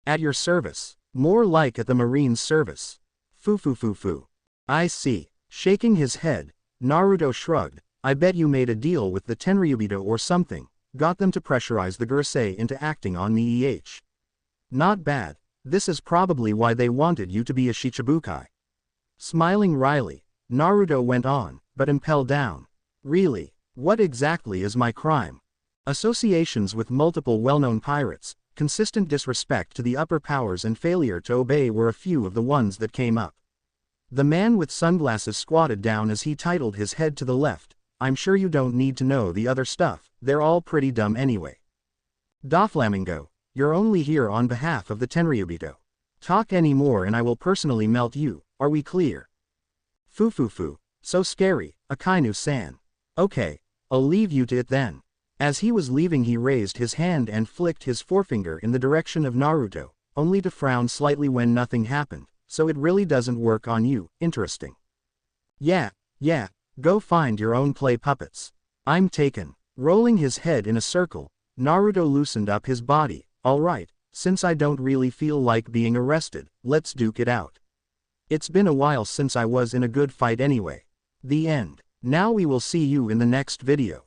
At your service. More like at the Marine's service. Fufufufu. I see. Shaking his head, Naruto shrugged. I bet you made a deal with the Tenryubito or something, got them to pressurize the Gurusei into acting on me. Not bad. This is probably why they wanted you to be a Shichibukai. Smiling wryly, Naruto went on, but Impel Down. Really, what exactly is my crime? Associations with multiple well-known pirates, consistent disrespect to the upper powers and failure to obey were a few of the ones that came up. The man with sunglasses squatted down as he titled his head to the left. I'm sure you don't need to know the other stuff, they're all pretty dumb anyway. Doflamingo, you're only here on behalf of the Tenryubito. Talk any more and I will personally melt you, are we clear? Fufufu, so scary, Akainu-san. Okay, I'll leave you to it then. As he was leaving he raised his hand and flicked his forefinger in the direction of Naruto, only to frown slightly when nothing happened. So it really doesn't work on you, interesting. Yeah, go find your own play puppets. I'm taken. Rolling his head in a circle, Naruto loosened up his body. Alright, since I don't really feel like being arrested, let's duke it out. It's been a while since I was in a good fight anyway. The end. Now we will see you in the next video.